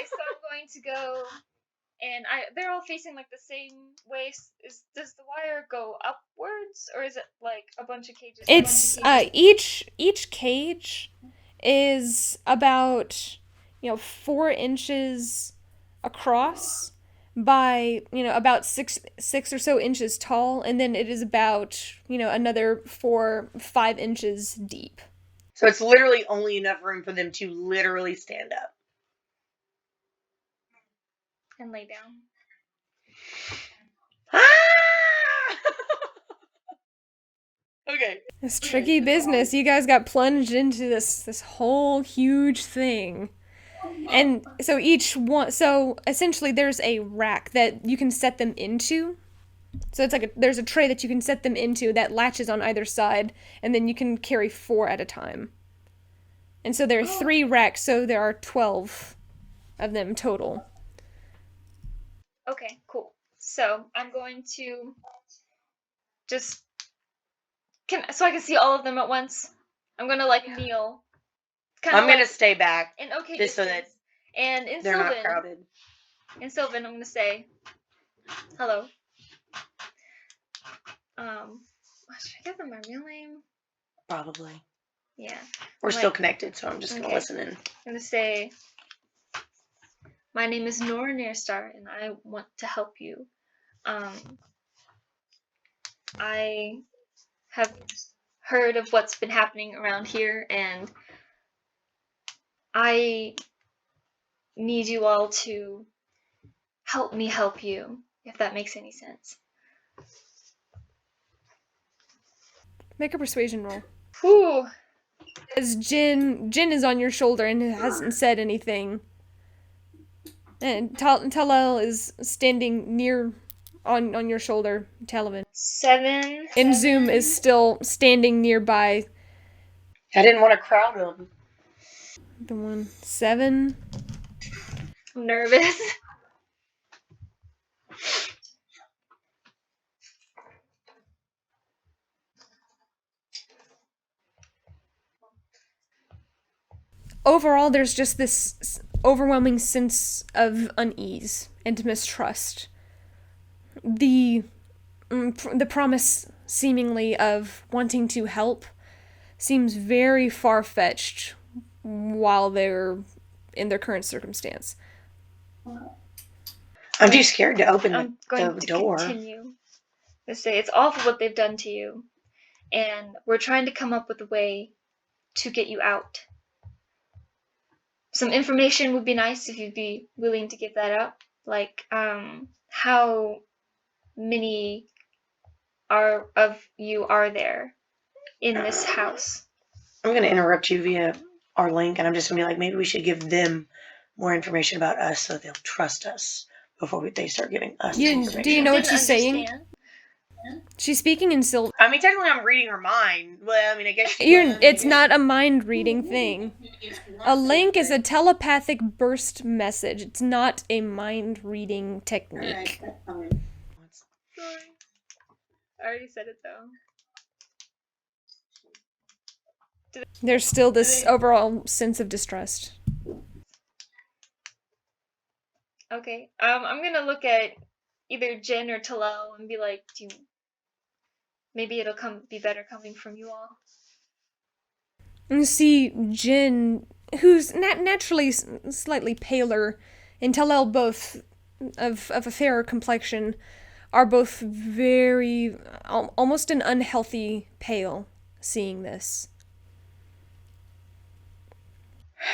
so I'm going to go, and they're all facing like the same way. Does the wire go upwards, or is it like a bunch of cages? It's each cage is about 4 inches across by about six or so inches tall, and then it is about another 4-5 inches deep. So it's literally only enough room for them to literally stand up and lay down. Okay. It's tricky business. You guys got plunged into this whole huge thing. And so so essentially there's a rack that you can set them into. So it's like there's a tray that you can set them into that latches on either side, and then you can carry 4 at a time. And so there are 3 racks, so there are 12 of them total. Okay, cool. So I'm going to just so I can see all of them at once. I'm gonna kneel. I'm gonna stay back. And okay, just so that and in they're Sylvan, not crowded. In Sylvan, I'm gonna say, hello. Should I give them my real name? Probably. Yeah. We're still connected, so I'm just gonna listen in. I'm gonna say, my name is Nora and Naerstar, and I want to help you. I have heard of what's been happening around here, and I need you all to help me help you, if that makes any sense. Make a persuasion roll. Whew. As Jin is on your shoulder and hasn't said anything. And Talal is standing near on your shoulder, Talavin. 7. And Zoom is still standing nearby. I didn't want to crowd him. The one 7. I'm nervous. Overall, there's just this overwhelming sense of unease and mistrust. The promise, seemingly, of wanting to help seems very far-fetched while they're in their current circumstance. I'm too scared to open I'm going the to door. Continue to say it's awful what they've done to you, and we're trying to come up with a way to get you out. Some information would be nice if you'd be willing to give that up. Like, how many of you are there in this house? I'm going to interrupt you via our link, and I'm just going to be like, maybe we should give them more information about us so they'll trust us before they start giving us information. Do you know what she's saying? She's speaking in Sylvan. I mean, technically I'm reading her mind. Well, I mean, I guess it's not a mind-reading thing. A link is a telepathic burst message. It's not a mind-reading technique. Sorry. I already said it, though. There's still this overall sense of distrust. Okay. I'm gonna look at either Jin or Talal and be like, maybe it'll be better coming from you all. You see Jin, who's naturally slightly paler, and Talal, both of a fairer complexion, are both very, almost an unhealthy pale, seeing this.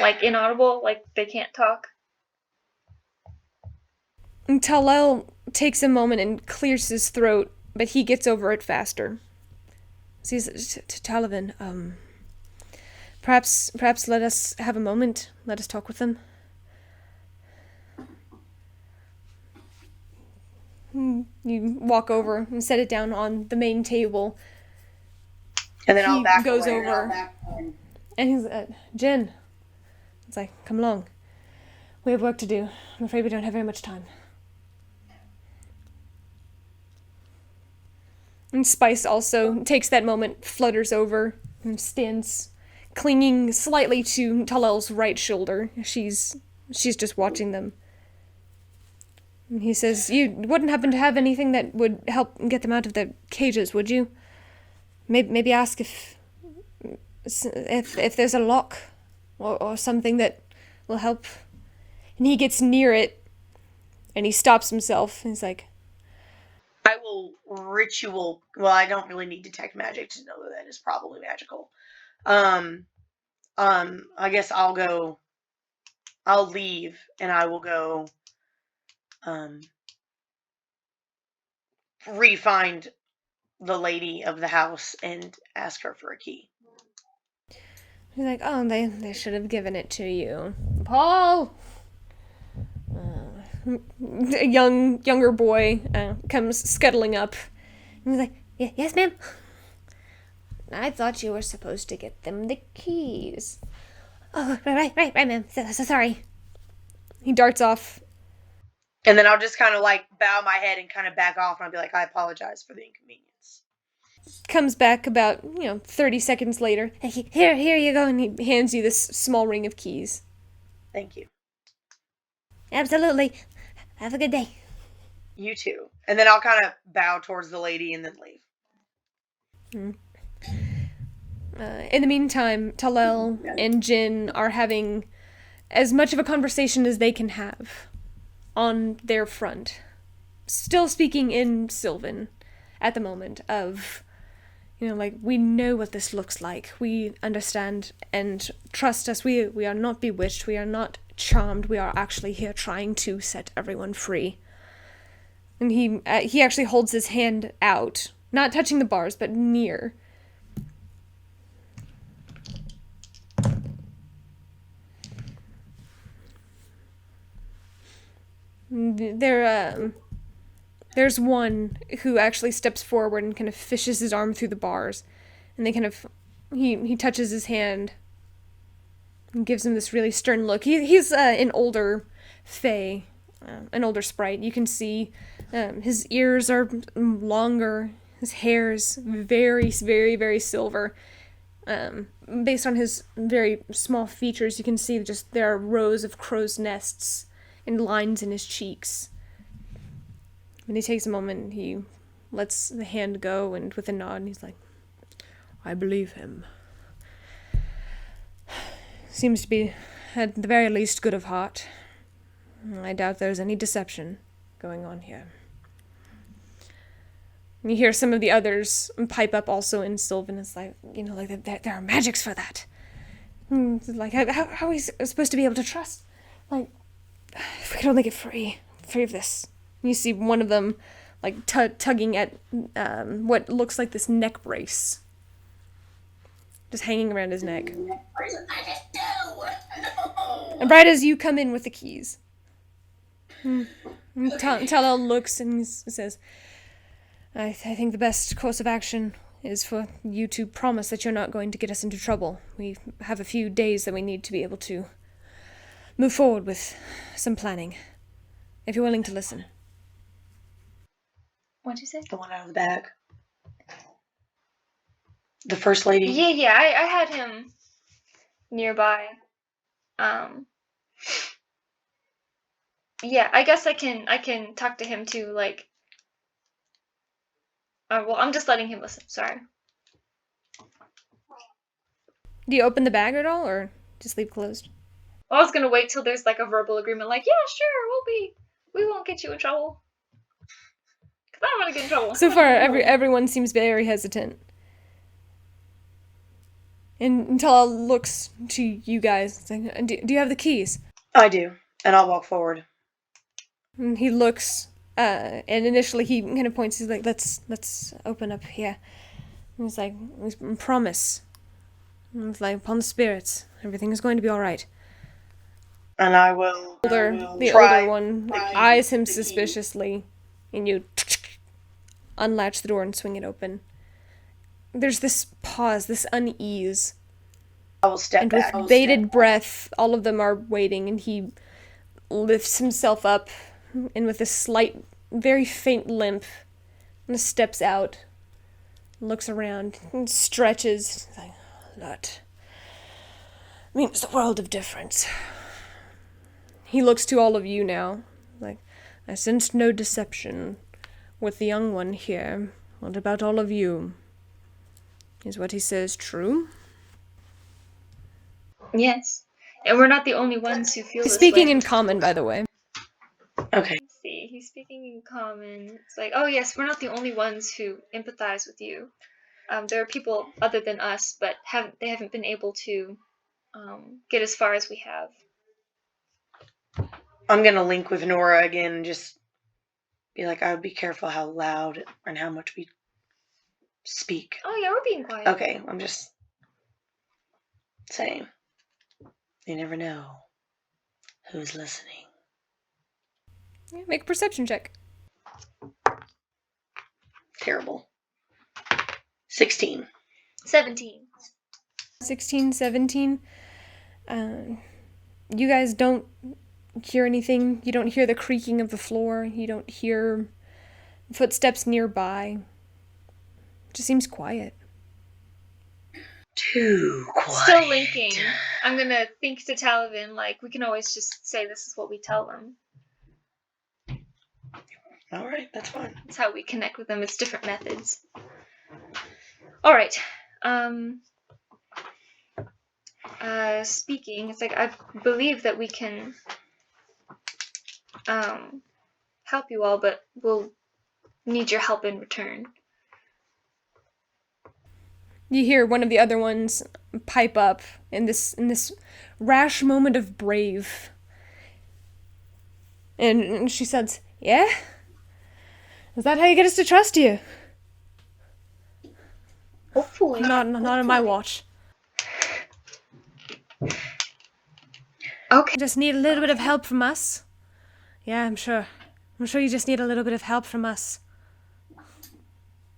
Like inaudible? Like they can't talk? And Talal takes a moment and clears his throat, but he gets over it faster. So he says to Talavin, perhaps let us have a moment. Let us talk with them. You walk over and set it down on the main table. And then I'll back goes away. over. And he's Jen. It's like, come along. We have work to do. I'm afraid we don't have very much time. And Spice also takes that moment, flutters over, and stands clinging slightly to Talal's right shoulder. She's She's just watching them. And he says, "You wouldn't happen to have anything that would help get them out of their cages, would you? Maybe ask if there's a lock or something that will help." And he gets near it, and he stops himself, and he's like, I will ritual. Well, I don't really need detect magic to know that is probably magical. I guess I'll go. I'll leave, and I will go. Re-find the lady of the house and ask her for a key. he's like, "Oh, they should have given it to you, Paul." A younger boy comes scuttling up, and he's like, "Yes, ma'am." "I thought you were supposed to get them the keys." "Oh, right, ma'am. So sorry." He darts off. And then I'll just kind of like bow my head and kind of back off, and I'll be like, "I apologize for the inconvenience." Comes back about 30 seconds later. Here you go, and he hands you this small ring of keys. Thank you. Absolutely. Have a good day. You too. And then I'll kind of bow towards the lady and then leave. In the meantime, Talel and Jin are having as much of a conversation as they can have on their front. Still speaking in Sylvan at the moment of, we know what this looks like. We understand and trust us. We are not bewitched. We are not charmed. We are actually here trying to set everyone free. And he actually holds his hand out, not touching the bars, but near. There's one who actually steps forward and kind of fishes his arm through the bars, and they kind of he touches his hand and gives him this really stern look. He's an older fae, an older sprite. You can see his ears are longer, his hair is very, very, very silver. Based on his very small features, you can see just there are rows of crow's nests and lines in his cheeks. When he takes a moment, he lets the hand go, and with a nod, he's like, "I believe him. Seems to be, at the very least, good of heart. I doubt there's any deception going on here." And you hear some of the others pipe up also in Sylvan. It's like, there are magics for that. Like, how are we supposed to be able to trust? Like, if we could only get free of this. You see one of them, like, tugging at what looks like this neck brace. Just hanging around his neck. And right as you come in with the keys, Talel looks and says, I think the best course of action is for you to promise that you're not going to get us into trouble. We have a few days that we need to be able to move forward with some planning. If you're willing to listen. What'd you say? The one out of the bag. The first lady. Yeah, I had him nearby. Yeah, I guess I can talk to him too, like. Well, I'm just letting him listen. Sorry. Do you open the bag at all, or just leave closed? I was gonna wait till there's like a verbal agreement, like, yeah, sure, we won't get you in trouble. Cause I don't want to get in trouble. So far, everyone seems very hesitant. And Talel looks to you guys, saying, do you have the keys? I do, and I'll walk forward. And he looks, and initially he kind of points, he's like, let's open up here. And he's like, promise. And it's like, upon the spirits, everything is going to be alright. And I will. The older one eyes him suspiciously, and you unlatch the door and swing it open. There's this pause, this unease. I will step back. And with bated breath, all of them are waiting, and he lifts himself up, and with a slight, very faint limp, and steps out, looks around, and stretches. He's like, that means the world of difference. He looks to all of you now. Like, I sensed no deception with the young one here. What about all of you? Is what he says true? Yes. And we're not the only ones who feel He's this speaking way. in common, by the way. Okay. Let's see, he's speaking in common. It's like, oh yes, we're not the only ones who empathize with you. There are people other than us, but they haven't been able to get as far as we have. I'm gonna link with Nora again and just be like, I would be careful how loud and how much we speak. Oh yeah, we're being quiet. Okay, I'm just saying. You never know who's listening. Yeah, make a perception check. Terrible. 16. 17. 16, 17. You guys don't hear anything. You don't hear the creaking of the floor. You don't hear footsteps nearby. It just seems quiet. Too quiet. Still linking. I'm gonna think to Talavin, like, we can always just say this is what we tell them. Alright, that's fine. That's how we connect with them. It's different methods. Alright. Speaking, it's like, I believe that we can help you all, but we'll need your help in return. You hear one of the other ones pipe up in this rash moment of brave. And she says, "Yeah? Is that how you get us to trust you?" Hopefully. Not on my watch. Okay. You just need a little bit of help from us. Yeah, I'm sure. I'm sure you just need a little bit of help from us.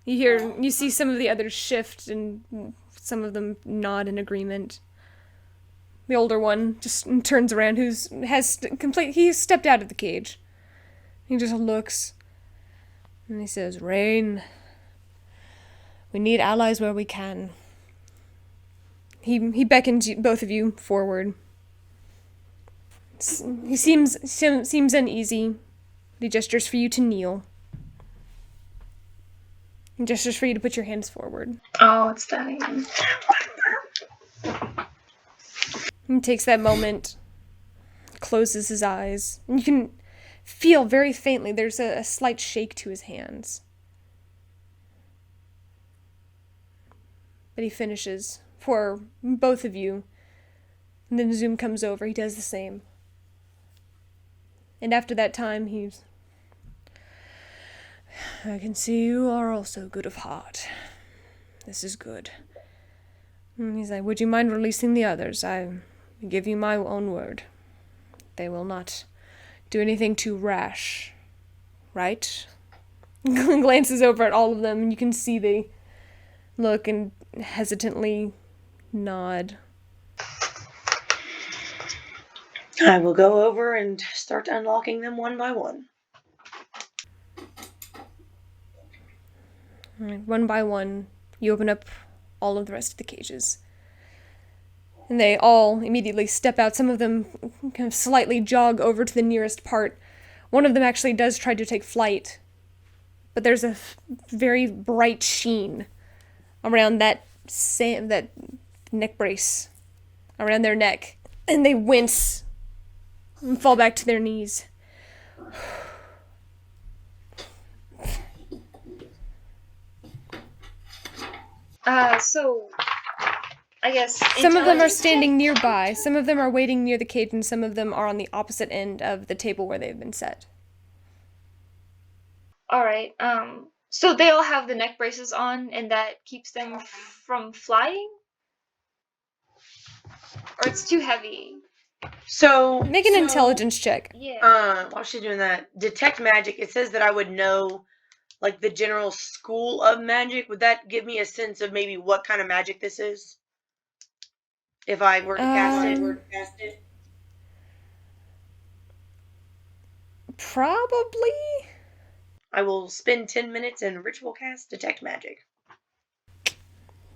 You see some of the others shift and some of them nod in agreement. The older one just turns around, he stepped out of the cage. He just looks and he says, "Rain, we need allies where we can." He beckons both of you forward. He seems uneasy. He gestures for you to kneel. He gestures for you to put your hands forward. Oh, it's that again. He takes that moment, closes his eyes, and you can feel very faintly there's a slight shake to his hands. But he finishes for both of you, and then Zoom comes over. He does the same. And after that time, I can see you are also good of heart. This is good. And he's like, "Would you mind releasing the others? I give you my own word. They will not do anything too rash. Right?" Glances over at all of them, and you can see they look and hesitantly nod. I will go over and start unlocking them one by one. One by one, you open up all of the rest of the cages. And they all immediately step out. Some of them kind of slightly jog over to the nearest part. One of them actually does try to take flight. But there's a very bright sheen around that neck brace, around their neck. And they wince and fall back to their knees. So, I guess... Some of them are intelligence standing nearby, some of them are waiting near the cage, and some of them are on the opposite end of the table where they've been set. Alright, so they all have the neck braces on, and that keeps them from flying? Or it's too heavy? So Make an intelligence check. Yeah. while she's doing that, detect magic, it says that I would know like the general school of magic. Would that give me a sense of maybe what kind of magic this is? If I were to cast it? Probably? I will spend 10 minutes and ritual cast detect magic.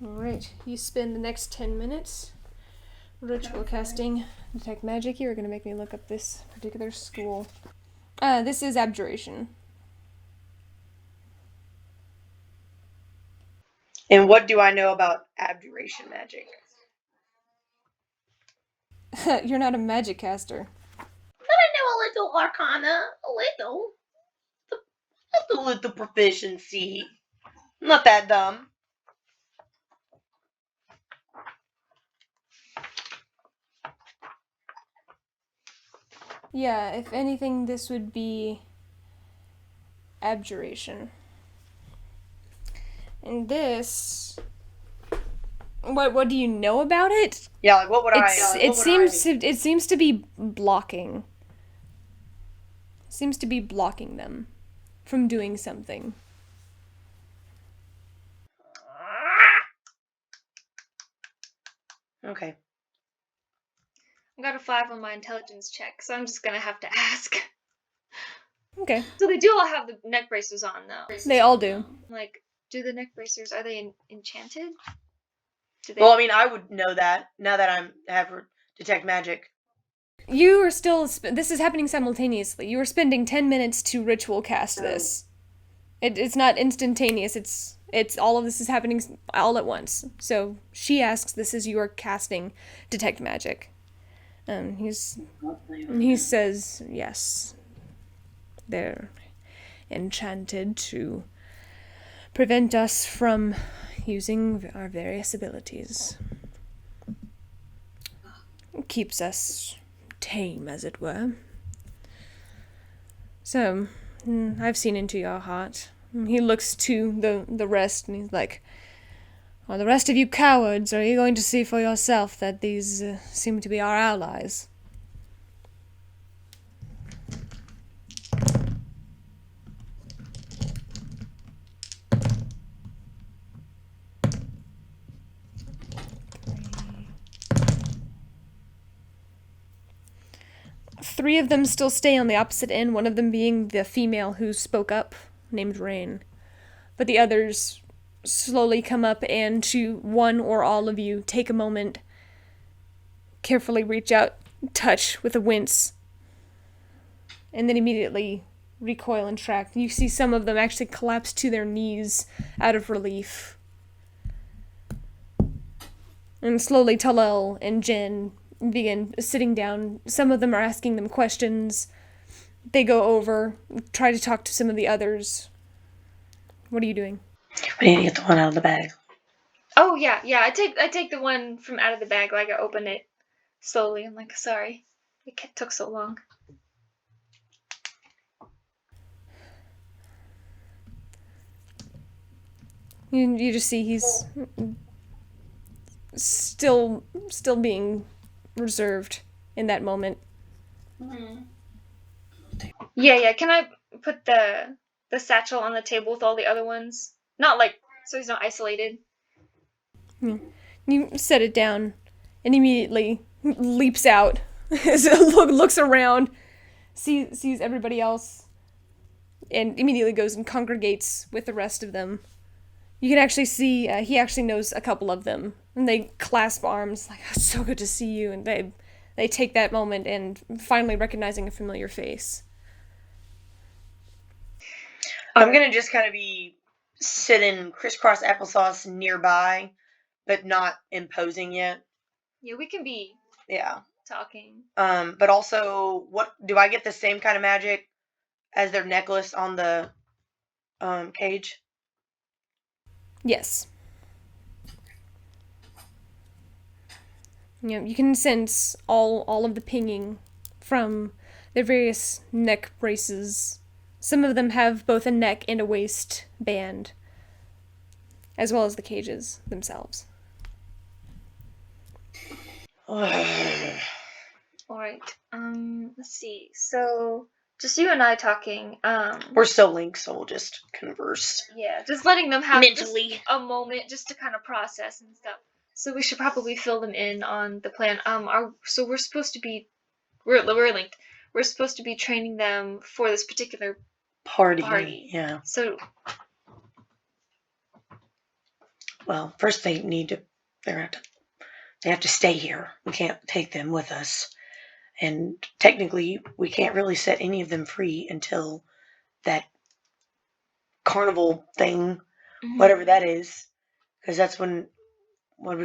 Alright, you spend the next 10 minutes Ritual casting. Detect magic. You're going to make me look up this particular school. This is abjuration. And what do I know about abjuration magic? You're not a magic caster. But I know a little arcana. A little proficiency. Not that dumb. Yeah, if anything, this would be abjuration. And this, what do you know about it? Yeah, like what would It seems to be blocking. Seems to be blocking them from doing something. Okay. I got a 5 on my intelligence check, so I'm just gonna have to ask. Okay. So they do all have the neck bracers on, though. They all do. Like, do the neck bracers, are they enchanted? Do they... Well, I mean, I would know that now that I have detect magic. You are still. This is happening simultaneously. You are spending 10 minutes to ritual cast this. It's not instantaneous. It's all of this is happening all at once. So she asks, "This is your casting detect magic." He says, "Yes, they're enchanted to prevent us from using our various abilities. It keeps us tame, as it were. So, I've seen into your heart." He looks to the rest and he's like, "Are the rest of you cowards? Are you going to see for yourself that these seem to be our allies?" Three of them still stay on the opposite end, one of them being the female who spoke up, named Rain. But the others slowly come up and to one or all of you take a moment, carefully reach out, touch with a wince, and then immediately recoil and track. You see some of them actually collapse to their knees out of relief. And slowly Talel and Jen begin sitting down. Some of them are asking them questions. They go over, try to talk to some of the others. What are you doing? We need to get the one out of the bag. Oh yeah. I take the one from out of the bag. Like I open it slowly. I'm like, sorry, it took so long. You just see he's still being reserved in that moment. Yeah. Can I put the satchel on the table with all the other ones? Not like so he's not isolated. You set it down and immediately leaps out, looks around, sees everybody else, and immediately goes and congregates with the rest of them. You can actually see he actually knows a couple of them, and they clasp arms like, "It's so good to see you," and they take that moment and finally recognizing a familiar face. I'm gonna just kind of be sitting crisscross applesauce nearby, but not imposing yet. Yeah, we can be talking. But also, what do I get the same kind of magic as their necklace on the cage? Yes. You can sense all of the pinging from their various neck braces. Some of them have both a neck and a waist band, as well as the cages themselves. Alright, let's see. So, just you and I talking. We're still linked, so we'll just converse. Yeah, just letting them have mentally just a moment just to kind of process and stuff. So we should probably fill them in on the plan. So we're supposed to be, we're linked. We're supposed to be training them for this particular party. Yeah. So, well, first they need to figure out They have to stay here. We can't take them with us. And technically, we can't really set any of them free until that carnival thing, whatever that is, because that's when what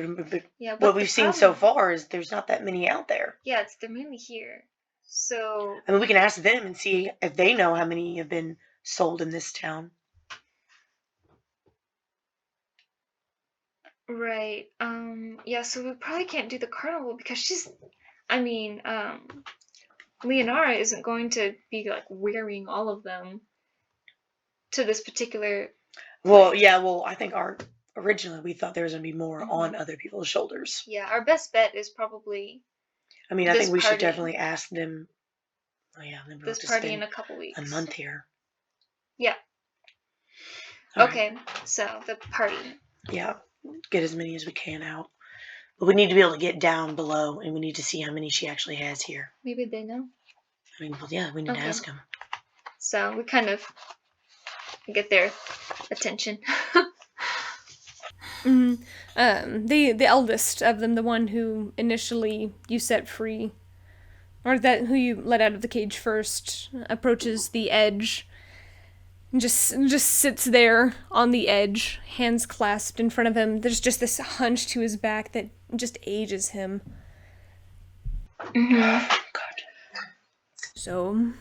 we've seen so far is there's not that many out there. Yeah, they're mainly here. So I mean, we can ask them and see if they know how many have been sold in this town. right. Yeah, so we probably can't do the carnival because Leonara isn't going to be like wearing all of them to this particular. Well, yeah, I think originally we thought there was going to be more on other people's shoulders. Yeah, our best bet is probably. I mean, I think we should definitely ask them. Oh yeah, this party in a couple weeks. A month here. Yeah. All okay, right. So the party. Yeah, get as many as we can out. But we need to be able to get down below, and we need to see how many she actually has here. Maybe they know. I mean, yeah, we need to ask them. So we kind of get their attention. The eldest of them, the one who initially you set free, or who you let out of the cage first, approaches the edge. Just sits there on the edge, hands clasped in front of him. There's just this hunch to his back that just ages him. God. So,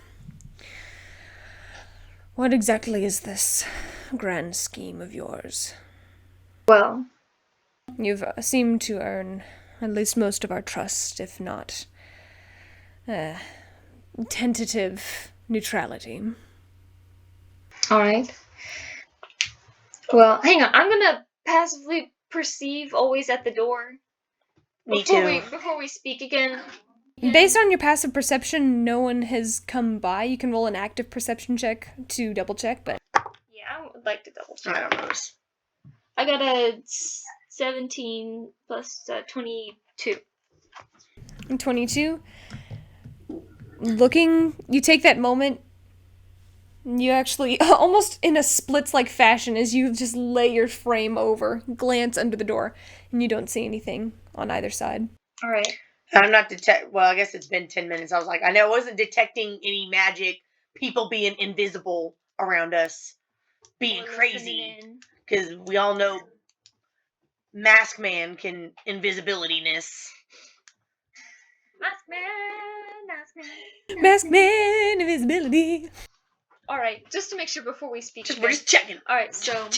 what exactly is this grand scheme of yours? Well, you've seemed to earn at least most of our trust, if not tentative neutrality. All right. Well, hang on. I'm gonna passively perceive always at the door. Me too. Before we speak again. Based on your passive perception, no one has come by. You can roll an active perception check to double check, but yeah, I would like to double check. I don't know. I got a 17 plus 22. 22. Looking, you take that moment. You actually, almost in a splits-like fashion, as you just lay your frame over, glance under the door, and you don't see anything on either side. All right. I'm not well, I guess it's been 10 minutes. I was like, I know I wasn't detecting any magic, people being invisible around us, being crazy. Because we all know Mask Man can invisibility-ness. Mask Man, invisibility. All right, just to make sure before we speak. We're just checking. All right, so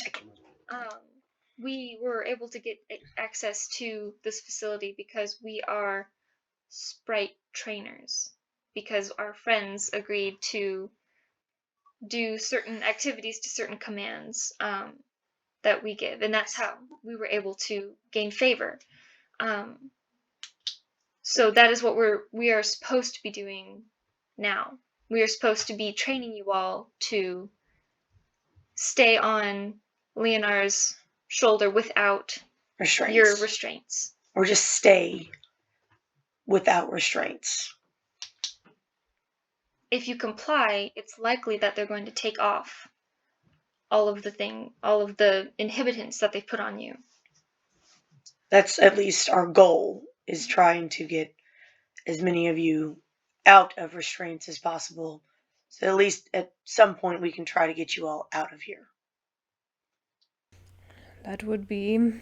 we were able to get access to this facility because we are sprite trainers. Because our friends agreed to do certain activities to certain commands that we give, and that's how we were able to gain favor. So that is what we are supposed to be doing now. We are supposed to be training you all to stay on Leonar's shoulder without your restraints. Or just stay without restraints. If you comply, it's likely that they're going to take off all of the inhibitants that they put on you. That's at least our goal, is trying to get as many of you out of restraints as possible. So at least at some point we can try to get you all out of here. That would be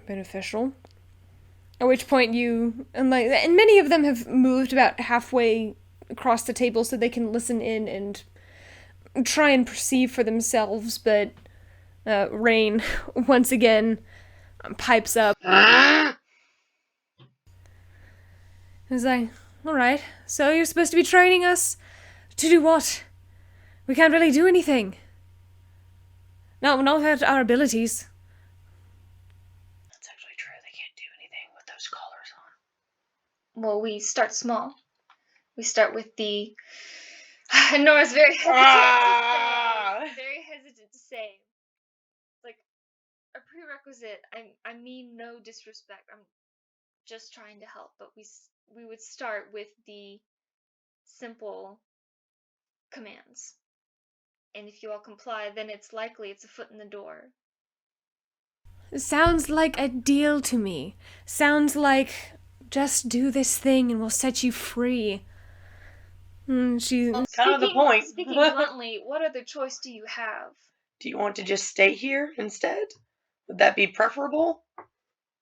beneficial. At which point and many of them have moved about halfway across the table so they can listen in and try and perceive for themselves, but Rain once again pipes up. He's like, alright, so you're supposed to be training us to do what? We can't really do anything. Not without our abilities. That's actually true, they can't do anything with those collars on. Well, we start small. We start with the... Nora's very hesitant to say. Like, a prerequisite, I mean no disrespect. I'm just trying to help, but we would start with the simple commands. And if you all comply, then it's likely it's a foot in the door. Sounds like a deal to me. Sounds like, just do this thing and we'll set you free. She... Kind of the point. Speaking bluntly, what other choice do you have? Do you want to just stay here instead? Would that be preferable?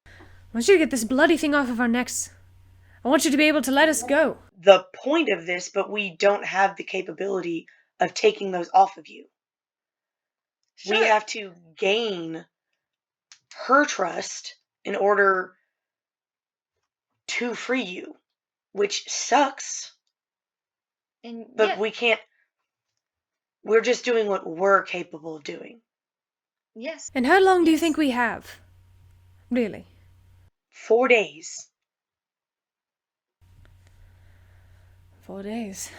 I want you to get this bloody thing off of our necks. I want you to be able to let us go. The point of this, but we don't have the capability of taking those off of you. Sure. We have to gain her trust in order to free you, which sucks. But yeah, we can't. We're just doing what we're capable of doing. yes. And how long do you think we have? Really? 4 days. 4 days.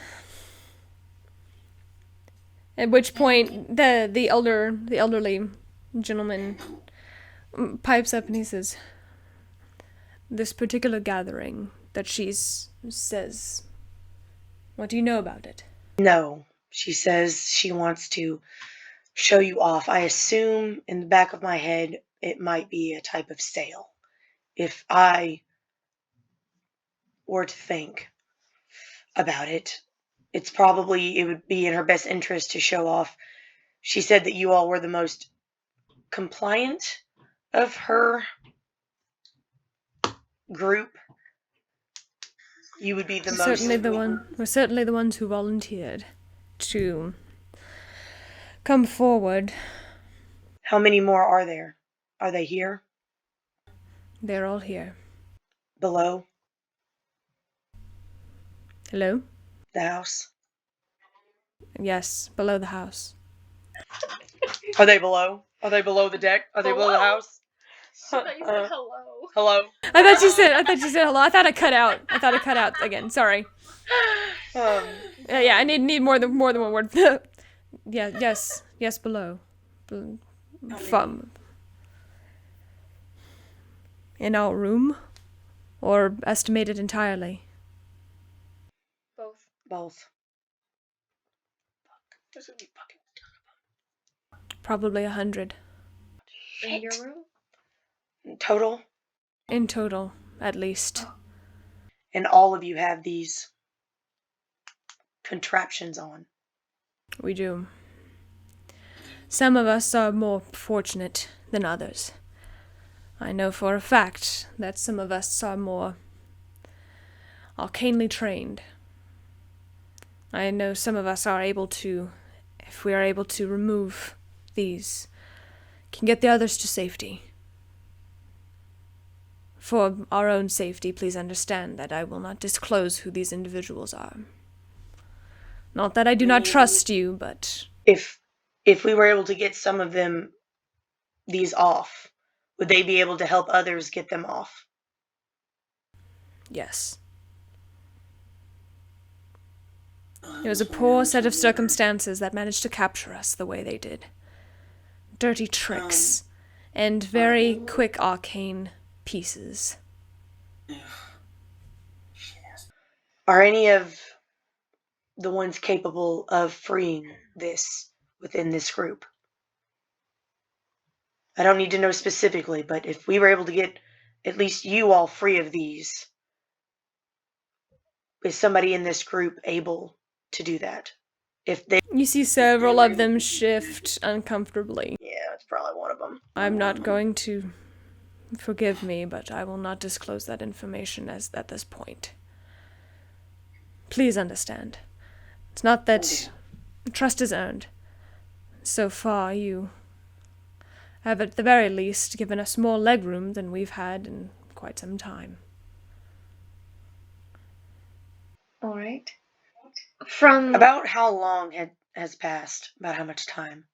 At which point, the elderly gentleman pipes up and he says, "This particular gathering that says, what do you know about it?" No, she says she wants to show you off. I assume in the back of my head it might be a type of sale. If I were to think about it, it would be in her best interest to show off. She said that you all were the most compliant of her group. You would be the most... We're certainly the ones who volunteered to come forward. How many more are there? Are they here? They're all here. Below? Hello? The house? Yes, below the house. Are they below? Are they below the deck? Are they below the house? I thought you said hello. Hello? I thought you said hello. I thought it cut out again. Sorry. Yeah, I need more than one word. Yeah, yes, below. In our room? Or estimated entirely? Both. Both. There's gonna be fucking... Probably 100. In your room? Total? In total, at least. And all of you have these contraptions on. We do. Some of us are more fortunate than others. I know for a fact that some of us are more arcanely trained. I know some of us are able to, if we are able to remove these, can get the others to safety. For our own safety, please understand that I will not disclose who these individuals are. Not that I do not trust you, but... If we were able to get some of these off, would they be able to help others get them off? Yes. It was a poor set of circumstances that managed to capture us the way they did. Dirty tricks, and very quick arcane pieces. Are any of the ones capable of freeing this within this group? I don't need to know specifically, but if we were able to get at least you all free of these, is somebody in this group able to do that? If they... You see several of them shift uncomfortably. Yeah, it's probably one of them. I'm not going to... Forgive me, but I will not disclose that information at this point. Please understand. It's not that trust is earned. So far, you have at the very least given us more legroom than we've had in quite some time. All right. About how long has passed? About how much time?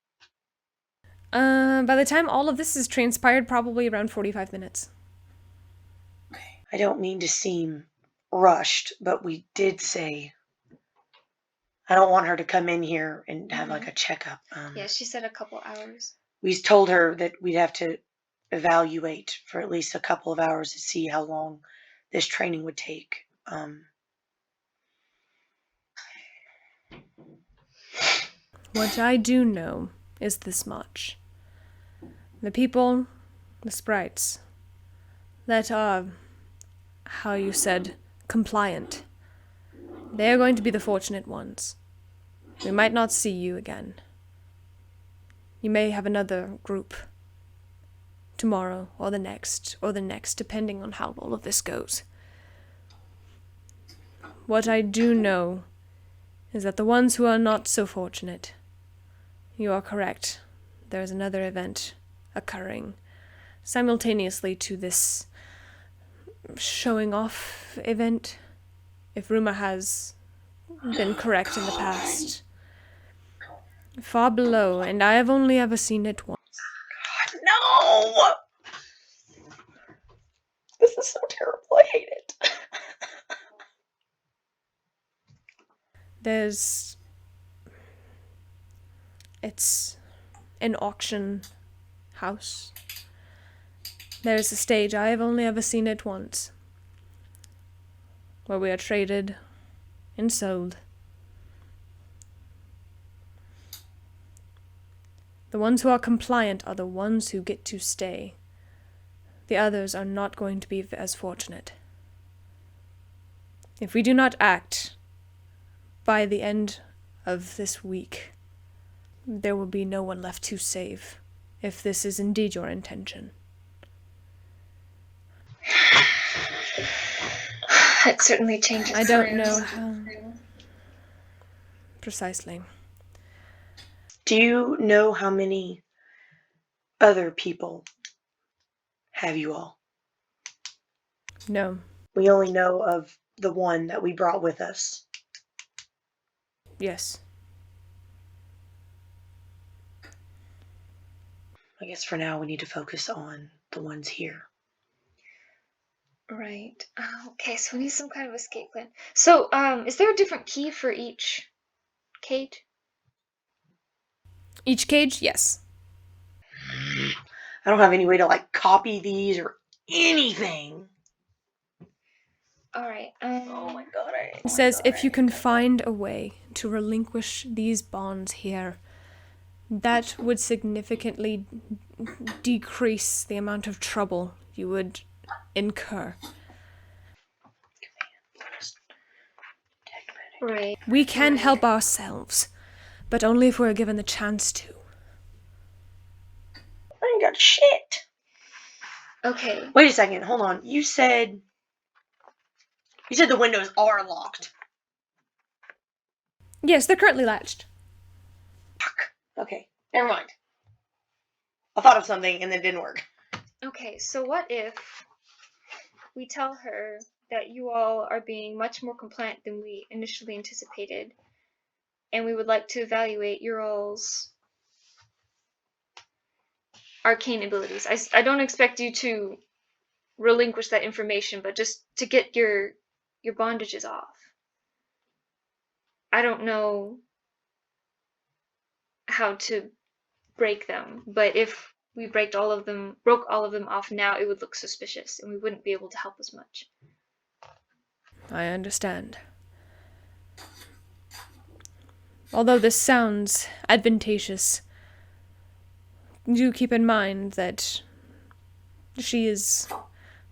By the time all of this has transpired, probably around 45 minutes. I don't mean to seem rushed, but we did say... I don't want her to come in here and have like a checkup. Yeah, she said a couple hours. We told her that we'd have to evaluate for at least a couple of hours to see how long this training would take. What I do know is this much. The people The sprites that are, how you said, compliant. They are going to be the fortunate ones. We might not see you again. You may have another group tomorrow, or the next, depending on how all of this goes. What I do know is that the ones who are not so fortunate, you are correct. There is another event occurring simultaneously to this showing off event, if rumor has been correct in the past. Far below, and I have only ever seen it once. No! This is so terrible. I hate it. It's an auction house. There's a stage. I have only ever seen it once, where we are traded and sold. The ones who are compliant are the ones who get to stay. The others are not going to be as fortunate. If we do not act by the end of this week, there will be no one left to save, if this is indeed your intention. It certainly changes. I don't know how precisely. Do you know how many other people have you all? No. We only know of the one that we brought with us. Yes. I guess for now we need to focus on the ones here. Right. Okay, so we need some kind of escape plan. So, is there a different key for each cage? Each cage? Yes. I don't have any way to copy these or anything. Alright, Oh my god. It says if you can find a way to relinquish these bonds here, that would significantly decrease the amount of trouble you would incur. right. We can help ourselves, but only if we're given the chance to. I ain't got shit. Okay. Wait a second, hold on. You said the windows are locked. Yes, they're currently latched. Fuck. Okay, never mind. I thought of something and it didn't work. Okay, so what if we tell her that you all are being much more compliant than we initially anticipated, and we would like to evaluate your all's arcane abilities. I don't expect you to relinquish that information, but just to get your bondages off. I don't know how to break them, but if we broke all of them off now, it would look suspicious, and we wouldn't be able to help as much. I understand. Although this sounds advantageous, do keep in mind that she is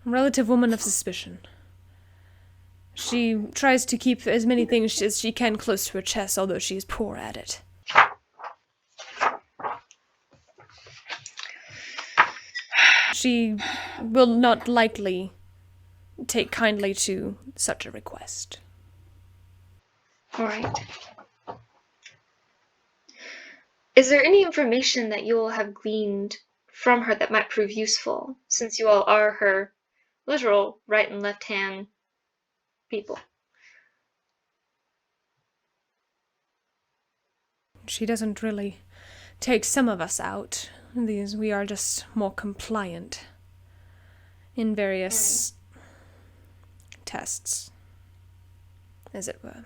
a relative woman of suspicion. She tries to keep as many things as she can close to her chest, although she is poor at it. She will not likely take kindly to such a request. Alright. Is there any information that you all have gleaned from her that might prove useful, since you all are her literal right and left hand people? She doesn't really take some of us out. We are just more compliant in various tests, as it were.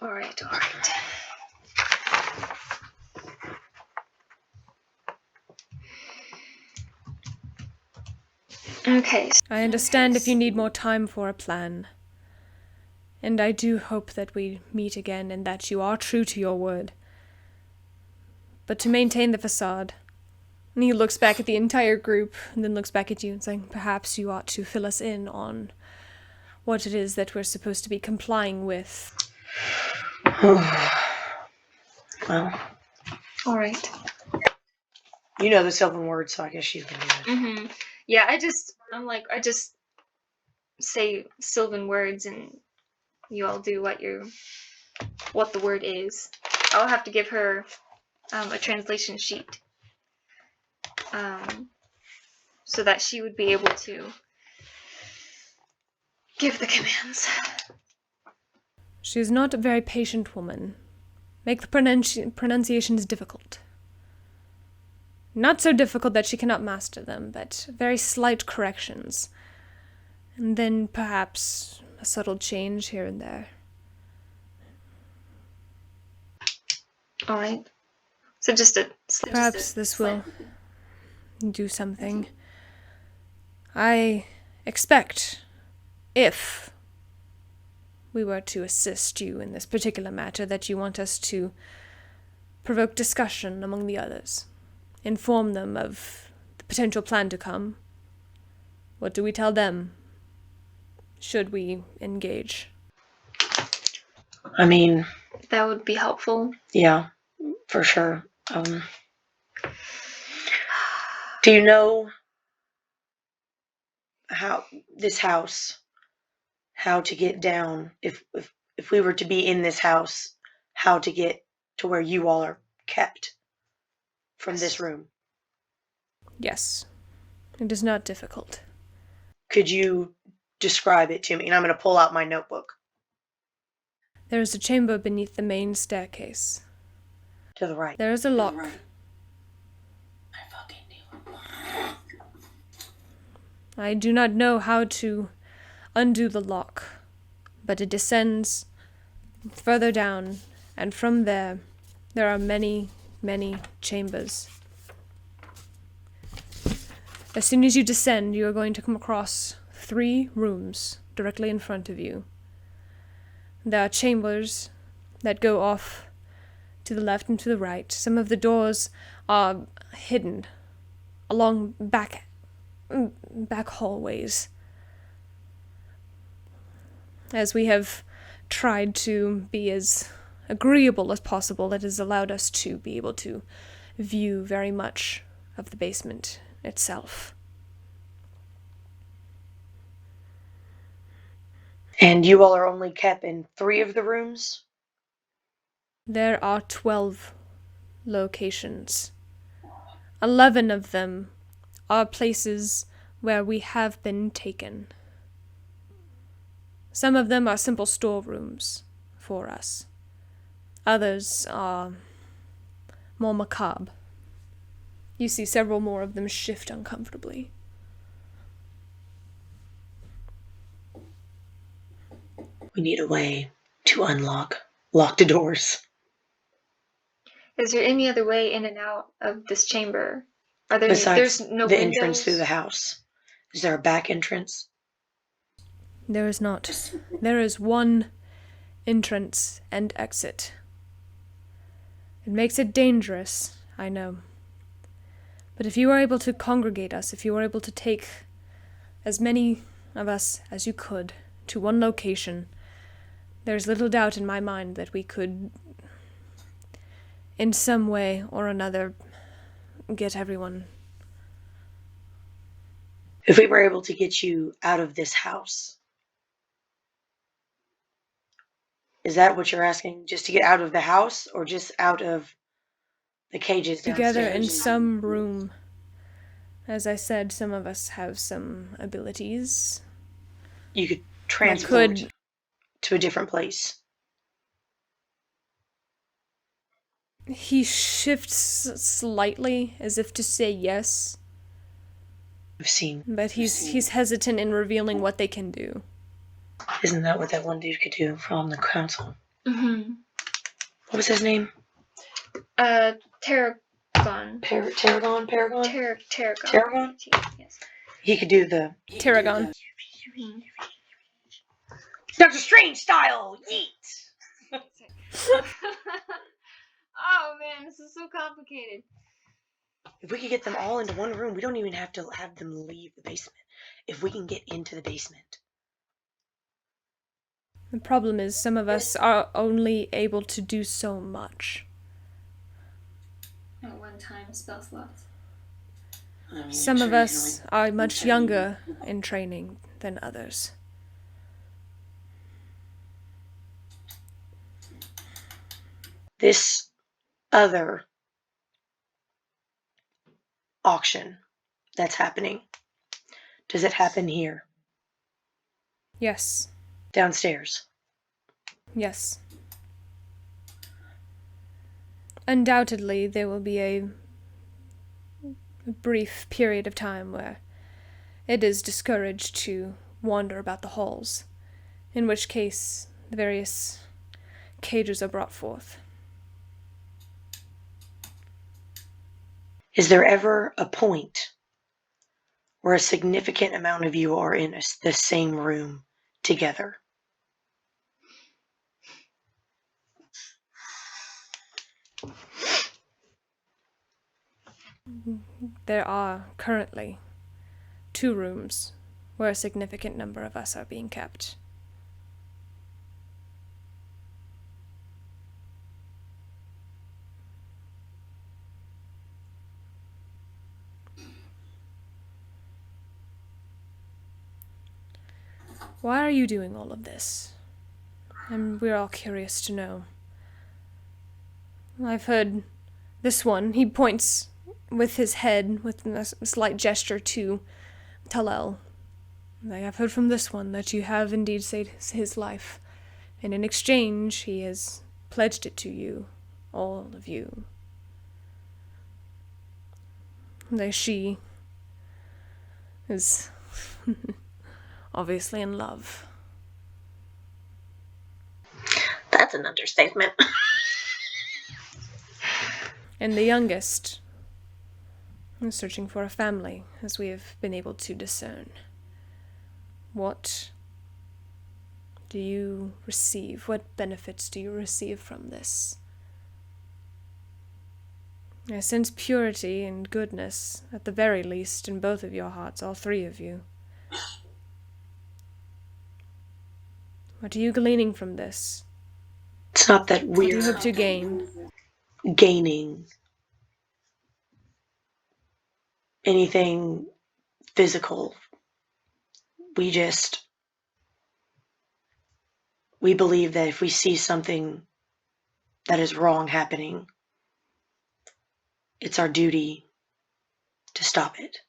Alright. Okay. I understand if you need more time for a plan. And I do hope that we meet again and that you are true to your word. But to maintain the facade, And he looks back at the entire group and then looks back at you and saying, perhaps you ought to fill us in on what it is that we're supposed to be complying with. Well, All right. you know the Sylvan words, so I guess you can do it. Mm-hmm. Yeah, I just say Sylvan words, and you all do what the word is. I'll have to give her a translation sheet, so that she would be able to give the commands. She is not a very patient woman. Make the pronunciations difficult. Not so difficult that she cannot master them, but very slight corrections. And then perhaps a subtle change here and there. All right. So Perhaps this will do something. I expect, if we were to assist you in this particular matter, that you want us to provoke discussion among the others. Inform them of the potential plan to come. What do we tell them? Should we engage? I mean, that would be helpful. Yeah, for sure. Do you know how this house, how to get down, if we were to be in this house, how to get to where you all are kept from this room? Yes. It is not difficult. Could you describe it to me? And I'm going to pull out my notebook. There is a chamber beneath the main staircase. To the right. There is a lock. I do not know how to undo the lock, but it descends further down, and from there are many, many chambers. As soon as you descend, you are going to come across 3 rooms directly in front of you. There are chambers that go off to the left and to the right. Some of the doors are hidden along back hallways. As we have tried to be as agreeable as possible, it has allowed us to be able to view very much of the basement itself. And you all are only kept in 3 of the rooms? There are 12 locations. 11 of them are places where we have been taken. Some of them are simple storerooms for us. Others are more macabre. You see several more of them shift uncomfortably. We need a way to unlock locked doors. Is there any other way in and out of this chamber? Besides there's no the windows? entrance through the house. Is there a back entrance? There is not. There is one entrance and exit. It makes it dangerous, I know. But if you are able to congregate us, if you are able to take as many of us as you could to one location, there's little doubt in my mind that we could, in some way or another, get everyone. If we were able to get you out of this house, is that what you're asking? Just to get out of the house, or just out of the cages downstairs? Together in some room. As I said, some of us have some abilities. You could transport to a different place. He shifts slightly, as if to say yes. I've seen. But he's hesitant in revealing what they can do. Isn't that what that one dude could do from the council? Mm-hmm. What was his name? Tarragon. Tarragon? Tarragon? Yes. He could do the Tarragon. Mm-hmm. Doctor Strange style! Yeet! Oh man, this is so complicated. If we could get them all into one room, we don't even have to have them leave the basement. If we can get into the basement. The problem is some of us are only able to do so much. At one time, spell slots. Some of us are much younger in training than others. This other auction that's happening, does it happen here? Yes. Downstairs? Yes. Undoubtedly, there will be a brief period of time where it is discouraged to wander about the halls, in which case the various cages are brought forth. Is there ever a point where a significant amount of you are in the same room together? There are currently 2 rooms where a significant number of us are being kept. Why are you doing all of this? And we're all curious to know. I've heard this one. He points with his head, with a slight gesture to Talel. I have heard from this one that you have indeed saved his life, and in exchange he has pledged it to you, all of you. She is obviously in love. That's an understatement. And the youngest is searching for a family, as we have been able to discern. What do you receive? What benefits do you receive from this? I sense purity and goodness, at the very least, in both of your hearts, all 3 of you. What are you gleaning from this? It's not that What do you we're hope to gain? gaining anything physical. We believe that if we see something that is wrong happening, it's our duty to stop it.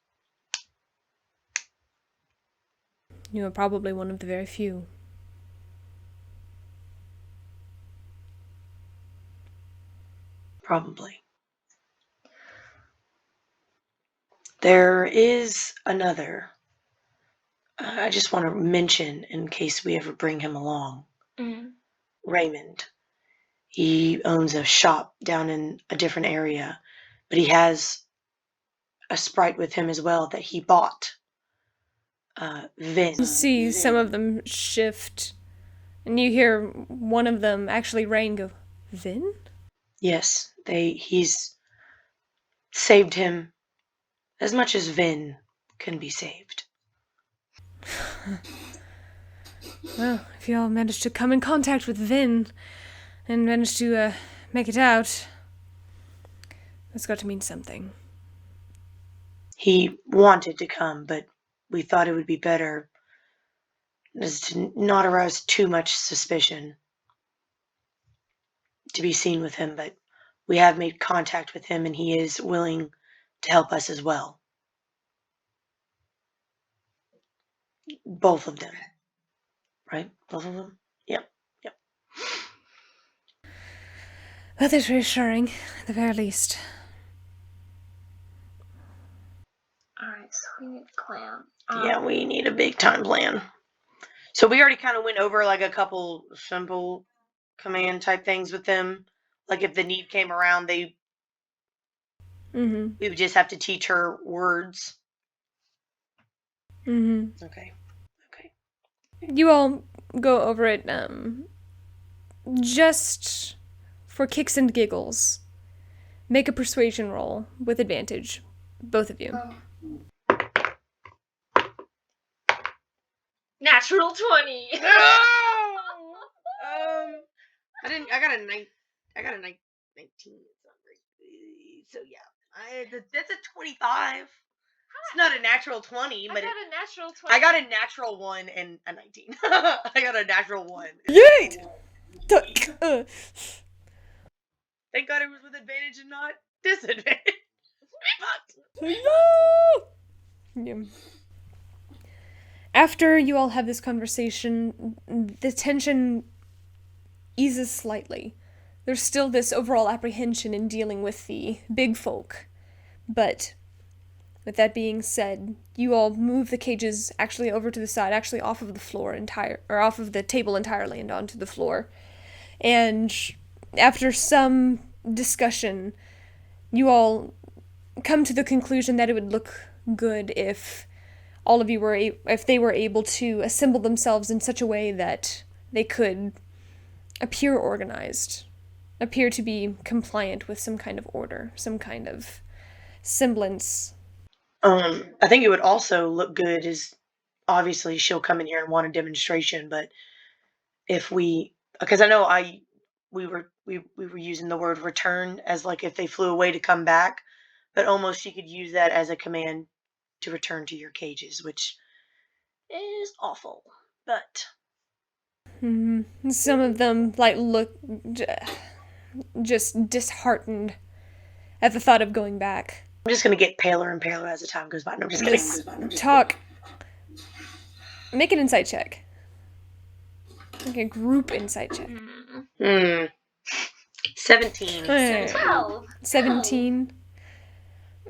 You are probably one of the very few. Probably. There is another. I just want to mention, in case we ever bring him along, Raymond. He owns a shop down in a different area, but he has a sprite with him as well that he bought. Vin. You see some of them shift, and you hear one of them, actually Rain, go, Vin? Yes, he's saved him as much as Vin can be saved. Well, if you all managed to come in contact with Vin and managed to make it out, that's got to mean something. He wanted to come, but we thought it would be better as to not arouse too much suspicion to be seen with him, but we have made contact with him and he is willing to help us as well. Both of them. Right? Both of them? Yep. That is reassuring, at the very least. Alright, so we need a plan. Yeah, we need a big time plan. So we already kind of went over like a couple simple command type things with them. Like if the need came around, we would just have to teach her words. Okay. You all go over it, just for kicks and giggles. Make a persuasion roll with advantage, both of you. Natural 20. No! I got a 19. So yeah, that's a 25. It's not a natural 20, I but got a natural 20. I got a natural 1 and a 19. I got a natural 1. Yeet! Thank God it was with advantage and not disadvantage. Yeah. After you all have this conversation, the tension eases slightly. There's still this overall apprehension in dealing with the big folk. But with that being said, you all move the cages actually over to the side, actually off of the floor off of the table entirely and onto the floor. And after some discussion, you all come to the conclusion that it would look good if all of you if they were able to assemble themselves in such a way that they could appear organized, appear to be compliant with some kind of order, some kind of semblance. I think it would also look good is obviously she'll come in here and want a demonstration, but because I know we were using the word return as like if they flew away to come back, but almost she could use that as a command to return to your cages, which is awful. But Some of them look just disheartened at the thought of going back. I'm just gonna get paler and paler as the time goes by. No, I'm just kidding. Talk. Make an insight check. Like a group insight check. 17. 12. 17.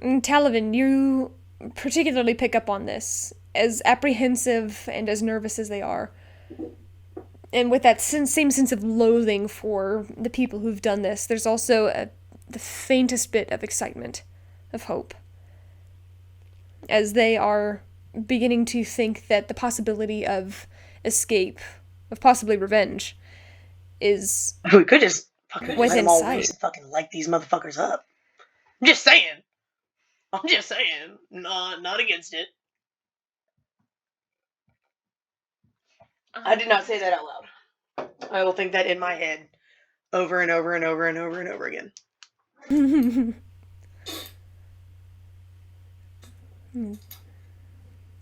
Talavin, you particularly pick up on this, as apprehensive and as nervous as they are. And with that same sense of loathing for the people who've done this, there's also the faintest bit of excitement, of hope. As they are beginning to think that the possibility of escape, of possibly revenge, is We could just fucking let within them all sight. loose and fucking light these motherfuckers up. I'm just saying. Not against it. I did not say that out loud. I will think that in my head over and over and over and over and over again. It's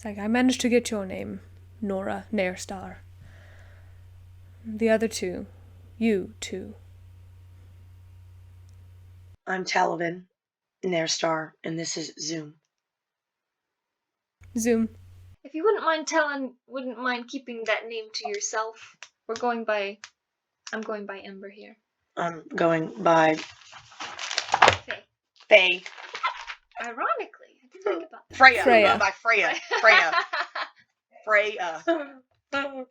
like, I managed to get your name, Nora Naerstar. The other two, you two. I'm Talavin, Naerstar, and this is Zoom. Zoom. If you wouldn't mind keeping that name to yourself. I'm going by Ember here. I'm going by Faye. Faye. Ironically, I didn't think about that. Freya. Freya. I'm going by Freya. Freya. Freya. My name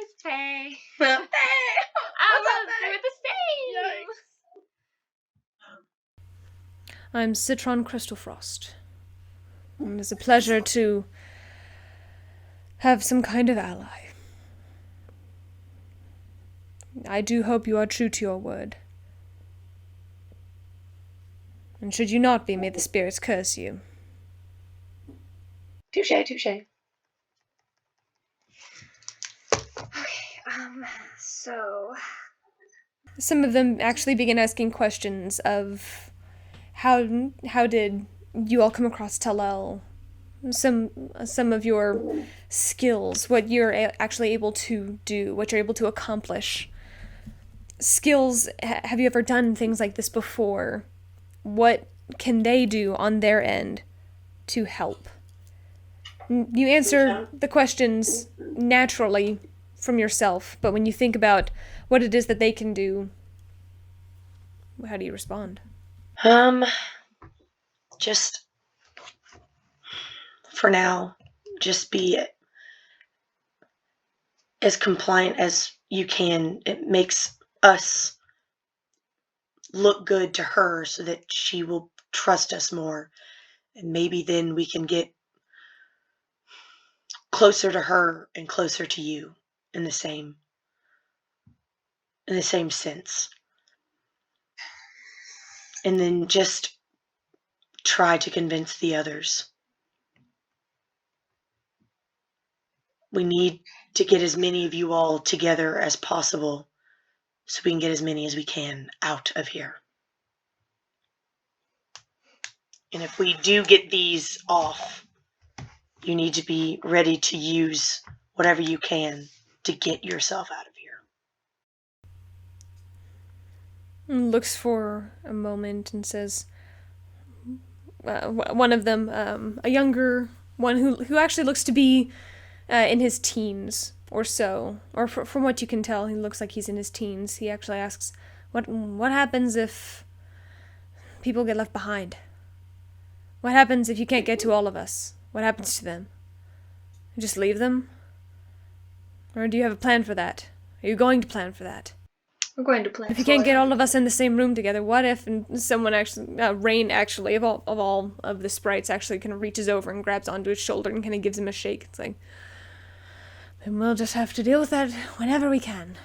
is Faye. Faye. I What's will up, do Faye? it the same. I'm Citron Crystalfrost. And it's a pleasure to have some kind of ally. I do hope you are true to your word. And should you not be, may the spirits curse you. Touche, touche. Okay, so Some of them actually begin asking questions of how did you all come across Talel? Some of your skills, what you're actually able to do, what you're able to accomplish. Skills, have you ever done things like this before? What can they do on their end to help? You answer the questions naturally from yourself, but when you think about what it is that they can do, how do you respond? Just for now, just be as compliant as you can. It makes us look good to her so that she will trust us more. And maybe then we can get closer to her and closer to you in the same sense. and then just try to convince the others. We need to get as many of you all together as possible so we can get as many as we can out of here. And if we do get these off, you need to be ready to use whatever you can to get yourself out of here. Looks for a moment and says, one of them, a younger one who actually looks to be in his teens or so, or from what you can tell, he looks like he's in his teens. He actually asks, "What happens if people get left behind? What happens if you can't get to all of us? What happens to them? You just leave them? Or do you have a plan for that? Are you going to plan for that? We're going to plan. If you can't get all of us in the same room together, what if someone actually, Rain actually, of all of the sprites, actually kind of reaches over and grabs onto his shoulder and kind of gives him a shake. It's like, then we'll just have to deal with that whenever we can."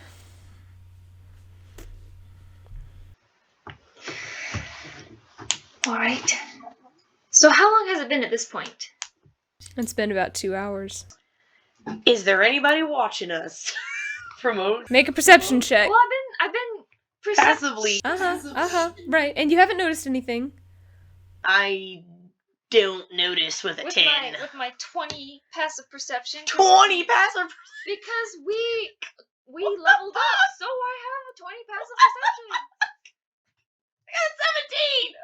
All right. So how long has it been at this point? It's been about 2 hours. Is there anybody watching us? Promote. Make a perception check. Well, I've been Passively. Right. And you haven't noticed anything. I don't notice with a 10. with my 20 passive perception. 20 passive. Because we leveled up, so I have a 20 passive perception. I got 17.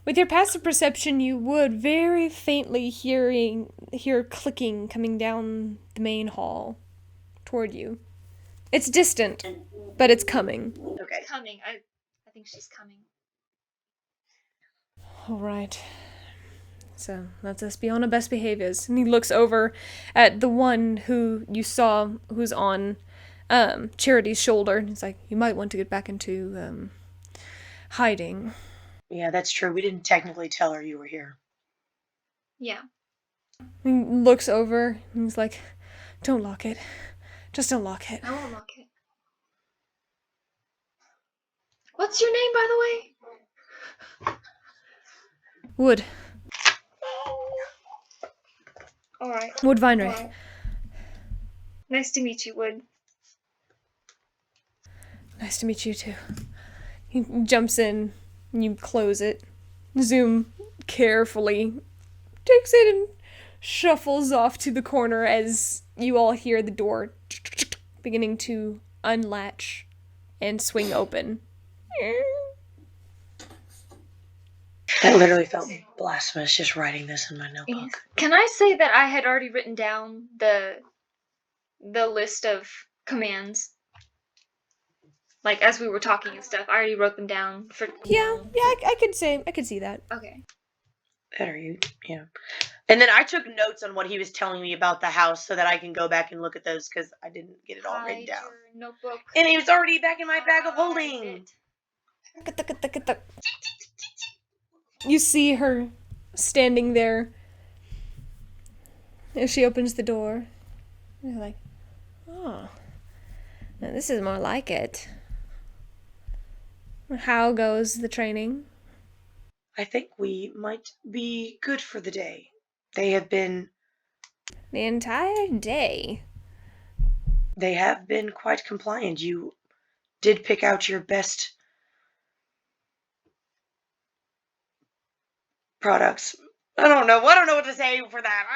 With your passive perception, you would very faintly hear clicking coming down the main hall toward you. It's distant, but it's coming. Okay. Coming. I think she's coming. All right. So let's us be on our best behaviors. And he looks over at the one who you saw who's on Charity's shoulder. And he's like, "You might want to get back into hiding." Yeah, that's true. We didn't technically tell her you were here. Yeah. He looks over and he's like, "Don't lock it. Just don't lock it." I won't lock it. What's your name, by the way? Wood. Alright. Wood Vinery. Alright. Nice to meet you, Wood. Nice to meet you too. He jumps in, and you close it. Zoom carefully takes it and shuffles off to the corner as you all hear the door beginning to unlatch and swing open. That literally felt blasphemous just writing this in my notebook. Can I say that I had already written down the list of commands? Like, as we were talking and stuff, I already wrote them down for... Yeah, I could see that. Okay. Better you, yeah. And then I took notes on what he was telling me about the house so that I can go back and look at those because I didn't get it all written down. Your notebook. And it was already back in my bag of holding. You see her standing there as she opens the door. You're like, "Oh, now this is more like it." How goes the training? I think we might be good for the day. They have been The entire day. Quite compliant. You did pick out your best products. I don't know what to say for that.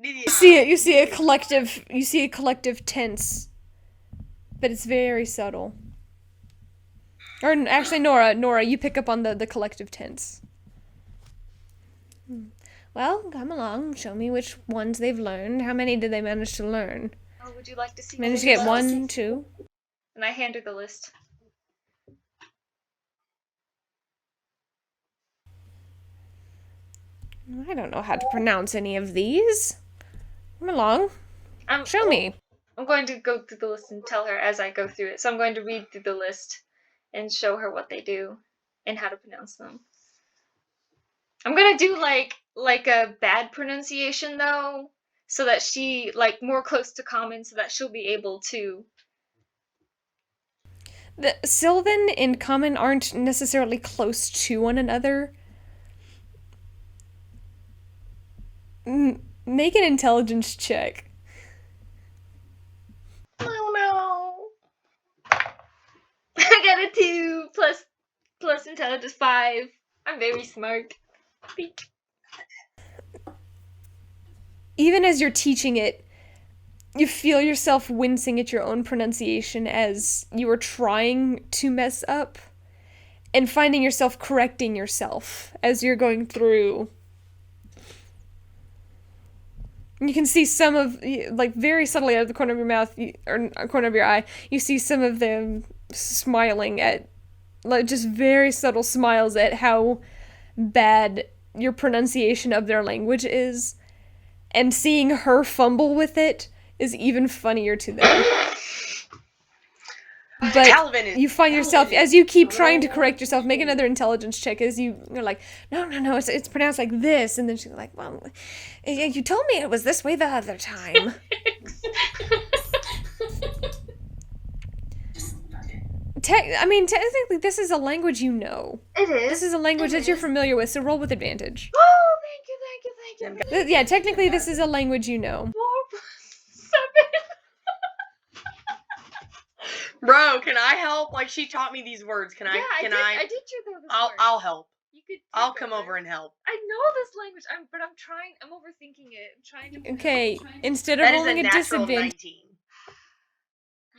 You see a collective tense, but it's very subtle. Or actually, Nora, you pick up on the collective tense. Well, come along, show me which ones they've learned. How many did they manage to learn? Oh, would you like to see? Managed to get 1, 2. And I hand her the list. I don't know how to pronounce any of these. Come along, show me. I'm going to go through the list and tell her as I go through it. So I'm going to read through the list and show her what they do and how to pronounce them. I'm gonna do like a bad pronunciation though, so that she more close to common, so that she'll be able to. The Sylvan and Common aren't necessarily close to one another. Make an intelligence check. Oh no. I got a 2 plus intelligence 5. I'm very smart. Even as you're teaching it, you feel yourself wincing at your own pronunciation as you are trying to mess up and finding yourself correcting yourself as you're going through. You can see some of, like, very subtly out of the corner of your mouth, or corner of your eye, you see some of them smiling at, like, just very subtle smiles at how bad your pronunciation of their language is. And seeing her fumble with it is even funnier to them. But you find yourself, as you keep trying to correct yourself, make another intelligence check as you're like, no, it's pronounced like this. And then she's like, well, you told me it was this way the other time. Technically, this is a language you know. It is. This is a language that you're familiar with, so roll with advantage. Oh, thank you. Yeah, technically, this is a language you know. 4 plus 7. Bro, can I help? Like, she taught me these words. Can I? I did hear those words. I'll help. You could. I'll come over and help. I know this language, but I'm trying. I'm overthinking it. I'm trying to. Okay, instead of That is rolling a natural disadvantage. 19.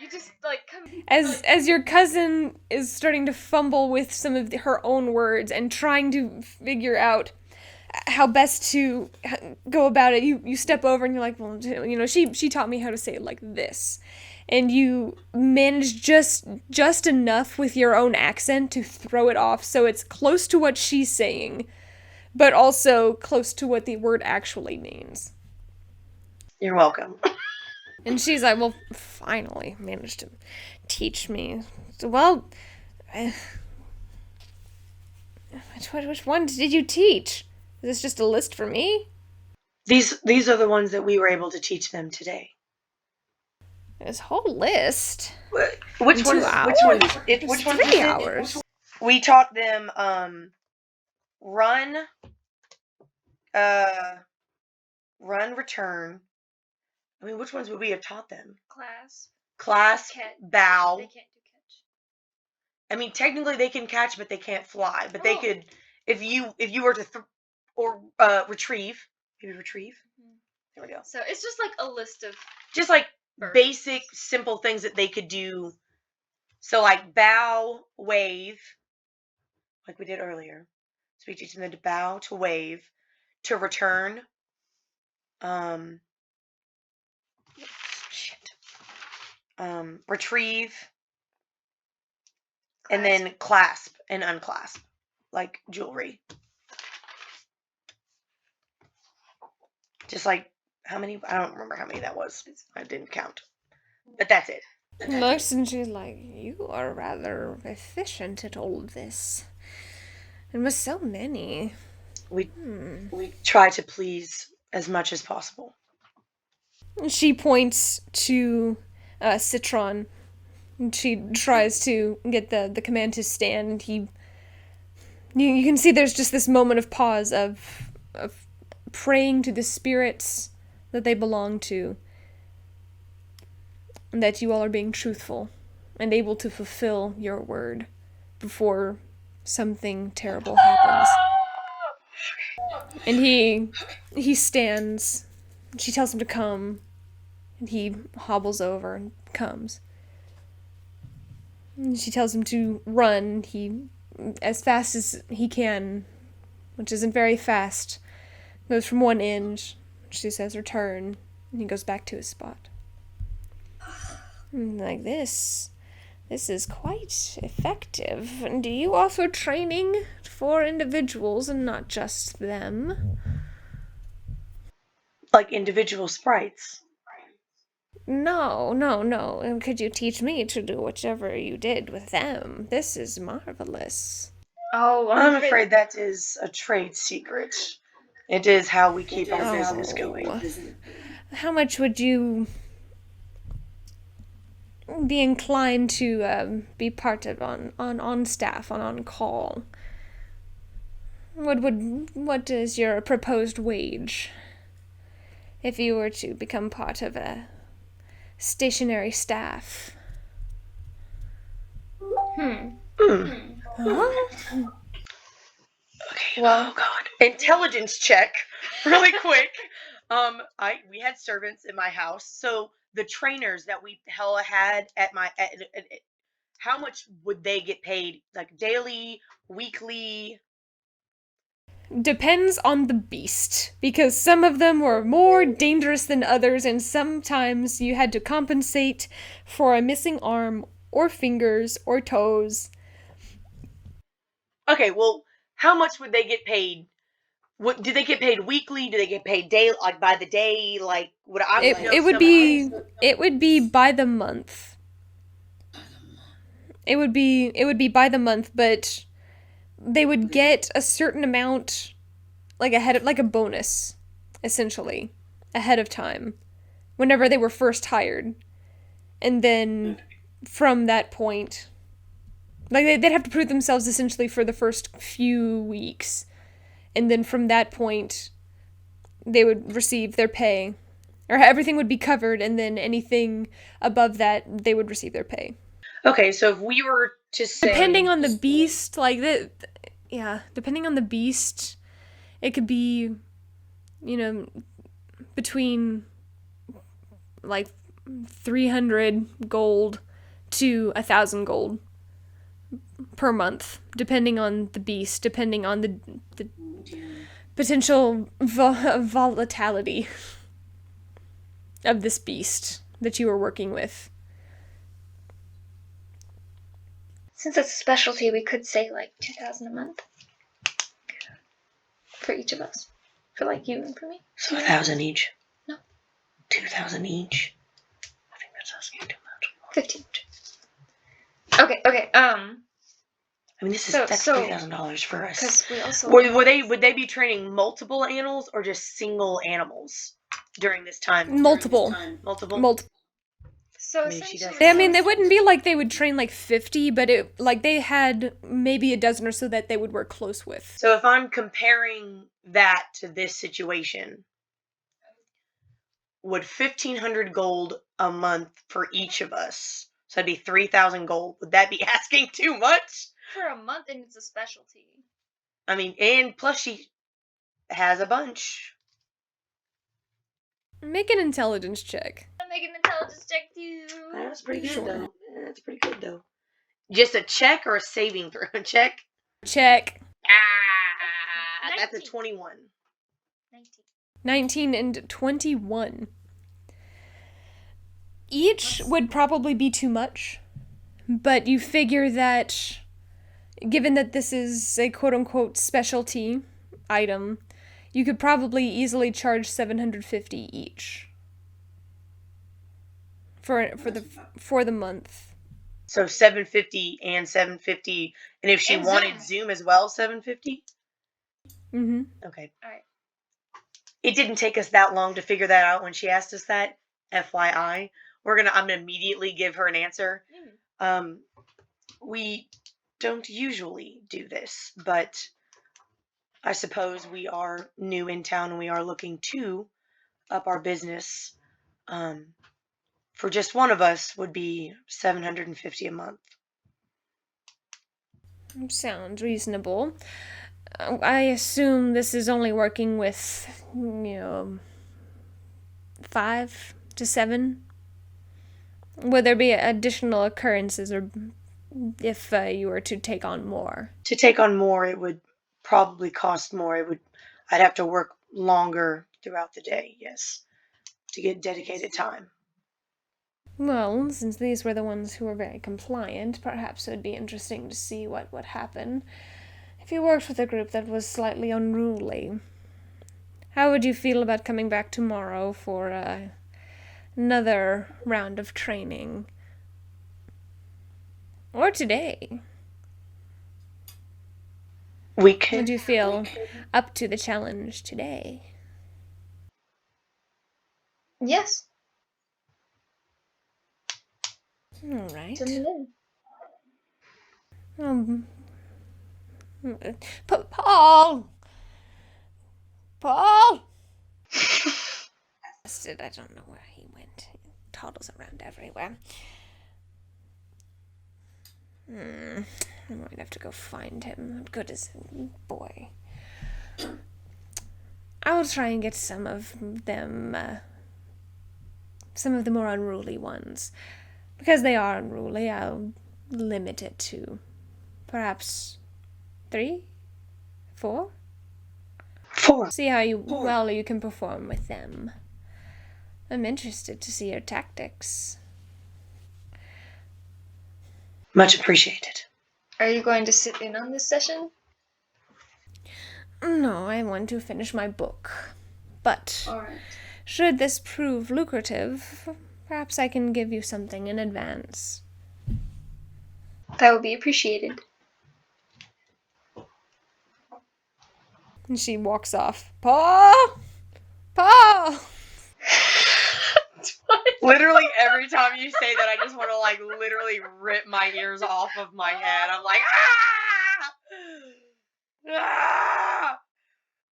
You just like come. As your cousin is starting to fumble with some of her own words and trying to figure out how best to go about it, you step over and you're like, well, she taught me how to say it like this. And you manage just enough with your own accent to throw it off so it's close to what she's saying, but also close to what the word actually means. You're welcome. And she's like, well, finally managed to teach me. So, well, which one did you teach? Is this just a list for me? These are the ones that we were able to teach them today. This whole list? Which one? Which one? Which one? 3 hours. We taught them run, return. I mean, which ones would we have taught them? Clasp, bow. They can't do catch. I mean, technically they can catch, but they can't fly. But they could, if you were to retrieve. Maybe retrieve. Mm-hmm. There we go. So it's just like a list of just like birds. Basic, simple things that they could do. So like bow, wave, like we did earlier. So we teach them to bow, to wave, to return. Retrieve, and then clasp and unclasp, like jewelry. Just like how many? I don't remember how many that was. I didn't count, but that's it. Looks and she's like, you are rather efficient at all of this. And with so many. We try to please as much as possible. She points to Citron. And she tries to get the command to stand. You can see there's just this moment of pause of praying to the spirits that they belong to. And that you all are being truthful and able to fulfill your word before something terrible happens. And he stands. She tells him to come. And he hobbles over and comes. And she tells him to run. He, as fast as he can, which isn't very fast, goes from one end. She says return. And he goes back to his spot. Like this is quite effective. And do you offer training for individuals and not just them? Like individual sprites. No. Could you teach me to do whichever you did with them? This is marvelous. Oh, I'm afraid that is a trade secret. It is how we keep our business going. How much would you be inclined to be part of on staff, on call? What is your proposed wage if you were to become part of a stationary staff? Okay. Oh God. Intelligence check, really quick. We had servants in my house, so the trainers that we had at my, how much would they get paid? Like daily, weekly? Depends on the beast, because some of them were more dangerous than others, and sometimes you had to compensate for a missing arm or fingers or toes. Okay, well, how much would they get paid? What do they get paid weekly? Do they get paid daily, like by the day? Like would I would know It would some be by the month. It would be by the month, but they would get a certain amount, like like a bonus, essentially, ahead of time, whenever they were first hired, and then from that point, like they'd have to prove themselves essentially for the first few weeks, and then from that point, they would receive their pay, or everything would be covered, and then anything above that, they would receive their pay. Okay, so if we were to say, Depending on the beast, like depending on the beast, it could be, between like 300 gold to 1,000 gold per month, depending on the beast, depending on the potential volatility of this beast that you were working with. Since it's a specialty, we could say like 2,000 a month for each of us, for like you and for me. So 1,000 each. No. 2,000 each. I think that's asking too much. 15 each. Okay. I mean, that's $3,000 for us. Because we also would they be training multiple animals or just single animals during this time? Multiple. So essentially, it wouldn't be like they would train like 50, but they had maybe a dozen or so that they would work close with. So if I'm comparing that to this situation, would 1,500 gold a month for each of us, so that'd be 3,000 gold, would that be asking too much? For a month, and it's a specialty. I mean, and plus she has a bunch. Make an intelligence check. I'll make an intelligence check too. That's pretty good though. That's pretty good though. Just a check or a saving throw? Check? Check. That's a 21. 19 and 21. Each would probably be too much, but you figure that given that this is a quote-unquote specialty item, you could probably easily charge 750 each for the month. So 750 and 750, and if she wanted Zoom as well, 750? Mm-hmm. Okay. All right. It didn't take us that long to figure that out when she asked us that. FYI, I'm gonna immediately give her an answer. We don't usually do this, but I suppose we are new in town and we are looking to up our business. For just one of us would be 750 a month. Sounds reasonable. I assume this is only working with, 5 to 7. Would there be additional occurrences, or if you were to take on more? To take on more, it would probably cost more. I'd have to work longer throughout the day, yes, to get dedicated time. Well, since these were the ones who were very compliant, perhaps it would be interesting to see what would happen if you worked with a group that was slightly unruly. How would you feel about coming back tomorrow for another round of training? Or today? Would you feel up to the challenge today? Yes. All right. Send them in. Paul! Paul! I don't know where he went. He toddles around everywhere. I might have to go find him. What good is a boy? I'll try and get some of them, some of the more unruly ones. Because they are unruly, I'll limit it to perhaps 3? 4? 4. See how well you can perform with them. I'm interested to see your tactics. Much appreciated. Are you going to sit in on this session? No, I want to finish my book. But Alright. should this prove lucrative, perhaps I can give you something in advance. That would be appreciated. And she walks off. Paul! Paul! Literally every time you say that, I just want to like literally rip my ears off of my head. I'm like, ah! Ah!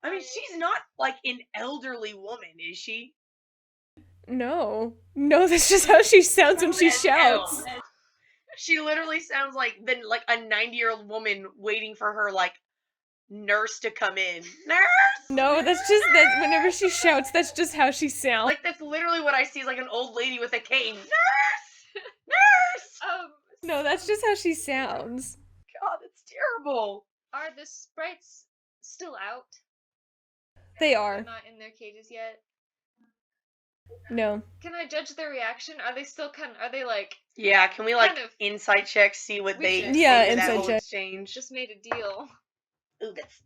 I mean, she's not like an elderly woman, is she? No, that's just how she sounds when she shouts. She literally sounds like a 90-year-old woman waiting for her like nurse to come in. Nurse! No, that's just that whenever she shouts, that's just how she sounds. Like that's literally what I see is like an old lady with a cane. Nurse! Nurse! No, that's just how she sounds. God, that's terrible. Are the sprites still out? They They're are. not in their cages yet. No. Can I judge their reaction? Are they still are they like, Yeah, can we like Kind of. insight check, see what We they should. think Yeah, of that insight whole check. exchange? just made a deal? Ooh, that's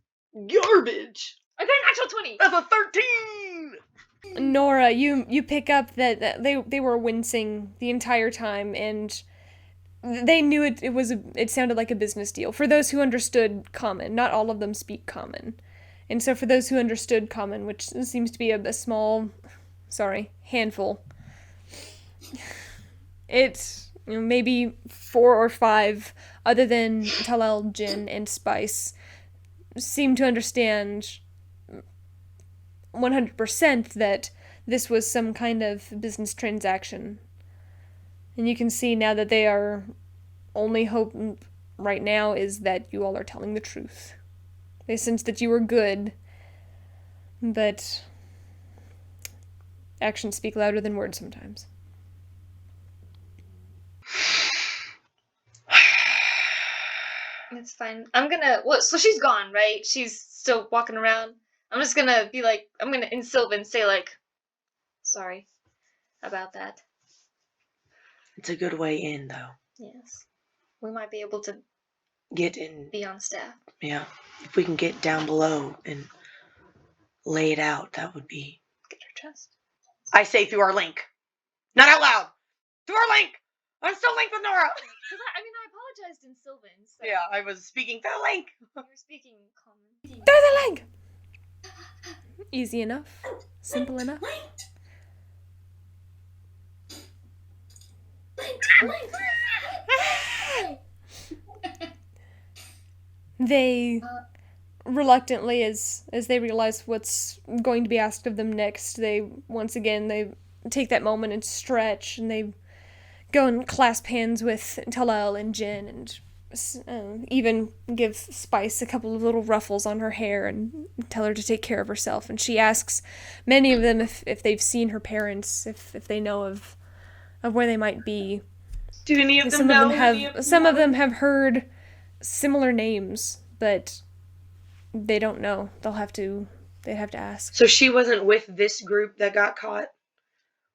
garbage. I got an actual 20! That's a 13. Nora, you pick up that they were wincing the entire time, and they knew it sounded like a business deal. For those who understood Common, not all of them speak Common. And so for those who understood Common, which seems to be a small, handful, it's maybe 4 or 5, other than Talal, Jin, and Spice, seem to understand 100% that this was some kind of business transaction. And you can see now that they are only hope right now is that you all are telling the truth. They sense that you are good, but actions speak louder than words sometimes. It's fine. I'm gonna. So she's gone, right? She's still walking around. I'm just gonna be like. I'm gonna, in Sylvan, say, like, sorry about that. It's a good way in, though. Yes. We might be able to Get in. be on staff. Yeah. If we can get down below and lay it out, that would be. Get her trust. I say through our link. Not out loud. Through our link. I'm still linked with Nora. I apologized in Sylvan. So Yeah, I was speaking through the link. you were speaking common. Throw the leg! Easy enough. Simple enough. They reluctantly, as they realize what's going to be asked of them next, they take that moment and stretch, and they go and clasp hands with Talal and Jin, and even give Spice a couple of little ruffles on her hair and tell her to take care of herself. And she asks many of them if they've seen her parents, if they know of where they might be. Do any of them know? Some of them have heard similar names, but they don't know. They'd have to ask. So she wasn't with this group that got caught?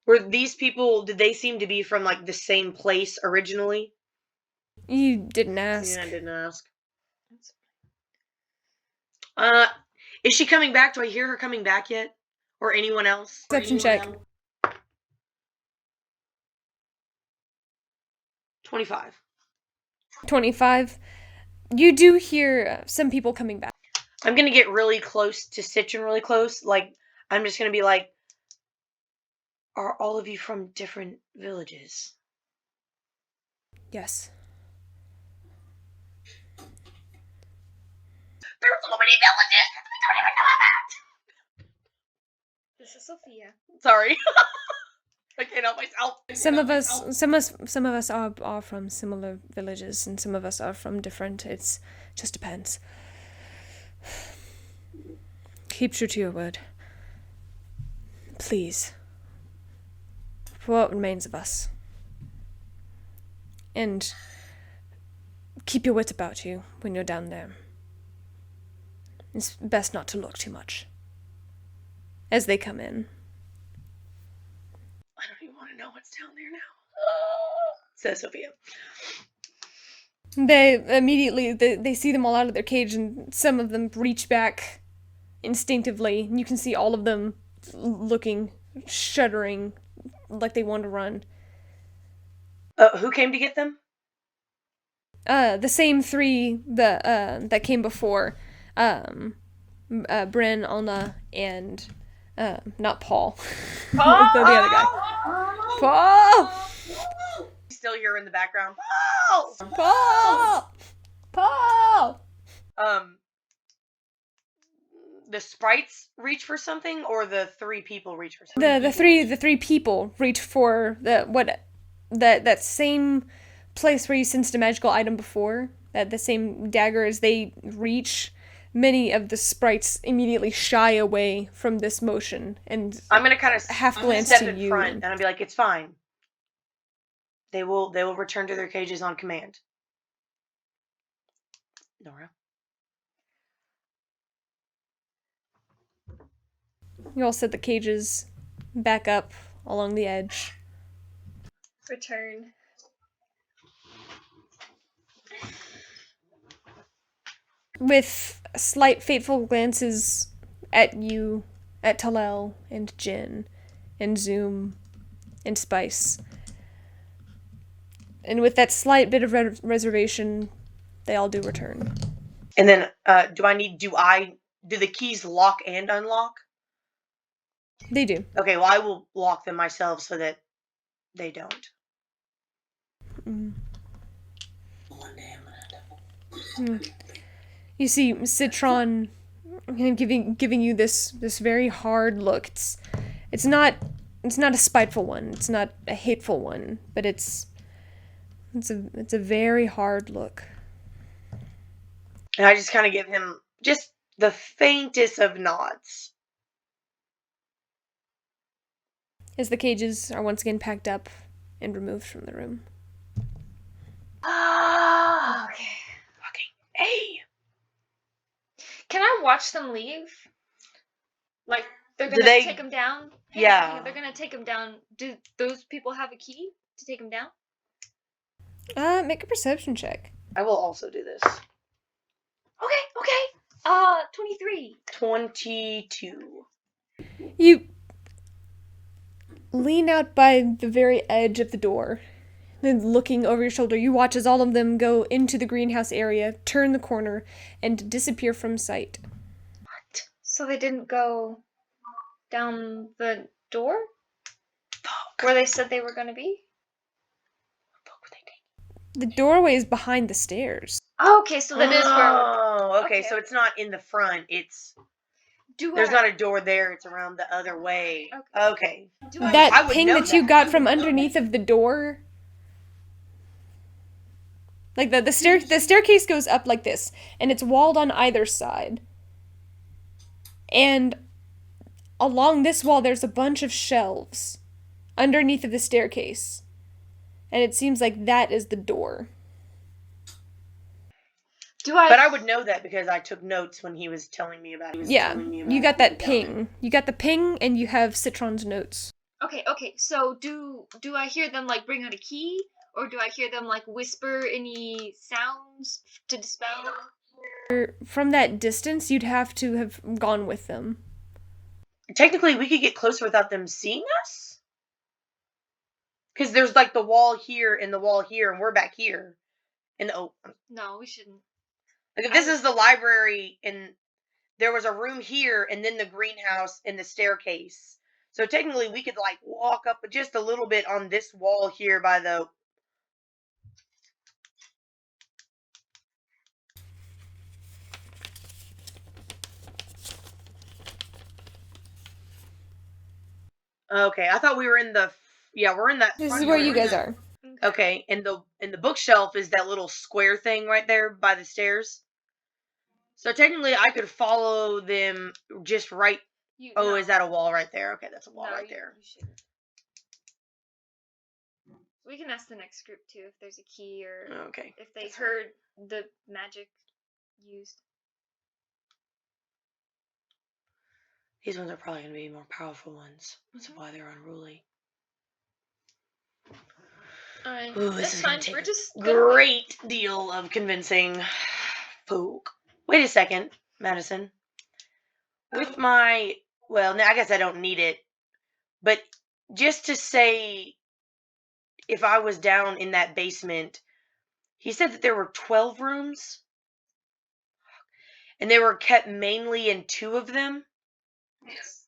Were these people, did they seem to be from like the same place originally? You didn't ask. Yeah, I didn't ask. Is she coming back? Do I hear her coming back yet? Or anyone else? Perception check. 25. 25. You do hear some people coming back. I'm gonna get really close to Citron, really close. Like, I'm just gonna be like, are all of you from different villages? Yes. There's so many villages we don't even know about. This is Sophia. Sorry. I can't help myself. Some of us are from similar villages, and some of us are from different. It's just depends. Keep true to your word, please. For what remains of us, and keep your wits about you when you're down there. It's best not to look too much as they come in. I don't even want to know what's down there now. Says Sophia. They immediately they see them all out of their cage, and some of them reach back instinctively. You can see all of them looking, shuddering, like they want to run. Who came to get them? The same three that came before. Bryn, Alna, and not Paul. the other guy. Paul! Still here in the background. Paul! Paul! The sprites reach for something, or the three people reach for something? The three people reach for that same place where you sensed a magical item before. That the same dagger. As they reach, many of the sprites immediately shy away from this motion, and I'm gonna kind of half glance step to in you. front, and I'll be like, "It's fine. They will return to their cages on command." Nora. You all set the cages back up along the edge. Return. With slight fateful glances at you, at Talel, and Jin, and Zoom, and Spice. And with that slight bit of reservation, they all do return. And then, do the keys lock and unlock? They do. Okay, well, I will lock them myself so that they don't. You see Citron giving you this very hard look. It's not a spiteful one. It's not a hateful one, but it's a very hard look. And I just kind of give him just the faintest of nods. As the cages are once again packed up and removed from the room. Okay. Hey. Can I watch them leave? Like, they're Do gonna they- take them down? Yeah. They're gonna take them down. Do those people have a key to take them down? Make a perception check. I will also do this. Okay. 23. 22. You lean out by the very edge of the door. Then looking over your shoulder, you watch as all of them go into the greenhouse area, turn the corner, and disappear from sight. What? So they didn't go down the door? Where they said they were gonna be? The doorway is behind the stairs. Okay, so that is where. Oh, okay. Okay. So it's not in the front. There's There's not a door there. It's around the other way. Okay. I That would ping know that you that. got from underneath of the door. Like the staircase goes up like this, and it's walled on either side. And along this wall, there's a bunch of shelves underneath of the staircase. And it seems like that is the door. But I would know that because I took notes when he was telling me about it. Yeah, you got that ping. You got the ping, and you have Citron's notes. Okay. So do I hear them like bring out a key, or do I hear them like whisper any sounds to dispel? From that distance, you'd have to have gone with them. Technically, we could get closer without them seeing us. Because there's like the wall here and the wall here, and we're back here. And No, we shouldn't. like if this is the library, and there was a room here, and then the greenhouse and the staircase. So technically, we could like walk up just a little bit on this wall here by the Okay, I thought we were in the. Yeah, we're in that. This front is where yard. you guys are. Okay, and the bookshelf is that little square thing right there by the stairs. So technically, I could follow them just right. No. Is that a wall right there? Okay, that's a wall No, right there. You shouldn't. We can ask the next group too if there's a key or Okay. if they heard the magic used. These ones are probably going to be more powerful ones. That's why they're unruly. Alright, Ooh, that's this is fine. going to take We're just a great deal of convincing folk. Wait a second, Madison. With my, well, now I guess I don't need it, but just to say, if I was down in that basement, he said that there were 12 rooms, and they were kept mainly in 2 of them. Yes.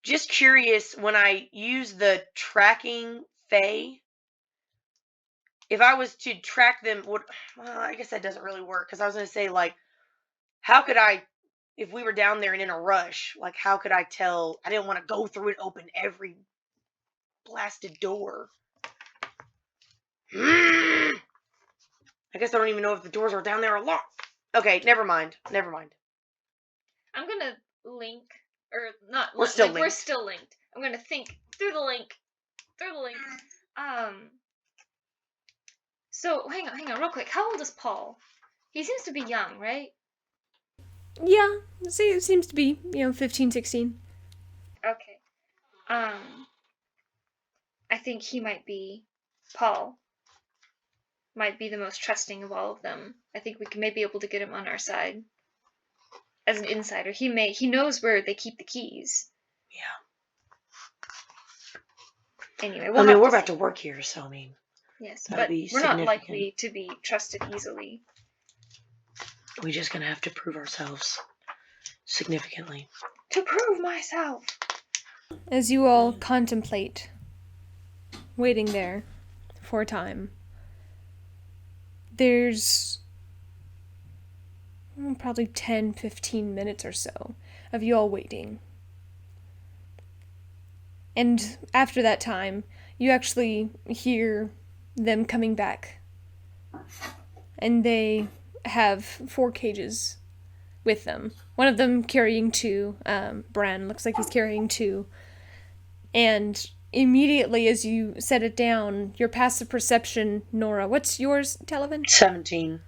Just curious, when I use the tracking Fae, if I was to track them, well, I guess that doesn't really work, because I was going to say, like, how could I, if we were down there and in a rush, like, how could I tell? I didn't want to go through and open every blasted door. I guess I don't even know if the doors are down there or locked. Okay, never mind. I'm gonna link, or not. We're still We're linked. still linked. I'm gonna think through the link. So hang on, real quick. How old is Paul? He seems to be young, right? Yeah, see, it seems to be, 15, 16. Okay. I think he might be Paul. Might be the most trusting of all of them. I think we may be able to get him on our side. As an insider, he knows where they keep the keys. Yeah. Anyway, we're about to work here, so I mean. Yes, that'll but be we're not significant. likely to be trusted easily. We're just gonna have to prove ourselves significantly. To prove myself. As you all contemplate, waiting there for a time, there's probably 10, 15 minutes or so of you all waiting. And after that time, you actually hear them coming back. And they have 4 cages with them. One of them carrying 2. Bran looks like he's carrying 2. And immediately as you set it down, your passive perception, Nora, what's yours, Talavin? 17.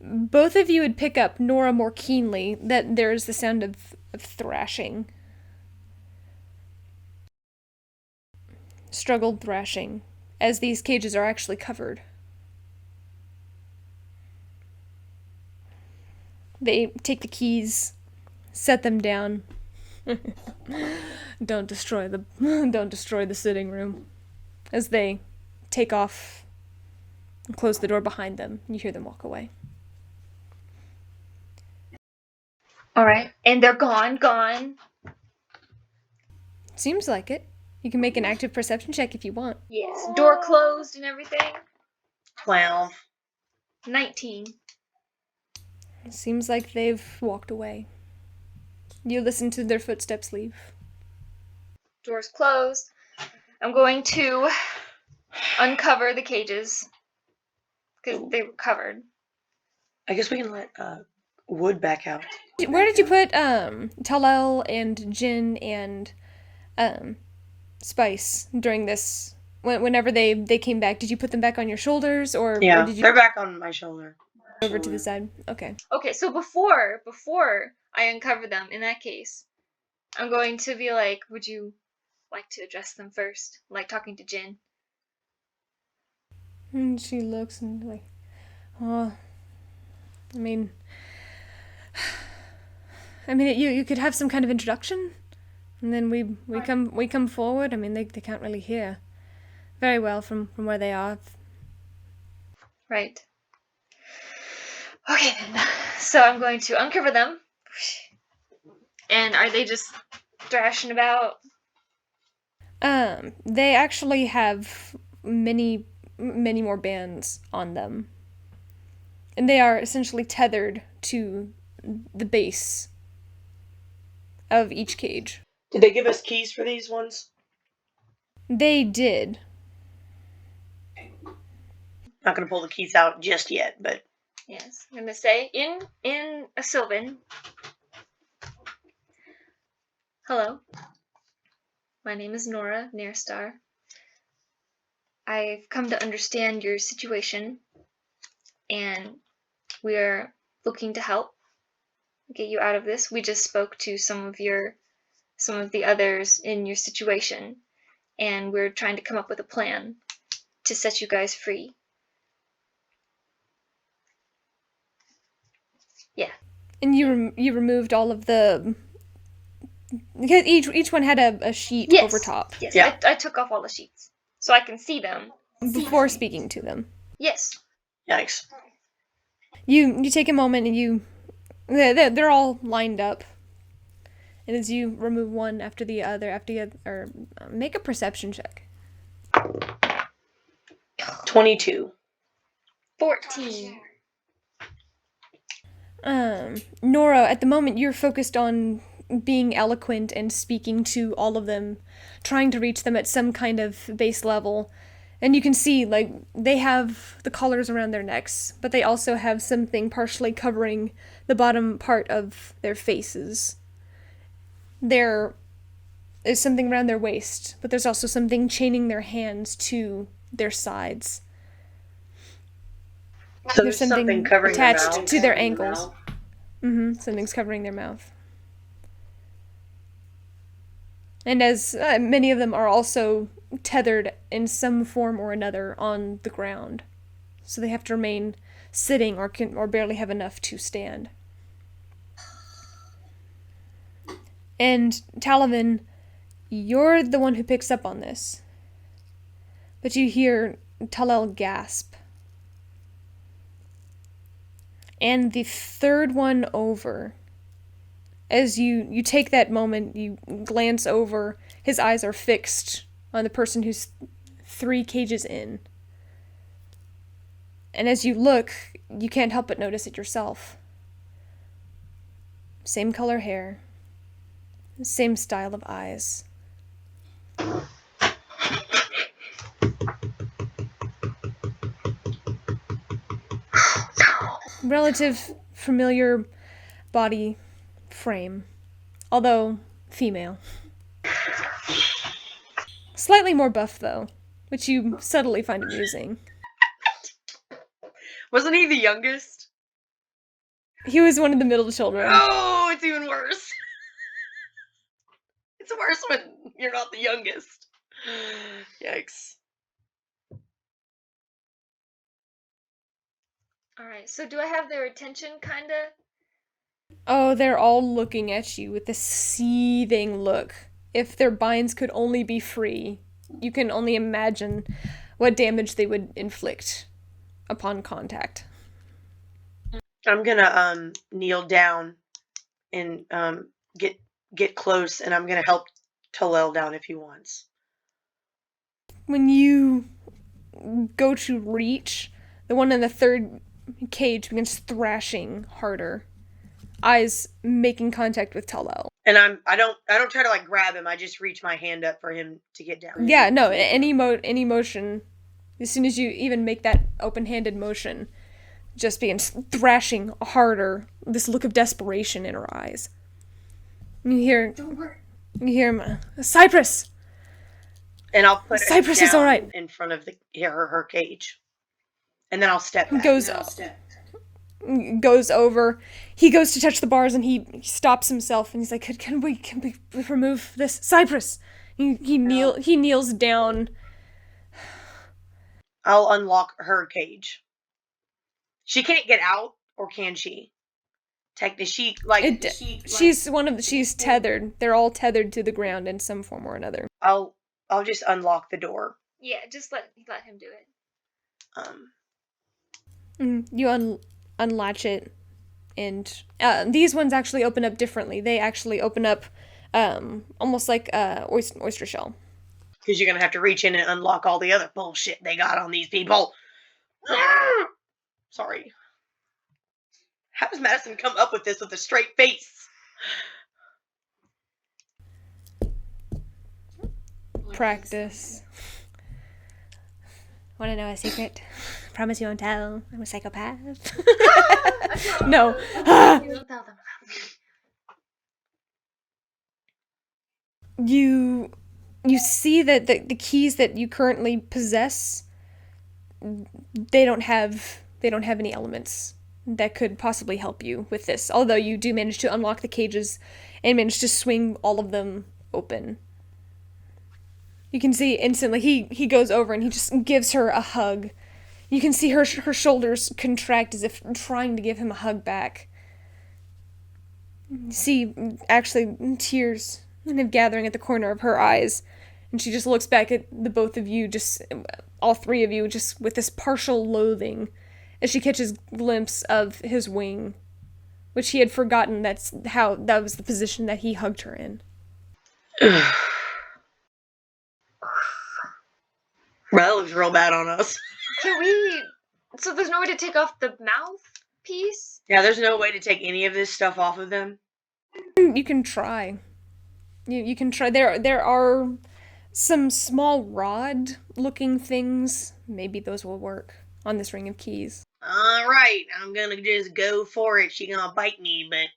Both of you would pick up, Nora more keenly, that there's the sound of thrashing. Struggled thrashing, as these cages are actually covered. They take the keys, set them down. Don't destroy the sitting room. As they take off and close the door behind them, you hear them walk away. Alright, and they're gone. Seems like it. You can make an active perception check if you want. Yes, door closed and everything. 12. 19. Seems like they've walked away. You listen to their footsteps leave. Doors closed. I'm going to uncover the cages. Because they were covered. I guess we can let Wood back out. Where did you put Talel and Jin and Spice during this? Whenever they came back, did you put them back on your shoulders or Yeah, did you they're back on my shoulder. over to the side? Okay. Okay, so before I uncover them, in that case, I'm going to be like, would you like to address them first? Like talking to Jin. And she looks and like, oh, I mean, you could have some kind of introduction, and then we come forward. I mean, they can't really hear very well from where they are. Right. Okay then. So I'm going to uncover them. And are they just thrashing about? They actually have many more bands on them. And they are essentially tethered to the base of each cage. Did they give us keys for these ones? They did. Not gonna pull the keys out just yet, but Yes, I'm gonna say in a Sylvan. Hello, my name is Nora Naerstar. I've come to understand your situation, and we're looking to help get you out of this. We just spoke to some of the others in your situation, and we're trying to come up with a plan to set you guys free. Yeah. And you removed all of the, because each one had a sheet Yes. over top Yes. Yeah. I took off all the sheets so I can see them. before speaking to them. Yes. yikes. You take a moment and they're all lined up. And as you remove one after the other, make a perception check. 22. 14. Nora, at the moment you're focused on being eloquent and speaking to all of them, trying to reach them at some kind of base level. And you can see, like, they have the collars around their necks, but they also have something partially covering the bottom part of their faces. There is something around their waist, but there's also something chaining their hands to their sides. So There's there's something something covering their attached mouth. to their ankles. Something's covering their mouth. And as many of them are also tethered in some form or another on the ground. So they have to remain sitting or barely have enough to stand. And Talavin, you're the one who picks up on this. But you hear Talel gasp. And the third one over, as you take that moment, you glance over, his eyes are fixed on the person who's 3 cages in. And as you look, you can't help but notice it yourself. Same color hair. Same style of eyes. Relative familiar body frame, although female. Slightly more buff, though, which you subtly find amusing. Wasn't he the youngest? He was one of the middle children. Oh, it's even worse. It's worse when you're not the youngest. Yikes. Alright, so do I have their attention, kinda? Oh, they're all looking at you with a seething look. If their binds could only be free, you can only imagine what damage they would inflict upon contact. I'm gonna kneel down and get close, and I'm gonna help Talel down if he wants. When you go to reach, the one in the third cage begins thrashing harder, eyes making contact with Talel. And I don't try to like grab him. I just reach my hand up for him to get down. Yeah, no, any motion, as soon as you even make that open-handed motion, just begins thrashing harder, this look of desperation in her eyes. You hear him, Cypress! And I'll put Cypress it is down all right. in front of her cage. And then I'll step back. Goes over. He goes to touch the bars and he stops himself and he's like, "Can we remove this, Cypress?" He kneels down. I'll unlock her cage. She can't get out, or can she? She's tethered. They're all tethered to the ground in some form or another. I'll just unlock the door. Yeah, just let him do it. You unlatch it, and these ones actually open up differently. They actually open up almost like a oyster shell. Because you're going to have to reach in and unlock all the other bullshit they got on these people. Sorry. How does Madison come up with this with a straight face? practice. Want to know a secret? Promise you won't tell. I'm a psychopath. No. Don't tell them. You see that the keys that you currently possess, they don't have any elements that could possibly help you with this. Although you do manage to unlock the cages and manage to swing all of them open. You can see instantly he goes over and he just gives her a hug. You can see her shoulders contract as if trying to give him a hug back. You see, actually, tears kind of gathering at the corner of her eyes. And she just looks back at the both of you, just all three of you, just with this partial loathing as she catches a glimpse of his wing, which he had forgotten that was the position that he hugged her in. That looks real bad on us. Can we... So there's no way to take off the mouth piece? Yeah, there's no way to take any of this stuff off of them. You can try. You can try. There are some small rod-looking things. Maybe those will work on this ring of keys. All right, I'm gonna just go for it. She gonna bite me, but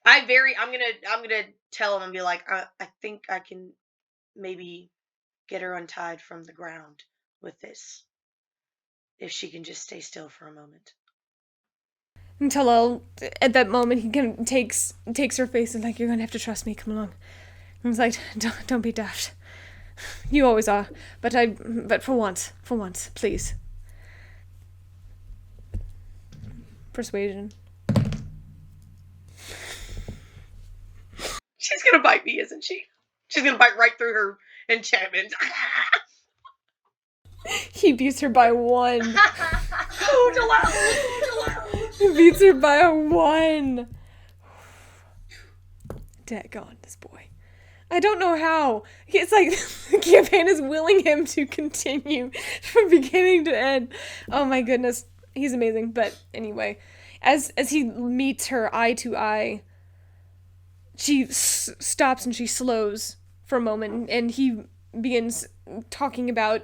I'm gonna tell him and be like, I think I can maybe get her untied from the ground with this, if she can just stay still for a moment. And Talal, at that moment, he kind of takes her face and like, you're gonna have to trust me. Come along. And he's like, don't be daft. You always are. But for once, please. Persuasion. She's gonna bite me, isn't she? She's gonna bite right through her enchantment. He beats her by 1. Oh, He beats her by 1. Daggone this boy. I don't know how. It's like the campaign is willing him to continue from beginning to end. Oh my goodness. He's amazing. But anyway, as he meets her eye to eye, she stops and she slows for a moment, and he begins talking about,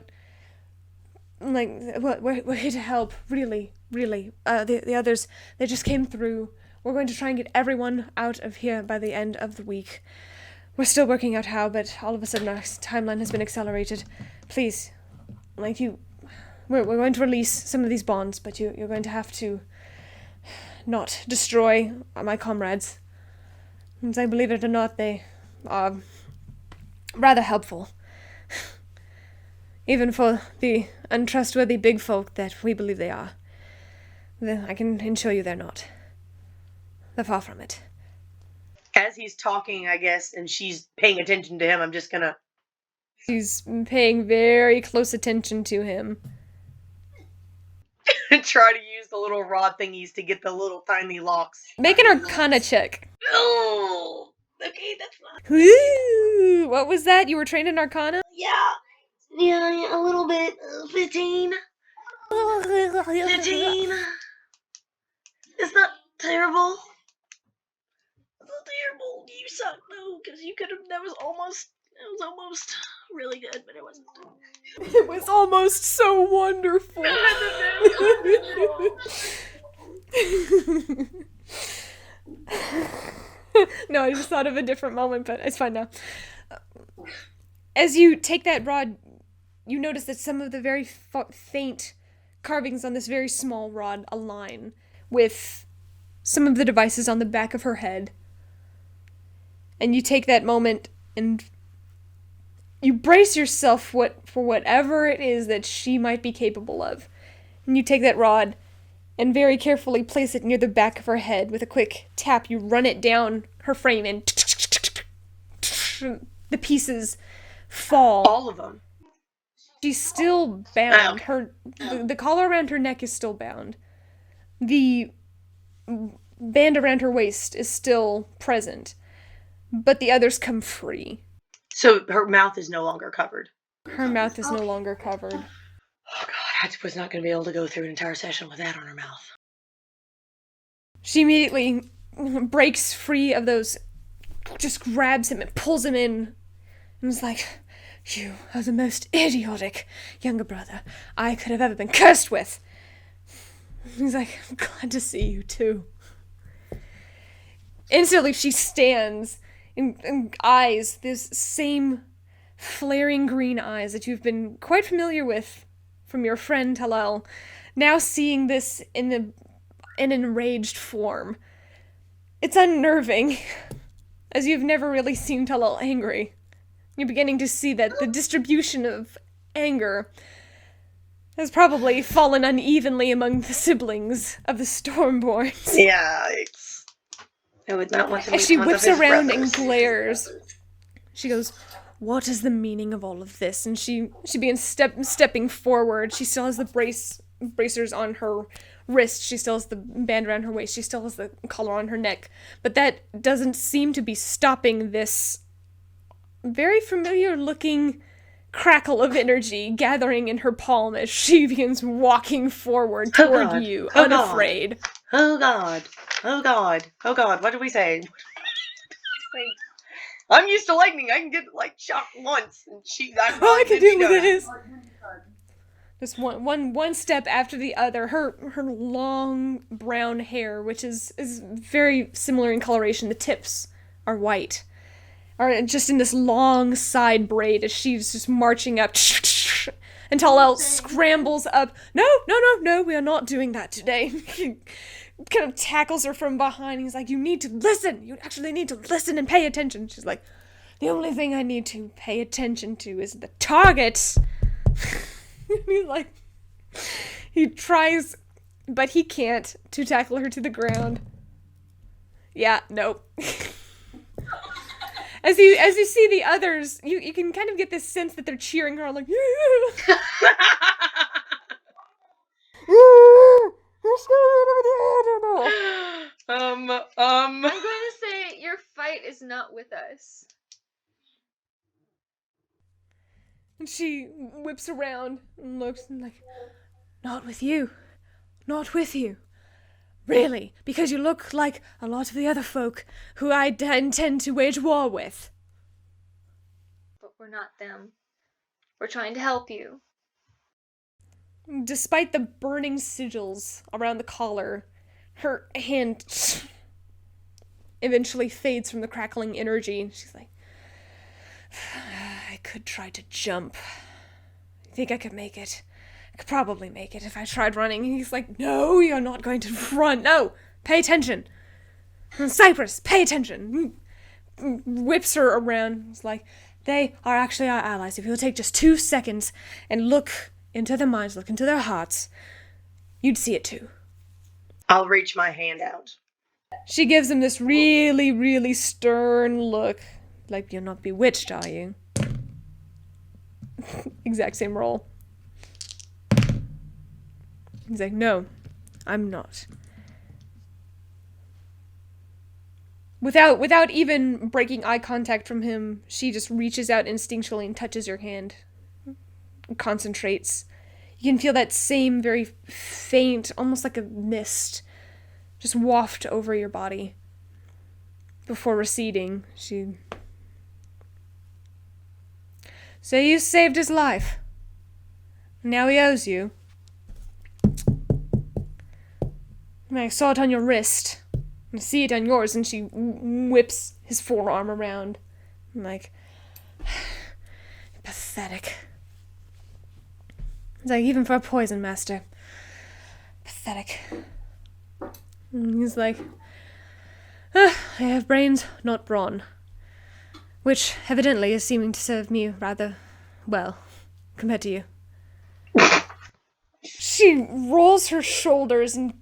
like, we're here to help, really. The others, they just came through. We're going to try and get everyone out of here by the end of the week. We're still working out how, but all of a sudden our timeline has been accelerated. Please, we're going to release some of these bonds, but you're going to have to not destroy my comrades. And I believe it or not, they are rather helpful. Even for the untrustworthy big folk that we believe they are. I can assure you they're not. They're far from it. As he's talking, I guess, and she's paying attention to him, I'm just gonna... She's paying very close attention to him. try to use the little rod thingies to get the little tiny locks. Make an Arcana check. Oh, okay, that's fine. Woo! What was that? You were trained in Arcana? Yeah, a little bit. 15. 15. It's not terrible. It's not terrible. You suck though, because you could have. It was almost really good, but it wasn't. It was almost so wonderful. No, I just thought of a different moment, but it's fine now. As you take that rod, you notice that some of the very faint carvings on this very small rod align with some of the devices on the back of her head. And you take that moment and you brace yourself for whatever it is that she might be capable of. And you take that rod and very carefully place it near the back of her head. With a quick tap, you run it down her frame and the pieces fall. All of them. She's still bound. The collar around her neck is still bound. The band around her waist is still present. But the others come free. So her mouth is no longer covered. Her mouth is no longer covered. Oh god, I was not going to be able to go through an entire session with that on her mouth. She immediately breaks free of those, just grabs him and pulls him in And was like, you are the most idiotic younger brother I could have ever been cursed with. He's like, I'm glad to see you too. Instantly she stands and eyes, this same flaring green eyes that you've been quite familiar with from your friend Talal, now seeing this in an enraged form. It's unnerving, as you've never really seen Talal angry. You're beginning to see that the distribution of anger has probably fallen unevenly among the siblings of the Stormborns. Yeah, I would not want to. As she whips around and glares, she goes, what is the meaning of all of this? And she begins stepping forward. She still has the bracers on her wrist. She still has the band around her waist. She still has the collar on her neck. But that doesn't seem to be stopping this very familiar looking crackle of energy gathering in her palm as she begins walking forward toward you, unafraid. Oh God. Oh God. Oh God. What did we say? I'm used to lightning. I can get shocked once, and I can deal with this. Just one step after the other. Her long brown hair, which is very similar in coloration. The tips are white, are just in this long side braid as she's just marching up. And Talal scrambles up. No, we are not doing that today. He kind of tackles her from behind. He's like, you need to listen. You actually need to listen and pay attention. She's like, the only thing I need to pay attention to is the target. He's like, he tries, but he can't, to tackle her to the ground. Yeah, nope. As you see the others, you can kind of get this sense that they're cheering her on, like, yeah. I'm going to say your fight is not with us. And she whips around and looks and like, not with you. Not with you. Really, because you look like a lot of the other folk who I intend to wage war with. But we're not them. We're trying to help you. Despite the burning sigils around the collar, her hand eventually fades from the crackling energy. She's like, I could try to jump. I think I could make it. I could probably make it if I tried running. And he's like, no, you're not going to run. No, pay attention. Cypress, pay attention. Whips her around. He's like, they are actually our allies. If you'll take just 2 seconds and look into their minds, look into their hearts, you'd see it too. I'll reach my hand out. She gives him this really, really stern look. Like, you're not bewitched, are you? Exact same roll. He's like, no, I'm not. Without even breaking eye contact from him, she just reaches out instinctually and touches your hand. Concentrates. You can feel that same very faint, almost like a mist, just waft over your body. Before receding, she... So you saved his life. Now he owes you. I saw it on your wrist. I see it on yours, and she whips his forearm around. I'm like, pathetic. It's like, even for a poison master. Pathetic. And he's like, I have brains, not brawn. Which, evidently, is seeming to serve me rather well, compared to you. She rolls her shoulders and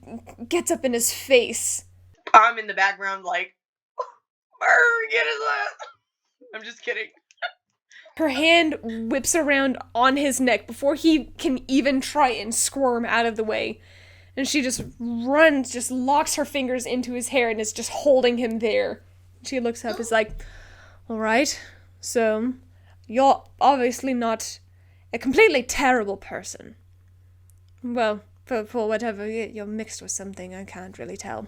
gets up in his face. I'm in the background like, get his ass. I'm just kidding. Her hand whips around on his neck before he can even try and squirm out of the way. And she just runs, just locks her fingers into his hair and is just holding him there. She looks up, is like, all right, so you're obviously not a completely terrible person. Well, for whatever, you're mixed with something, I can't really tell.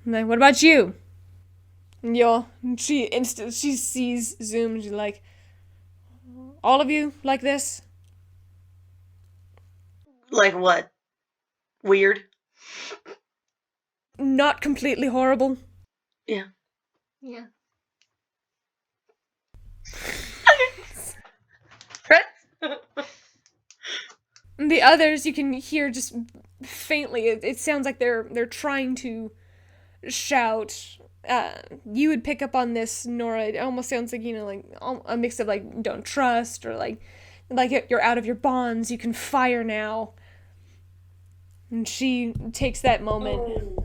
I'm like, what about you? She sees Zoom and she's like, all of you like this? Like what? Weird? Not completely horrible? Yeah. Yeah. The others you can hear just faintly. It sounds like they're trying to shout. You would pick up on this, Nora. It almost sounds like, like a mix of like don't trust or like you're out of your bonds. You can fire now. And she takes that moment.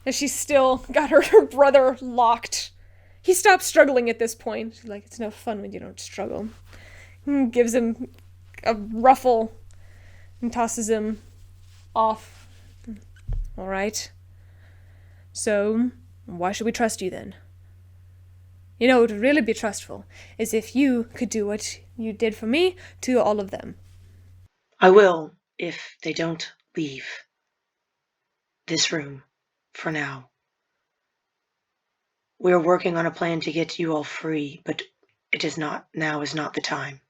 As she's still got her brother locked. He stops struggling at this point. She's like, it's no fun when you don't struggle. And gives him a ruffle and tosses him off. All right. So, why should we trust you then? You know, what would really be trustful is if you could do what you did for me to all of them. I will, if they don't leave this room for now. We're working on a plan to get you all free, but now is not the time.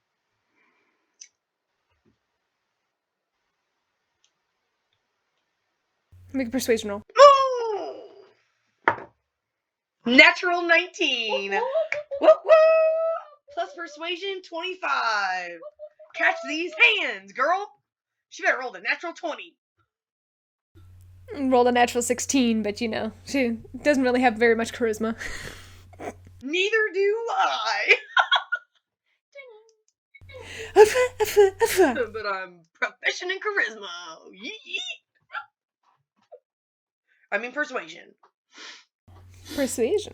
Make a persuasion roll. Natural 19. Woo woo! Plus persuasion 25. Catch these hands, girl. She better roll the natural 20. Rolled a natural 16, but she doesn't really have very much charisma. Neither do I. But I'm proficient in charisma. I mean persuasion. Persuasion.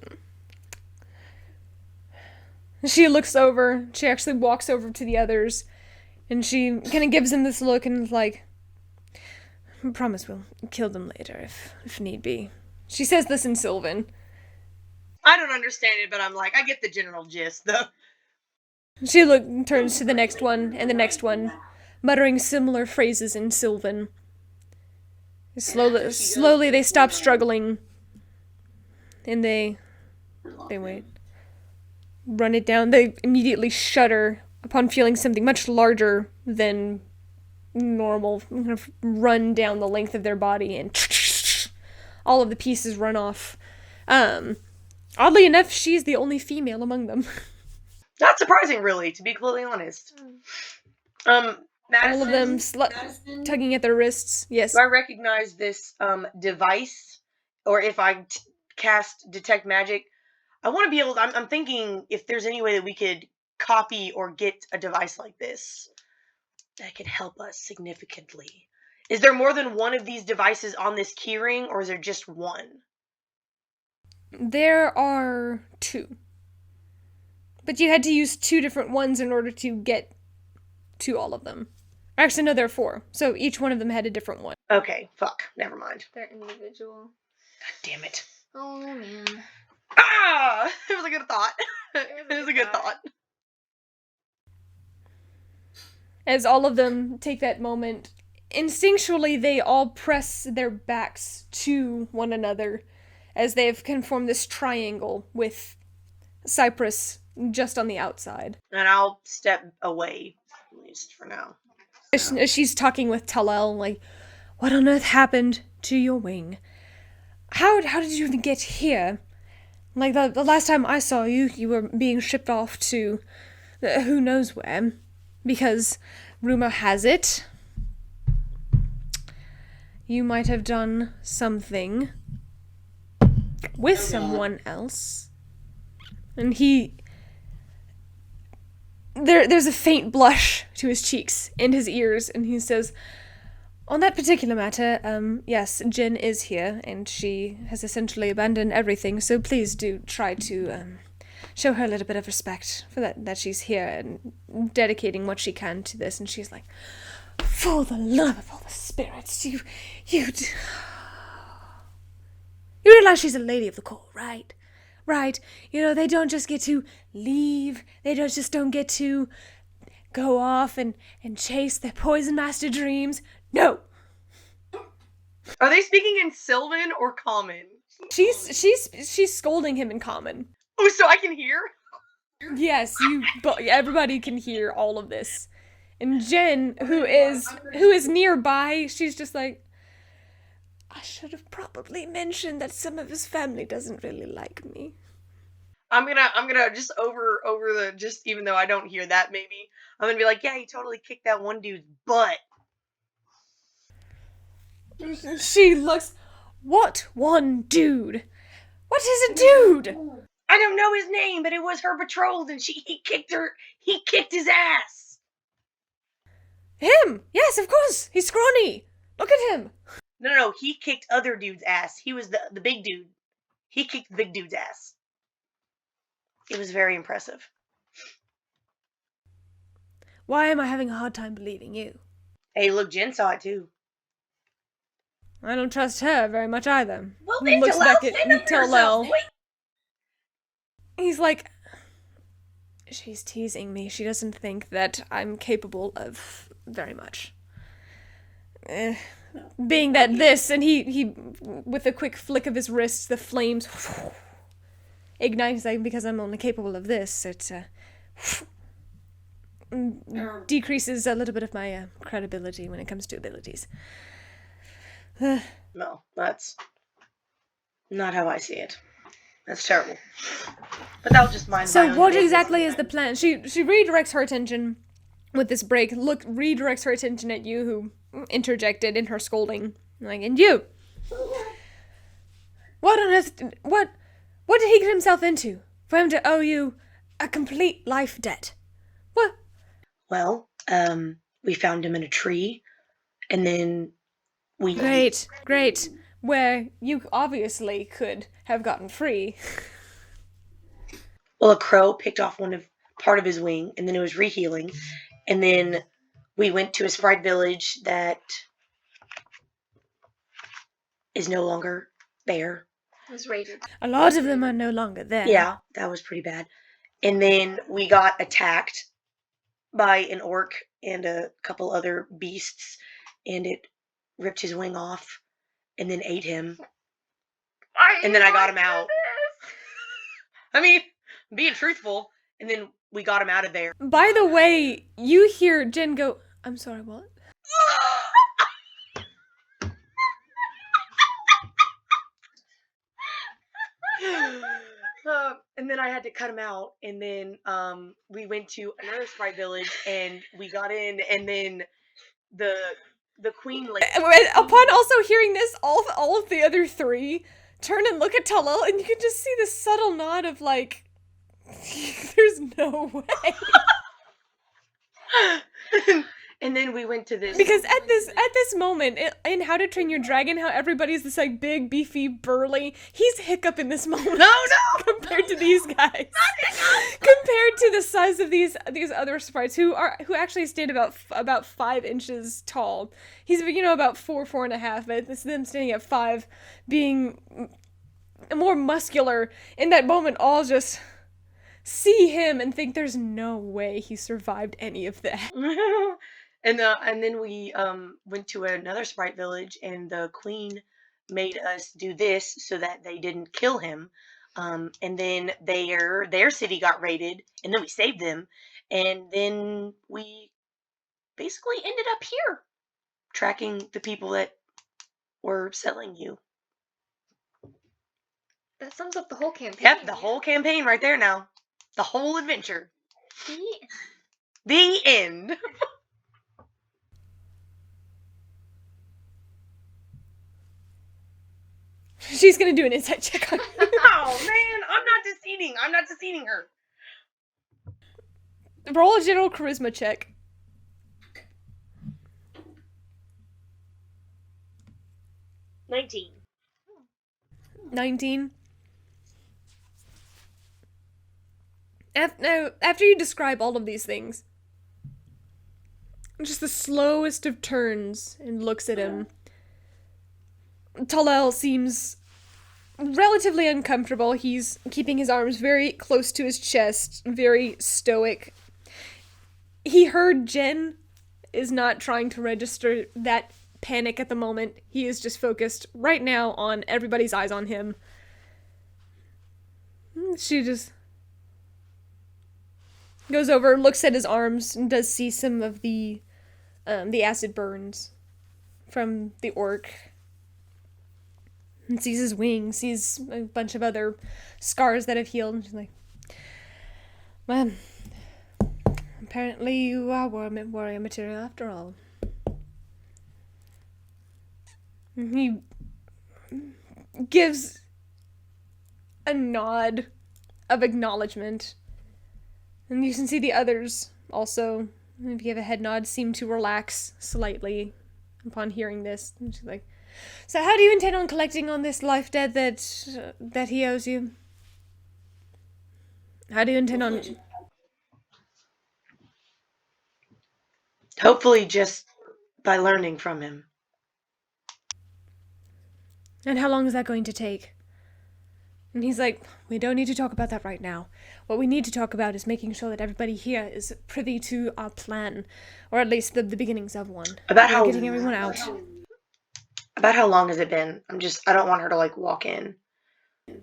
She looks over. She actually walks over to the others, and she kind of gives them this look and is like, I promise we'll kill them later if need be. She says this in Sylvan. I don't understand it, but I'm like, I get the general gist, though. She turns to the next one and the next one, muttering similar phrases in Sylvan. Slowly they stop struggling, and they wait. Run it down. They immediately shudder upon feeling something much larger than normal kind of run down the length of their body, and all of the pieces run off. Oddly enough, she's the only female among them. Not surprising, really, to be completely honest. Madison, all of them tugging at their wrists. Yes. Do I recognize this device? Or if I cast Detect Magic, I want to be able to, I'm thinking if there's any way that we could copy or get a device like this that could help us significantly. Is there more than one of these devices on this keyring, or is there just one? There are two. But you had to use two different ones in order to get to all of them. Actually, no, there are four. So each one of them had a different one. Okay, fuck. Never mind. They're individual. God damn it. Oh, man. Ah! It was a good thought. It was a good thought. As all of them take that moment, instinctually they all press their backs to one another as they've formed this triangle with Cypress just on the outside. And I'll step away, at least for now. As she's talking with Talel, like, what on earth happened to your wing? How did you even get here? Like, the last time I saw you, you were being shipped off to who knows where. Because, rumor has it, you might have done something with someone else. And there's a faint blush to his cheeks and his ears, and he says, on that particular matter, yes, Jen is here, and she has essentially abandoned everything, so please do try to show her a little bit of respect for that she's here and dedicating what she can to this. And she's like, for the love of all the spirits, you realize she's a lady of the court, right? Right? They don't just get to leave. They just don't get to go off and chase their poison master dreams. No! Are they speaking in Sylvan or Common? She's scolding him in common. Oh, so I can hear? Yes, everybody can hear all of this. And Jen, who is nearby, she's just like, I should have probably mentioned that some of his family doesn't really like me. I'm gonna just over the, just even though I don't hear that, maybe I'm gonna be like, yeah, he totally kicked that one dude's butt. She looks, what one dude? What is a dude? I don't know his name, but it was her betrothed, and he kicked his ass. Him! Yes, of course. He's scrawny. Look at him. No, he kicked other dude's ass. He was the big dude. He kicked the big dude's ass. It was very impressive. Why am I having a hard time believing you? Hey, look, Jen saw it too. I don't trust her very much either. Well, He looks back at Talal. Wait. He's like, she's teasing me. She doesn't think that I'm capable of very much. Being that this, and he with a quick flick of his wrists, the flames ignites, like, because I'm only capable of this, it decreases a little bit of my credibility when it comes to abilities. No, that's not how I see it. That's terrible. But that was just mine. So what exactly is the plan? She redirects her attention with this break. Redirects her attention at you, who interjected in her scolding. Like, and you! What on earth, what did he get himself into for him to owe you a complete life debt? What? Well, we found him in a tree, and then we... Great. Where you obviously could have gotten free. Well, a crow picked off part of his wing, and then it was rehealing, and then we went to a sprite village that is no longer there. It was raided. A lot of them are no longer there. Yeah, that was pretty bad. And then we got attacked by an orc and a couple other beasts, and it ripped his wing off and then ate him. And then I got him out. I mean, being truthful. And then we got him out of there. By the way, you hear Jen go, I'm sorry, what? And then I had to cut him out, and then we went to another sprite village, and we got in, and then the queen, like... Upon also hearing this, all of the other three turn and look at Talal, and you can just see this subtle nod of like, there's no way. And then we went to this... Because at this moment, in How to Train Your Dragon, how everybody's this like big, beefy, burly, he's Hiccup in this moment. No! Compared to these guys. Compared to the size of these other sprites who actually stand about 5 inches tall. He's, about 4.5, but it's them standing at 5, being more muscular. In that moment, all just see him and think there's no way he survived any of that. And then we went to another sprite village, and the queen made us do this so that they didn't kill him. And then their city got raided, and then we saved them, and then we basically ended up here, tracking the people that were selling you. That sums up the whole campaign. Yep, the whole campaign right there now. The whole adventure. The end. She's gonna do an insight check on you. Oh man, I'm not deceiving her. Roll a general charisma check. 19. 19. Now, after you describe all of these things, just the slowest of turns and looks at him, Talal seems relatively uncomfortable. He's keeping his arms very close to his chest, very stoic. He heard Jen is not trying to register that panic at the moment. He is just focused right now on everybody's eyes on him. She just goes over, looks at his arms, and does see some of the acid burns from the orc. And sees his wings, sees a bunch of other scars that have healed. And she's like, well, apparently you are warrior material after all. And he gives a nod of acknowledgement. And you can see the others also, if you give a head nod, seem to relax slightly upon hearing this. And she's like, so how do you intend on collecting on this life debt that he owes you? How do you intend on... Hopefully just by learning from him. And how long is that going to take? And he's like, we don't need to talk about that right now. What we need to talk about is making sure that everybody here is privy to our plan, or at least the beginnings of one. We're getting everyone out. About how long has it been? I don't want her to, like, walk in.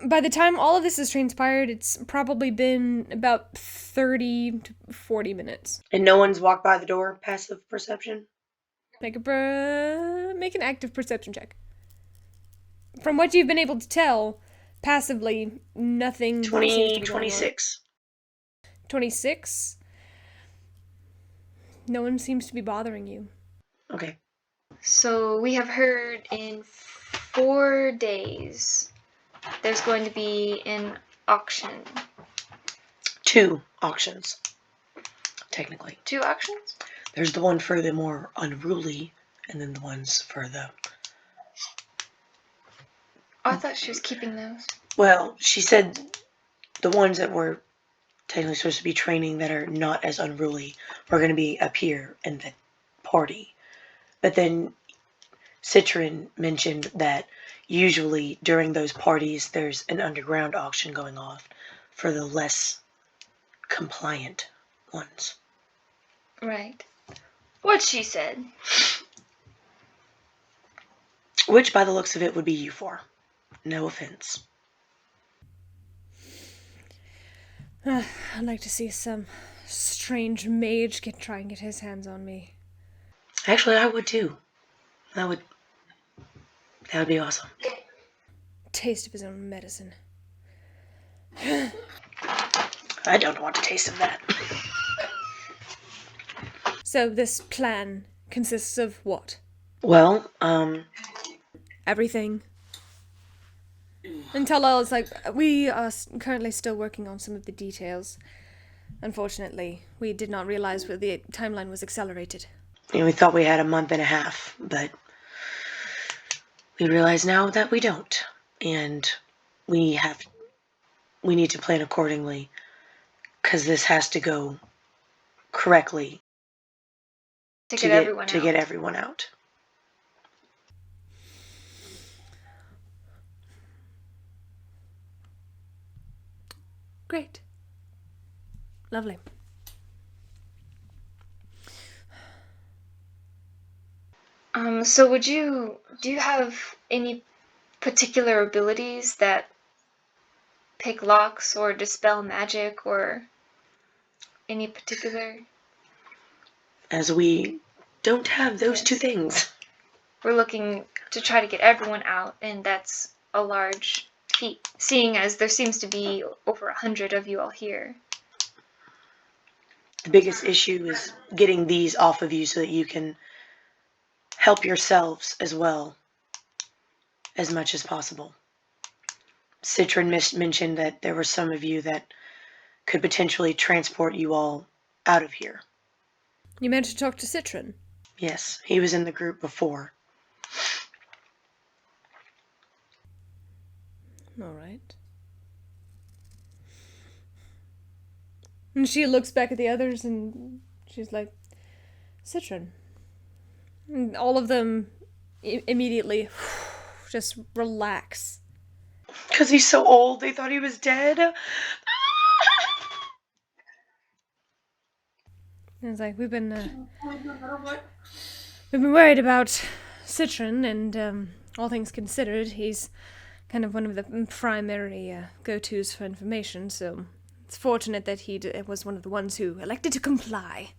By the time all of this has transpired, it's probably been about 30 to 40 minutes. And no one's walked by the door? Passive perception? Make an active perception check. From what you've been able to tell, passively, nothing... 26. 26? No one seems to be bothering you. Okay. So we have heard in 4 days there's going to be an auction. 2 auctions, technically. 2 auctions? There's the one for the more unruly, and then the ones for the... Oh, I thought she was keeping those. Well, she said the ones that were technically supposed to be training that are not as unruly were going to be up here in the party. But then Citron mentioned that usually during those parties there's an underground auction going off for the less compliant ones. Right. What she said. Which, by the looks of it, would be you four. No offense. I'd like to see some strange mage try and get his hands on me. Actually, I would too. That would be awesome. Taste of his own medicine. I don't want to taste of that. So this plan consists of what? Well, Everything. And Tellel is like, we are currently still working on some of the details. Unfortunately, we did not realize that the timeline was accelerated. we thought we had a month and a half, but we realize now that we don't. And we need to plan accordingly, because this has to go correctly To get everyone out. Great. Lovely. So do you have any particular abilities that pick locks or dispel magic or any particular? As we don't have those Yes. two things. We're looking to try to get everyone out, and that's a large feat, seeing as there seems to be over 100 of you all here. The biggest issue is getting these off of you so that you can help yourselves as well as much as possible. Citron mentioned that there were some of you that could potentially transport you all out of here. You meant to talk to Citron? Yes, he was in the group before. All right. And she looks back at the others and she's like, Citron. And all of them immediately just relax. Because he's so old, they thought he was dead. And it's like, we've been worried about Citron, and all things considered, he's kind of one of the primary go-tos for information, so it's fortunate that he was one of the ones who elected to comply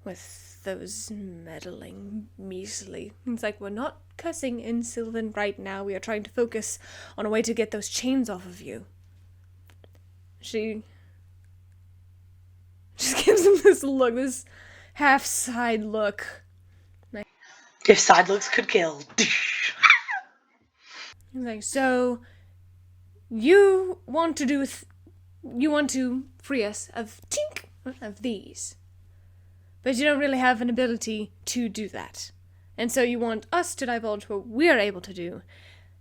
with those meddling measly. It's like, we're not cussing in Sylvan right now. We are trying to focus on a way to get those chains off of you. She just gives him this look, this half-side look. If side looks could kill. He's like, so you want to you want to free us of these, but you don't really have an ability to do that, and so you want us to divulge what we're able to do,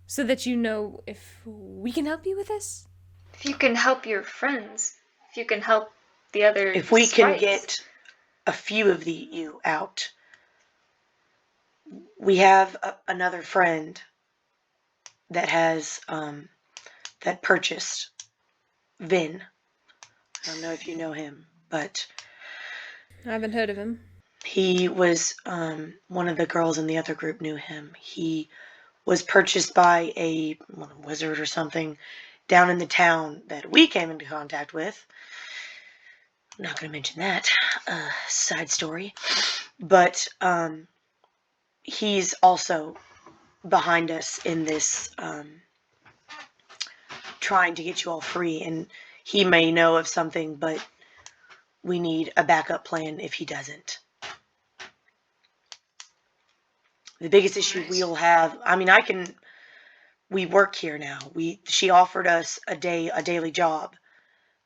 so that you know if we can help you with this. If you can help your friends, if you can help the other If we can sprites. get a few of you out, we have another friend that has that purchased Vin. I don't know if you know him, but I haven't heard of him. he was one of the girls in the other group knew him. He was purchased by a wizard or something down in the town that we came into contact with. I'm not going to mention that. Side story. But he's also behind us in this trying to get you all free, and he may know of something, but we need a backup plan if he doesn't. The biggest issue we'll have, we work here now. She offered us a daily job.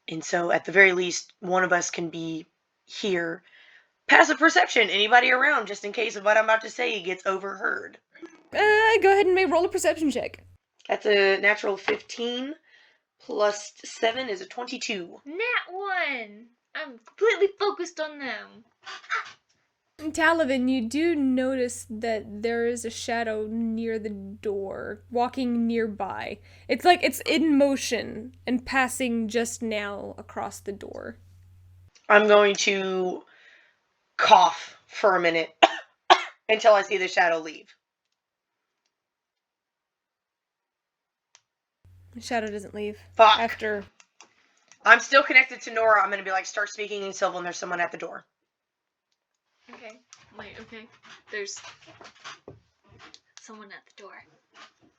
And so at the very least, one of us can be here. Passive perception, anybody around, just in case of what I'm about to say gets overheard. Go ahead and roll a perception check. That's a natural 15 plus 7 is a 22. Nat 1! I'm completely focused on them. Talavin, you do notice that there is a shadow near the door, walking nearby. It's like it's in motion and passing just now across the door. I'm going to cough for a minute until I see the shadow leave. The shadow doesn't leave. Fuck. After... I'm still connected to Nora. I'm going to be like, start speaking in Sylvan. There's someone at the door. Okay. Wait, okay. There's someone at the door.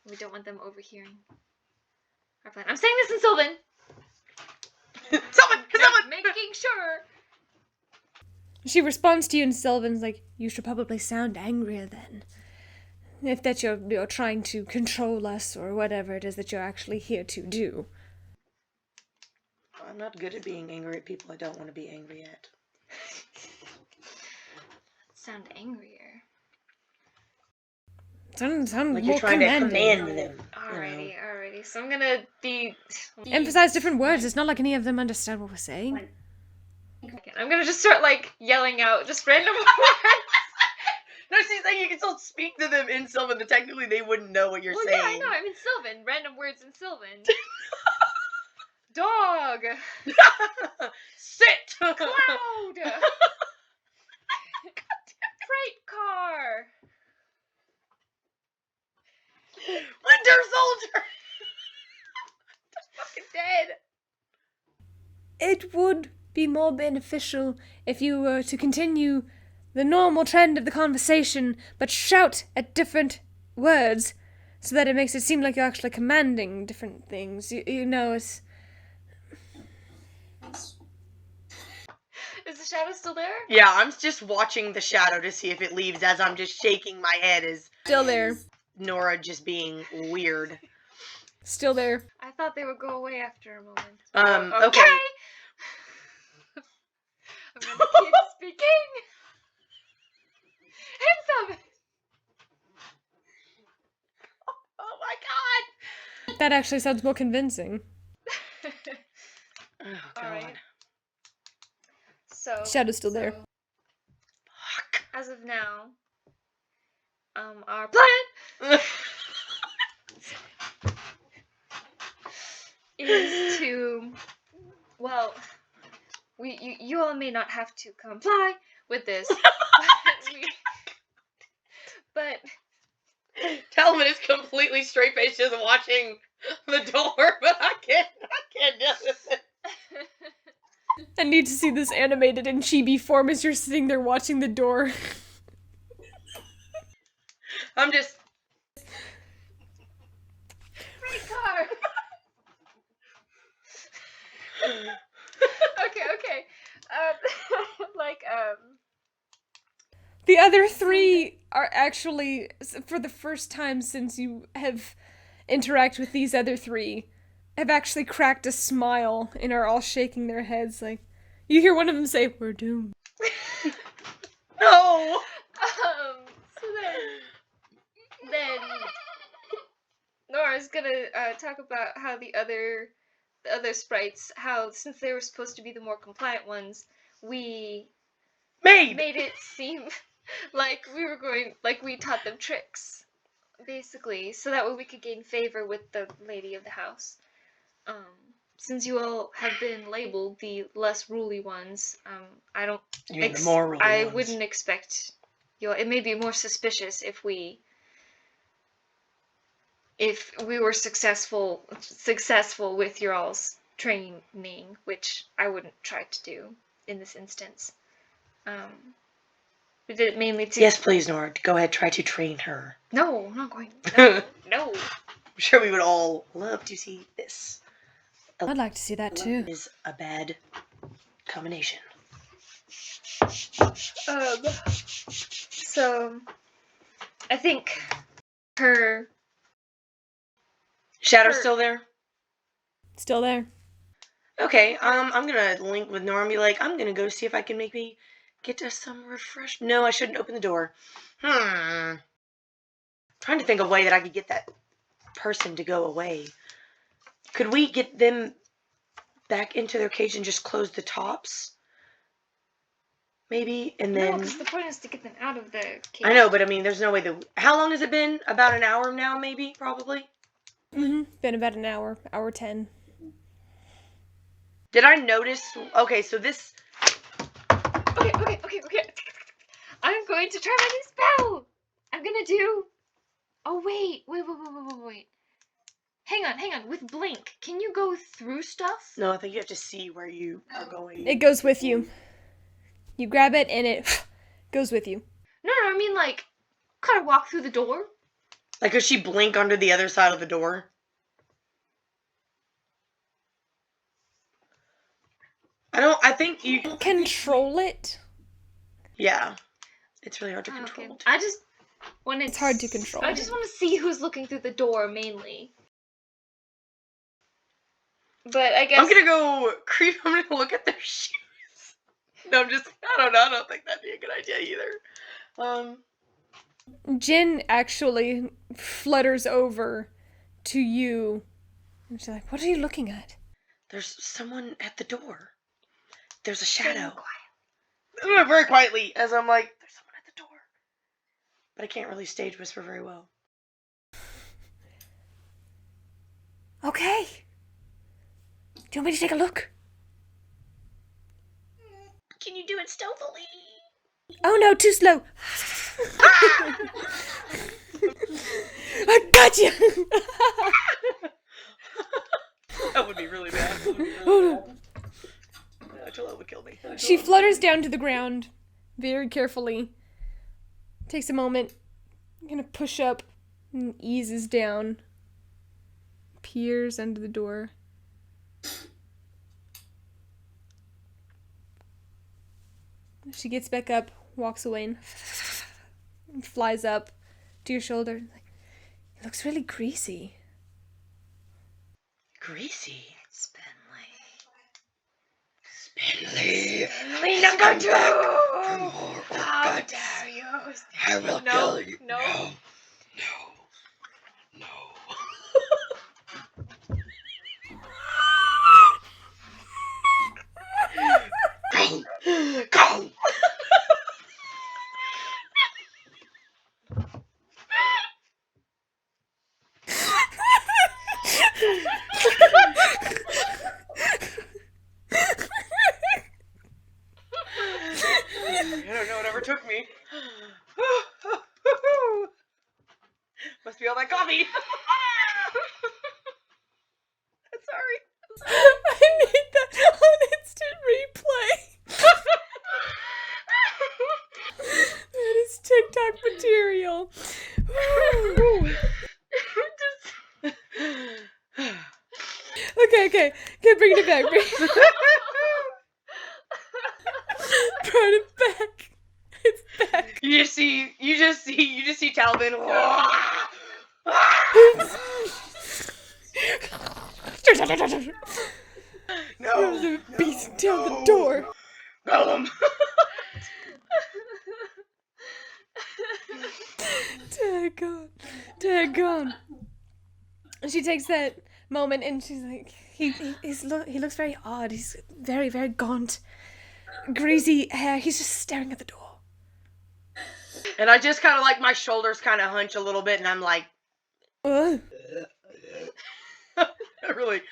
We don't want them overhearing our plan. I'm saying this in Sylvan! Someone! Making sure! She responds to you in Sylvan's like, you should probably sound angrier then. If that you're trying to control us or whatever it is that you're actually here to do. I'm not good at being angry at people I don't want to be angry at. Sound angrier. Sound Like more you're trying to commanding. command them. Alrighty. So I'm gonna be... Emphasize different words. It's not like any of them understand what we're saying. I'm gonna just start, like, yelling out just random words. No, she's saying you can still speak to them in Sylvan, but technically they wouldn't know what you're saying. Yeah, I know. I'm in Sylvan. Random words in Sylvan. Dog. Sit. Cloud. Freight car. Winter Soldier. Fucking dead. It would be more beneficial if you were to continue the normal trend of the conversation, but shout at different words, so that it makes it seem like you're actually commanding different things. You know, it's... Is the shadow still there? Yeah, I'm just watching the shadow to see if it leaves as I'm just shaking my head as Still there. Nora just being weird. Still there. I thought they would go away after a moment. Okay. I'm gonna keep speaking. In Sylvan. Oh my god. That actually sounds more convincing. Oh god. Alright. So Shadow's still there. Fuck. as of now, our plan is to, well, you all may not have to comply with this, but Talavin is completely straight faced, just watching the door, but I can't do it. I need to see this animated in chibi form as you're sitting there watching the door. I'm just. Free car. Okay. The other three are actually, for the first time since you have interacted with these other three, have actually cracked a smile and are all shaking their heads like, you hear one of them say, "We're doomed." No! So then Nora's gonna talk about how the other sprites, how since they were supposed to be the more compliant ones, we made it seem like we taught them tricks, basically, so that way we could gain favor with the lady of the house. Since you all have been labeled the less ruly ones, I don't. You mean the more ruly I ones. wouldn't expect you all. It may be more suspicious if we were successful with your all's training, which I wouldn't try to do in this instance. We did it mainly to. Yes, please, Nora. Go ahead, try to train her. No, I'm not going. No, no. I'm sure we would all love to see this. I'd like to see that too. Is a bad combination. So I think her Shadow's still there? Still there. Okay, I'm gonna link with Nora and be like, I'm gonna go see if I can maybe get us some refresh. No, I shouldn't open the door. Trying to think of a way that I could get that person to go away. Could we get them back into their cage and just close the tops? Maybe, and then. No, because the point is to get them out of the cage. I know, but I mean, there's no way that. How long has it been? About an hour now, maybe, probably. Been about an hour, hour 10. Did I notice? Okay, so this. Okay. I'm going to try my new spell. I'm gonna do. Oh wait. Hang on. With blink, can you go through stuff? No, I think you have to see where you are going. It goes with you. You grab it and it goes with you. No, I mean like, kind of walk through the door. Like, could she blink onto the other side of the door? I think you control it. Yeah, it's really hard to control. Okay. It's hard to control. I just want to see who's looking through the door mainly. But I guess I'm gonna go creep. I'm gonna look at their shoes. No, I don't think that'd be a good idea either. Jen actually flutters over to you. And she's like, "What are you looking at?" There's someone at the door. There's a shadow. Very quietly, as I'm like, there's someone at the door. But I can't really stage whisper very well. Okay. Do you want me to take a look? Can you do it stealthily? Oh no, too slow. I got you. That would be really bad. Oh no. Angela would kill me. She flutters down to the ground very carefully. Takes a moment. Gonna push up and eases down. Peers under the door. She gets back up, walks away, and flies up to your shoulder. Like, it looks really greasy. Greasy? Spindly. Spindly number 2! How dare you? I will kill you. No. Go! I don't know what ever took me. coffee. Sorry. I need that on instant replay. That is TikTok material. Okay, bring it back. Bring it back. It's back. You just see Talavin. No. They're beating down the door. Golem. Daggone. She takes that moment and she's like, he looks very odd. He's very, very gaunt, greasy hair. He's just staring at the door. And I just kind of like my shoulders kind of hunch a little bit, and I'm like, I really.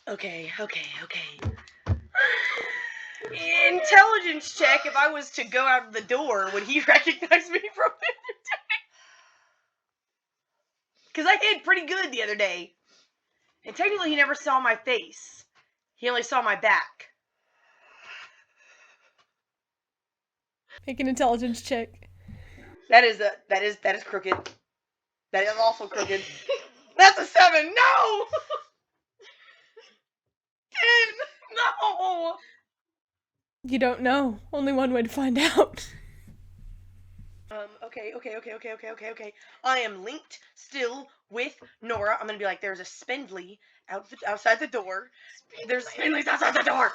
Okay. Intelligence check. If I was to go out of the door, would he recognize me from the other day? Because I hid pretty good the other day. And technically he never saw my face. He only saw my back. Make an intelligence check. That is crooked. That is also crooked. That's a 7. No! 10. No! You don't know. Only one way to find out. Okay. I am linked still with Nora. I'm gonna be like, there's a Spindly outside the door. There's Spindlies outside the door.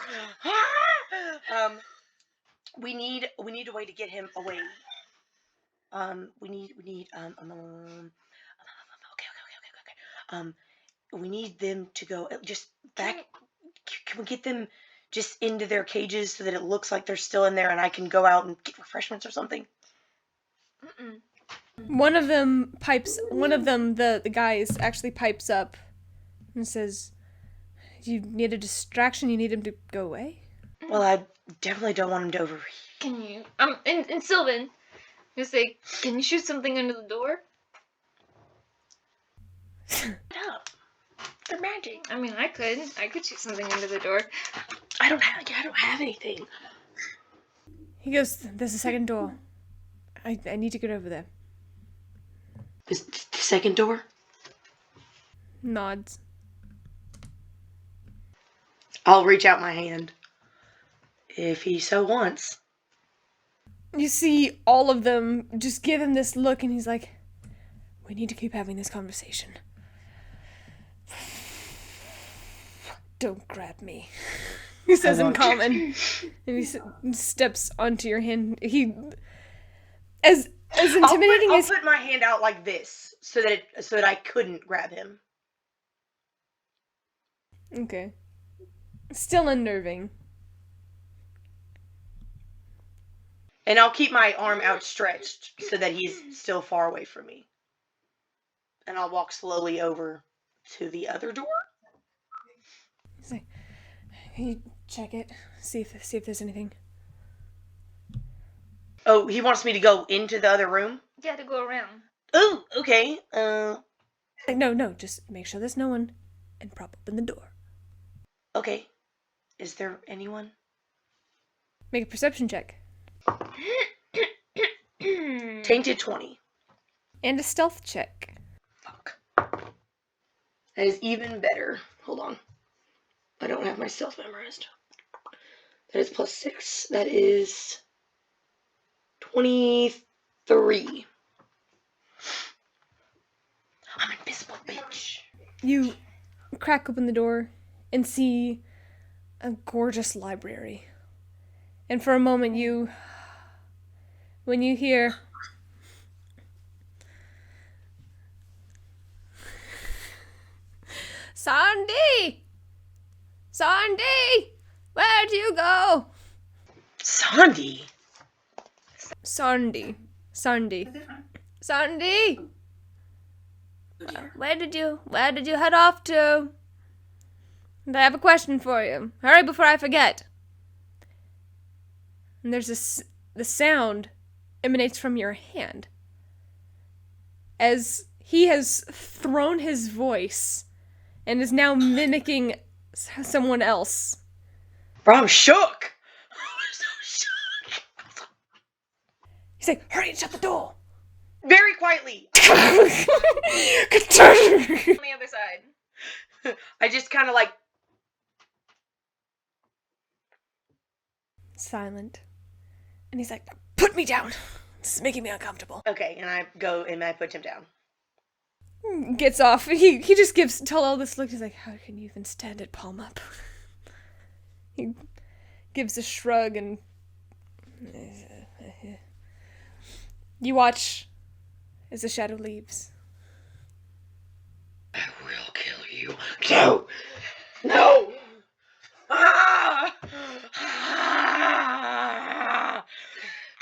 We need a way to get him away. We need we need them to go just back. Can we get them just into their cages so that it looks like they're still in there and I can go out and get refreshments or something? One of them, the guys, actually pipes up and says, you need a distraction? You need him to go away? Well, I definitely don't want him to overheat. Can you, and Sylvan, just say, can you shoot something under the door? Shut up. They're magic. I mean, I could shoot something under the door. I don't have anything. He goes, there's a second door. I need to get over there. The second door? Nods. I'll reach out my hand. If he so wants. You see all of them just give him this look and he's like, we need to keep having this conversation. Don't grab me. He says in common. And he steps onto your hand. He... As intimidating I'll as... put my hand out like this so that I couldn't grab him. Okay. Still unnerving. And I'll keep my arm outstretched so that he's still far away from me. And I'll walk slowly over to the other door. He's like, you check it. See if there's anything. Oh, he wants me to go into the other room? Yeah, to go around. Oh, okay. No, just make sure there's no one and prop open the door. Okay. Is there anyone? Make a perception check. Tainted 20. And a stealth check. Fuck. That is even better. Hold on. I don't have my stealth memorized. That is +6. That is 23. I'm invisible, bitch. You crack open the door and see a gorgeous library. And for a moment when you hear... Sandy! Sandy! Where'd you go? Sandy? Sandy. Where did you head off to? And I have a question for you. Hurry before I forget. And there's the sound emanates from your hand. as he has thrown his voice and is now mimicking someone else. Bro, I'm shook. I'm so shook. He's like, hurry and shut the door. Very quietly. On the other side. I just kind of like... Silent. And he's like, put me down. This is making me uncomfortable. Okay, and I go and I put him down. Gets off. He just gives Talal this look. He's like, how can you even stand it, palm up? He gives a shrug and... You watch as the shadow leaves. I will kill you. No! No! Ah! Ah!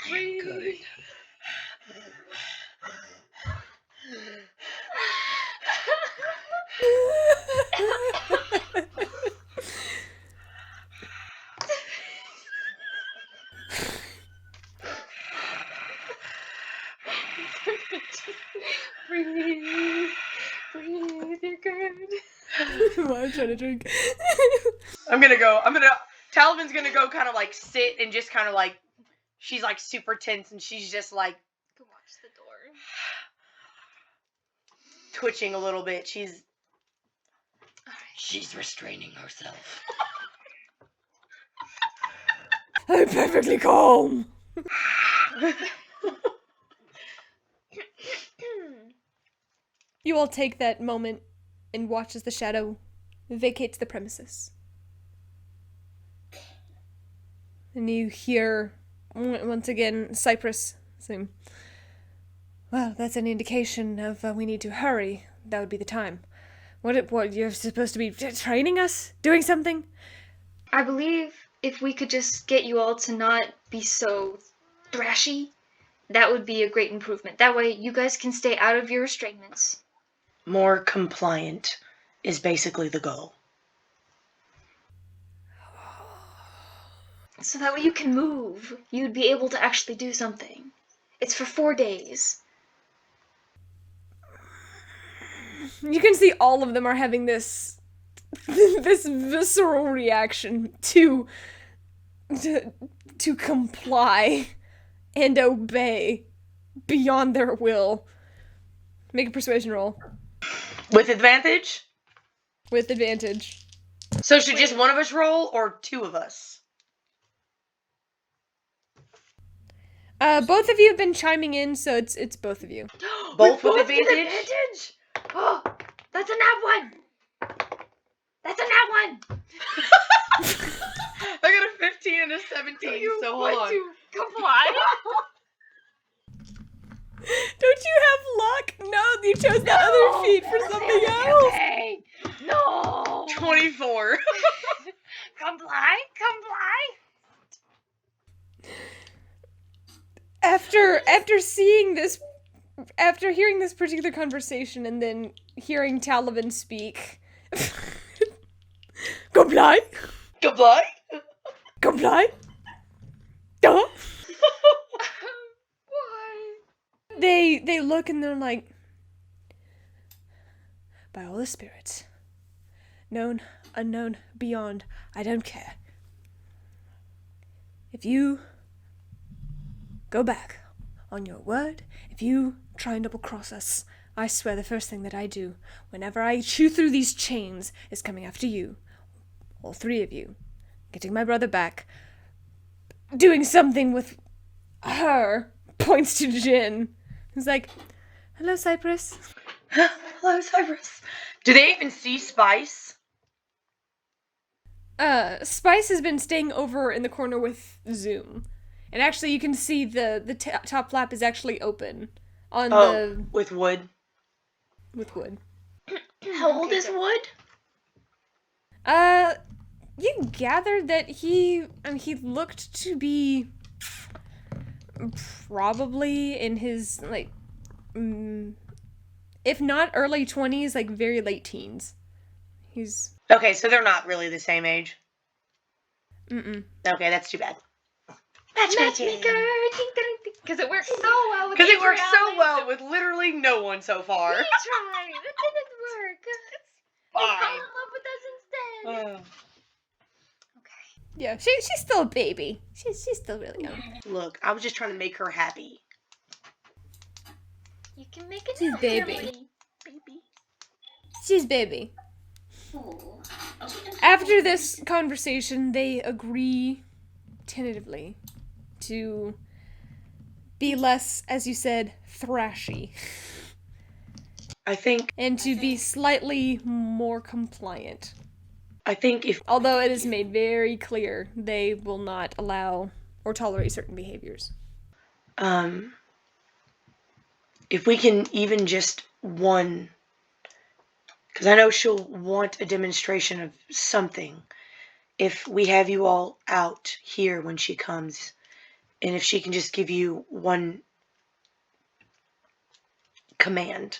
I am good. Breathe. Breathe. You're good. Why I'm trying to drink. Talavin's gonna go kind of like sit and just kind of like, she's like super tense and she's just like Go watch the door. twitching a little bit. Alright. She's restraining herself. I'm perfectly calm. You all take that moment and watch as the shadow vacates the premises. And you hear, once again, Cypress saying, well, that's an indication of we need to hurry. That would be the time. What, you're supposed to be training us? Doing something? I believe if we could just get you all to not be so thrashy, that would be a great improvement. That way you guys can stay out of your restraints. More compliant is basically the goal. So that way you can move. You'd be able to actually do something. It's for 4 days. You can see all of them are having this visceral reaction to comply and obey beyond their will. Make a persuasion roll With advantage? with advantage. So should just one of us roll or two of us? Both of you have been chiming in, so it's both of you. Both with advantage? Oh, that's a nat one. That's a nat one. I got a 15 and a 17, so hold on. to comply? Don't you have luck? No, you chose the other feat for something else. Hey, no. 24. Comply. After seeing this, after hearing this particular conversation and then hearing Talavin speak, comply, Goodbye. comply, duh. Why? They look and they're like, by all the spirits, known, unknown, beyond, I don't care. If you go back on your word, if you try and double-cross us, I swear the first thing that I do, whenever I chew through these chains, is coming after you. All three of you. Getting my brother back. Doing something with her. Points to Jin. He's like, hello, Cypress. Hello, Cypress. Do they even see Spice? Spice has been staying over in the corner with Zoom. And actually, you can see the top flap is actually open on with wood. with wood. How old is Wood? You gathered that he looked to be probably in his, like, if not early 20s, like, very late teens. He's... Okay, so they're not really the same age. Mm-mm. Okay, that's too bad. Matchmaking. Because it works so well with Because it works so Adriana. well with literally no one so far. We tried. It didn't work. They fell Fine. in love with us instead. Okay. Yeah, she's still a baby. She's still really young. Look, I was just trying to make her happy. You can make a She's new baby. family. Baby. She's baby. After this conversation, they agree tentatively to be less, as you said, thrashy. I think And to be slightly more compliant. if Although it is made very clear they will not allow or tolerate certain behaviors. if we can even just one, because I know she'll want a demonstration of something. If we have you all out here when she comes, and if she can just give you one command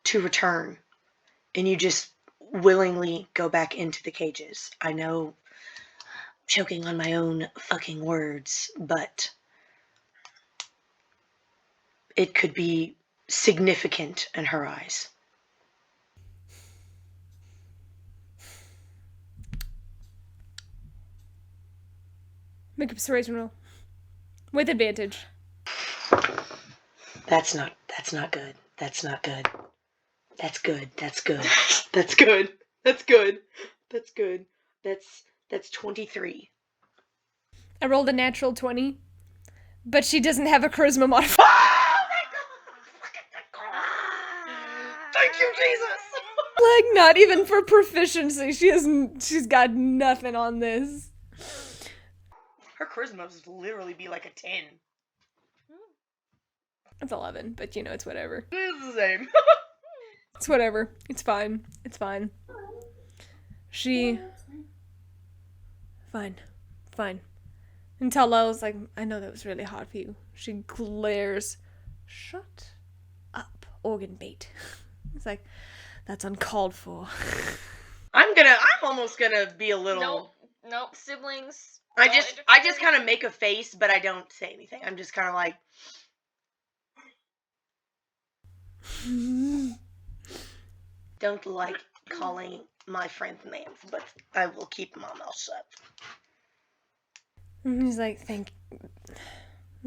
to return, and you just willingly go back into the cages. I know I'm choking on my own fucking words, but it could be significant in her eyes. Make a persuasion roll. With advantage. That's not good. That's not good. That's good. That's good. That's good. That's good. That's good. That's 23. I rolled a natural 20, but she doesn't have a charisma modifier. Thank you, Jesus. Like, not even for proficiency. She's got nothing on this. Her charisma must literally be like a 10. It's 11, but you know, it's whatever. It's the same. It's whatever. It's fine. It's fine. Fine. And Talel's like, I know that was really hard for you. She glares. Shut up, organ bait. It's like, that's uncalled for. I'm almost gonna be a little. Nope. Siblings. I just kind of make a face, but I don't say anything. I'm just kind of like. Don't like calling my friend names, but I will keep my mouth shut. And he's like, thank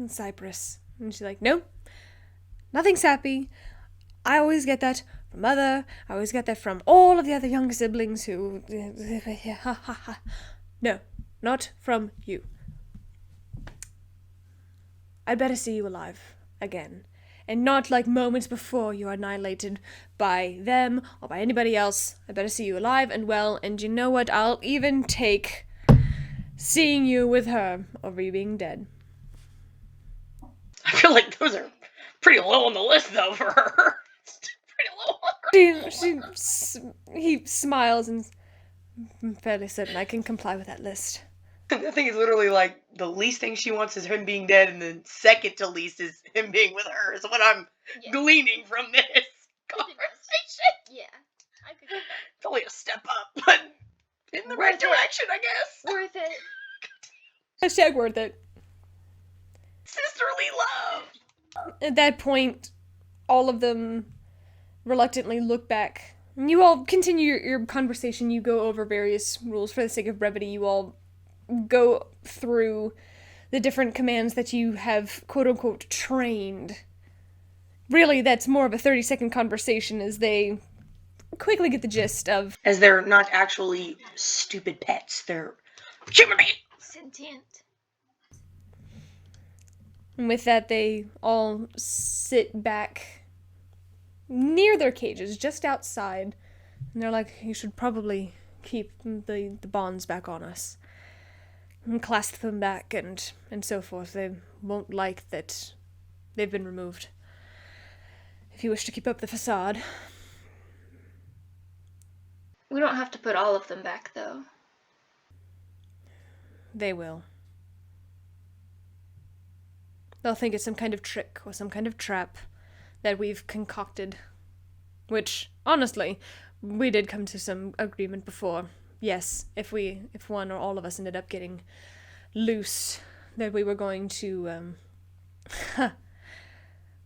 Cypress. And she's like, no, nothing sappy. I always get that from Mother. I always get that from all of the other younger siblings who... No, not from you. I'd better see you alive again. And not like moments before you are annihilated by them or by anybody else. I'd better see you alive and well. And you know what? I'll even take seeing you with her over you being dead. I feel like those are pretty low on the list, though, for her. It's pretty low on her. He smiles and I'm fairly certain I can comply with that list. I think it's literally like the least thing she wants is him being dead, and then second to least is him being with her, is what I'm gleaning from this conversation. Yeah, I could do that. It's only a step up, but in the right direction, I guess. Worth it. Hashtag worth it. Sisterly love. At that point, all of them reluctantly look back. And you all continue your conversation. You go over various rules for the sake of brevity. You all go through the different commands that you have quote-unquote trained. Really, that's more of a 30-second conversation as they quickly get the gist of... As they're not actually stupid pets, they're human beings. Sentient. And with that, they all sit back near their cages, just outside. And they're like, you should probably keep the bonds back on us. And clasp them back and so forth. They won't like that they've been removed. If you wish to keep up the facade. We don't have to put all of them back, though. They will. They'll think it's some kind of trick or some kind of trap that we've concocted. Which, honestly, we did come to some agreement before. Yes, if one or all of us ended up getting loose, that we were going to,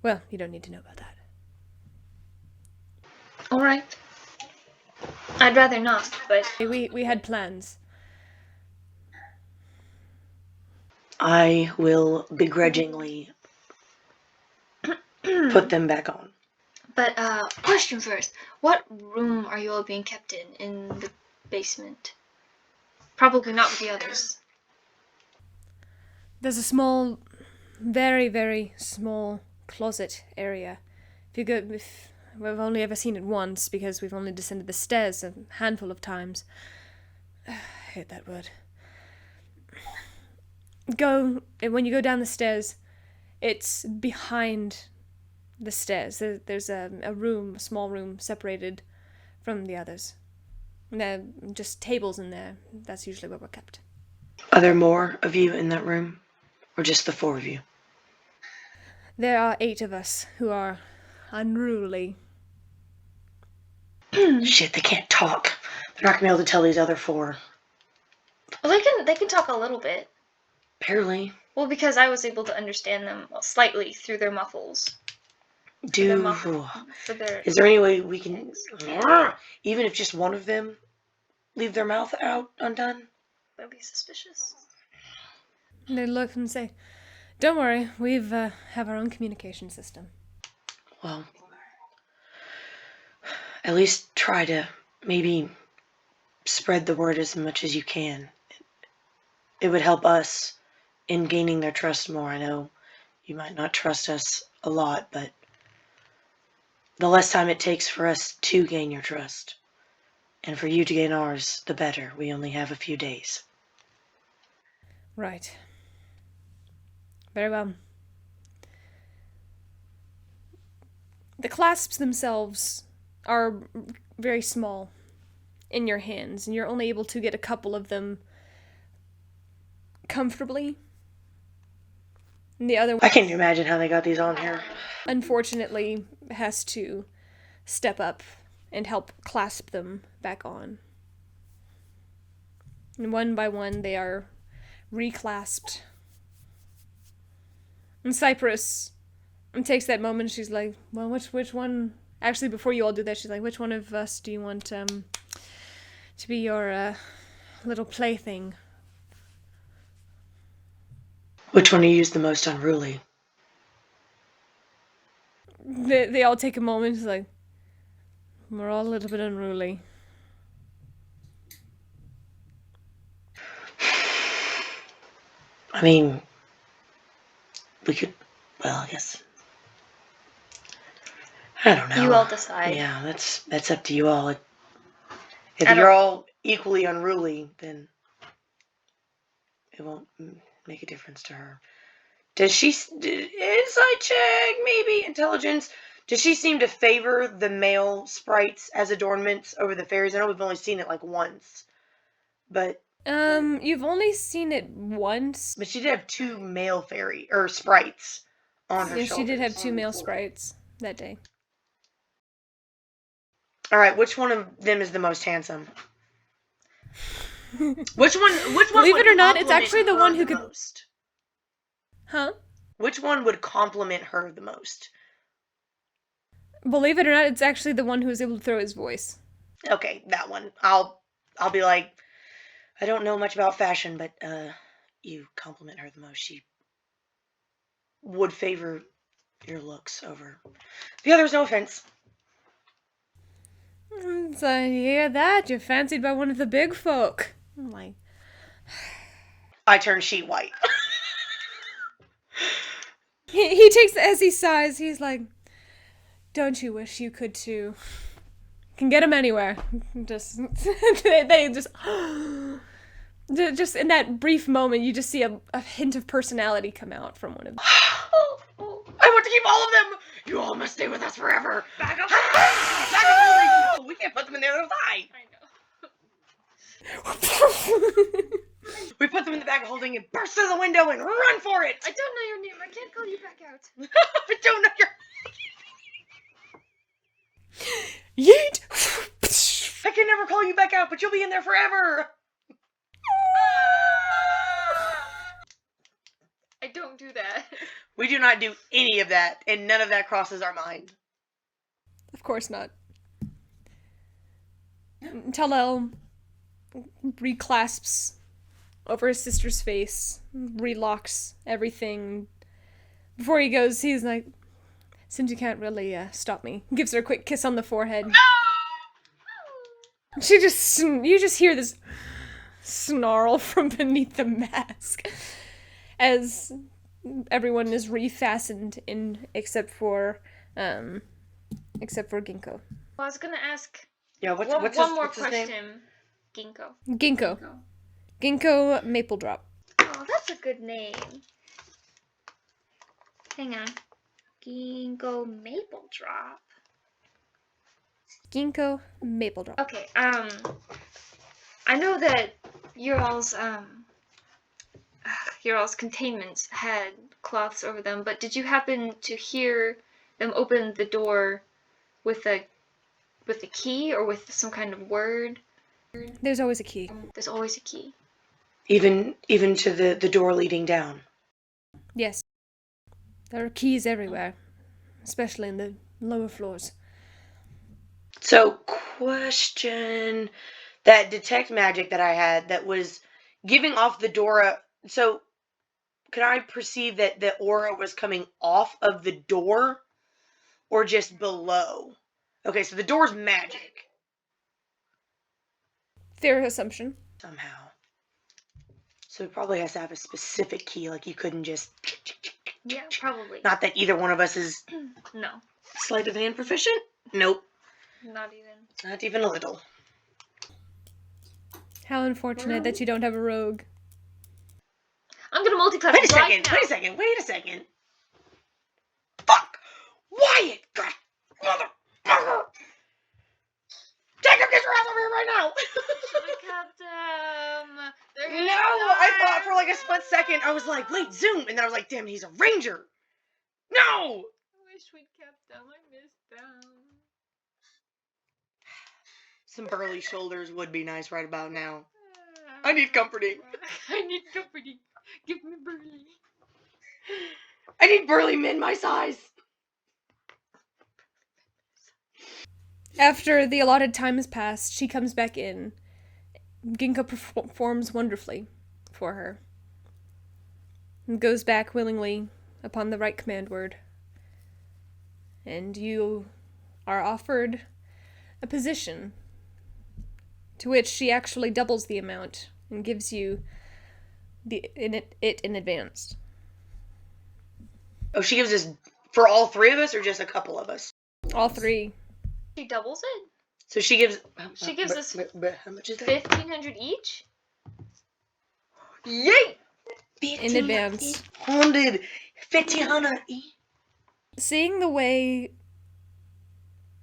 well, you don't need to know about that. Alright. I'd rather not, but We had plans. I will begrudgingly put them back on. But, question first. What room are you all being kept in the basement? Probably not with the others. There's a small, very, very small closet area. We've only ever seen it once because we've only descended the stairs a handful of times. I hate that word. When you go down the stairs, it's behind the stairs. There's a small room separated from the others. And there are just tables in there. That's usually where we're kept. Are there more of you in that room? Or just the 4 of you? There are 8 of us who are unruly. Shit, they can't talk. They're not gonna be able to tell these other 4. Well, they can talk a little bit. Barely. Well, because I was able to understand them slightly through their muffles. Is there any way we can, even if just one of them, leave their mouth out undone? That'd be suspicious. They look and say, "Don't worry, we've have our own communication system." Well, at least try to maybe spread the word as much as you can. It would help us in gaining their trust more. I know you might not trust us a lot, but the less time it takes for us to gain your trust, and for you to gain ours, the better. We only have a few days. Right. Very well. The clasps themselves are very small in your hands, and you're only able to get a couple of them comfortably. And the other one, I can't imagine how they got these on here. unfortunately, has to step up and help clasp them back on. And one by one, they are reclasped. And Cypress takes that moment. She's like, "Well, which one?" Actually, before you all do that, she's like, "Which one of us do you want to be your little plaything?" Which one do you use the most unruly? They all take a moment. It's like, we're all a little bit unruly. I mean, we could, well, I guess. I don't know. You all decide. Yeah, that's up to you all. If you're all equally unruly, then it won't make a difference to her. Does she, insight check, maybe, intelligence, does she seem to favor the male sprites as adornments over the fairies? I know we've only seen it like once, but... You've only seen it once. But she did have 2 male sprites on her Yeah, shoulders. she did have 2 male sprites that day. Alright, which one of them is the most handsome? Which one Believe would it or not, it's compliment actually the her one who could... most? Huh? Which one would compliment her the most? Believe it or not, it's actually the one who was able to throw his voice. Okay, that one. I'll be like, I don't know much about fashion, but you compliment her the most. She would favor your looks over the others. No offense. So you hear that? You're fancied by one of the big folk. I'm like, I turn sheet white. he takes, as he sighs, he's like, "Don't you wish you could too? Can get him anywhere." Just they just in that brief moment, you just see a hint of personality come out from one of them. I want to keep all of them. You all must stay with us forever. Back up. Back up. We can't put them in there. They'll die. We put them in the bag of holding and burst through the window and run for it. I don't know your name. I can't call you back out. I don't know your... Yeet! I can never call you back out, but you'll be in there forever. don't do that. We do not do any of that, and none of that crosses our mind. Of course not. Talel reclasps over his sister's face, relocks everything. Before he goes, he's like, since you can't really stop me, gives her a quick kiss on the forehead. You just hear this snarl from beneath the mask as everyone is refastened except for Ginkgo. Well, I was gonna ask What's one more his name? question. Ginkgo. Ginkgo Maple Drop. Oh, that's a good name. Hang on. Ginkgo Maple Drop. Ginkgo Maple Drop. Okay, I know that your all's containments had cloths over them, but did you happen to hear them open the door with a key or with some kind of word? There's always a key. There's always a key. Even to the door leading down. Yes. There are keys everywhere, especially in the lower floors. So, question, that detect magic that I had that was giving off the door. So, could I perceive that the aura was coming off of the door or just below? Okay, so the door's magic. Fair assumption. Somehow. So it probably has to have a specific key, like you couldn't just... Yeah, probably. Not that either one of us is No. sleight of hand proficient? Nope. Not even. Not even a little. How unfortunate that you don't have a rogue. I'm gonna multi-class Wait a right second, now. wait a second. Fuck! Wyatt! God, motherfucker! Jacob, get your ass over here right now! Should've kept them. They're No, I thought for like a split second, I was like, wait, zoom! And then I was like, damn, he's a ranger! No! I wish we'd kept them. I missed them. Some burly shoulders would be nice right about now. I need comforting. I need comforting. Give me burly. I need burly men my size. After the allotted time has passed, she comes back in. Ginkgo performs wonderfully for her. And goes back willingly upon the right command word. And you are offered a position to which she actually doubles the amount and gives you it in advance. Oh, she gives us for all three of us or just a couple of us? All three. She doubles it. So she gives... She gives us how much is that? 1,500 each. Yay! In advance. 1,500 each. Seeing the way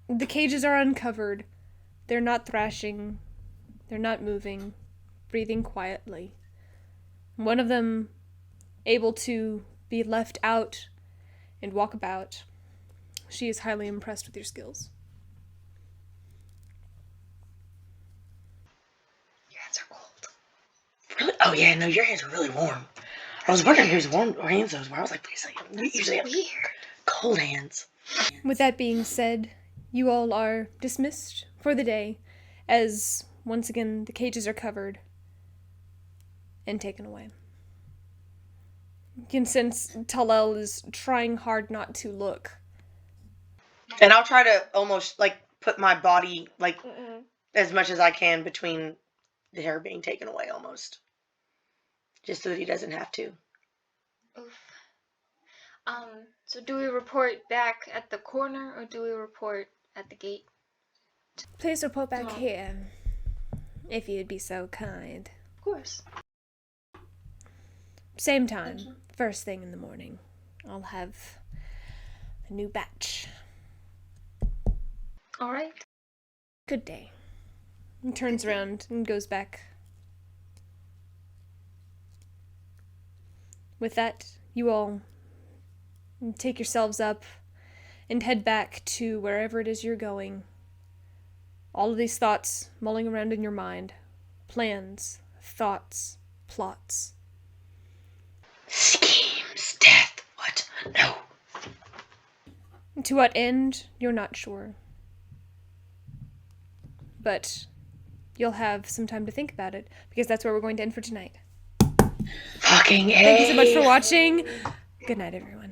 the cages are uncovered, they're not thrashing, they're not moving, breathing quietly. One of them able to be left out and walk about. She is highly impressed with your skills. Your hands are cold. Really? Oh yeah, no, your hands are really warm. I was wondering whose warm hands those were. I was like, wait a second, you usually have Weird. cold hands. With that being said, you all are dismissed for the day, as once again the cages are covered and taken away. You can sense Talel is trying hard not to look. And I'll try to almost like put my body like as much as I can between the hair being taken away almost. Just so that he doesn't have to. Oof. So do we report back at the corner or do we report at the gate? Please report back here, if you'd be so kind. Of course. Same time, first thing in the morning. I'll have a new batch. All right. Good day. And turns around and goes back. With that, you all take yourselves up and head back to wherever it is you're going. All of these thoughts mulling around in your mind. Plans, thoughts, plots. Schemes, What? No. To what end, you're not sure. But you'll have some time to think about it, because that's where we're going to end for tonight. Fucking A. Thank you so much for watching. Good night, everyone.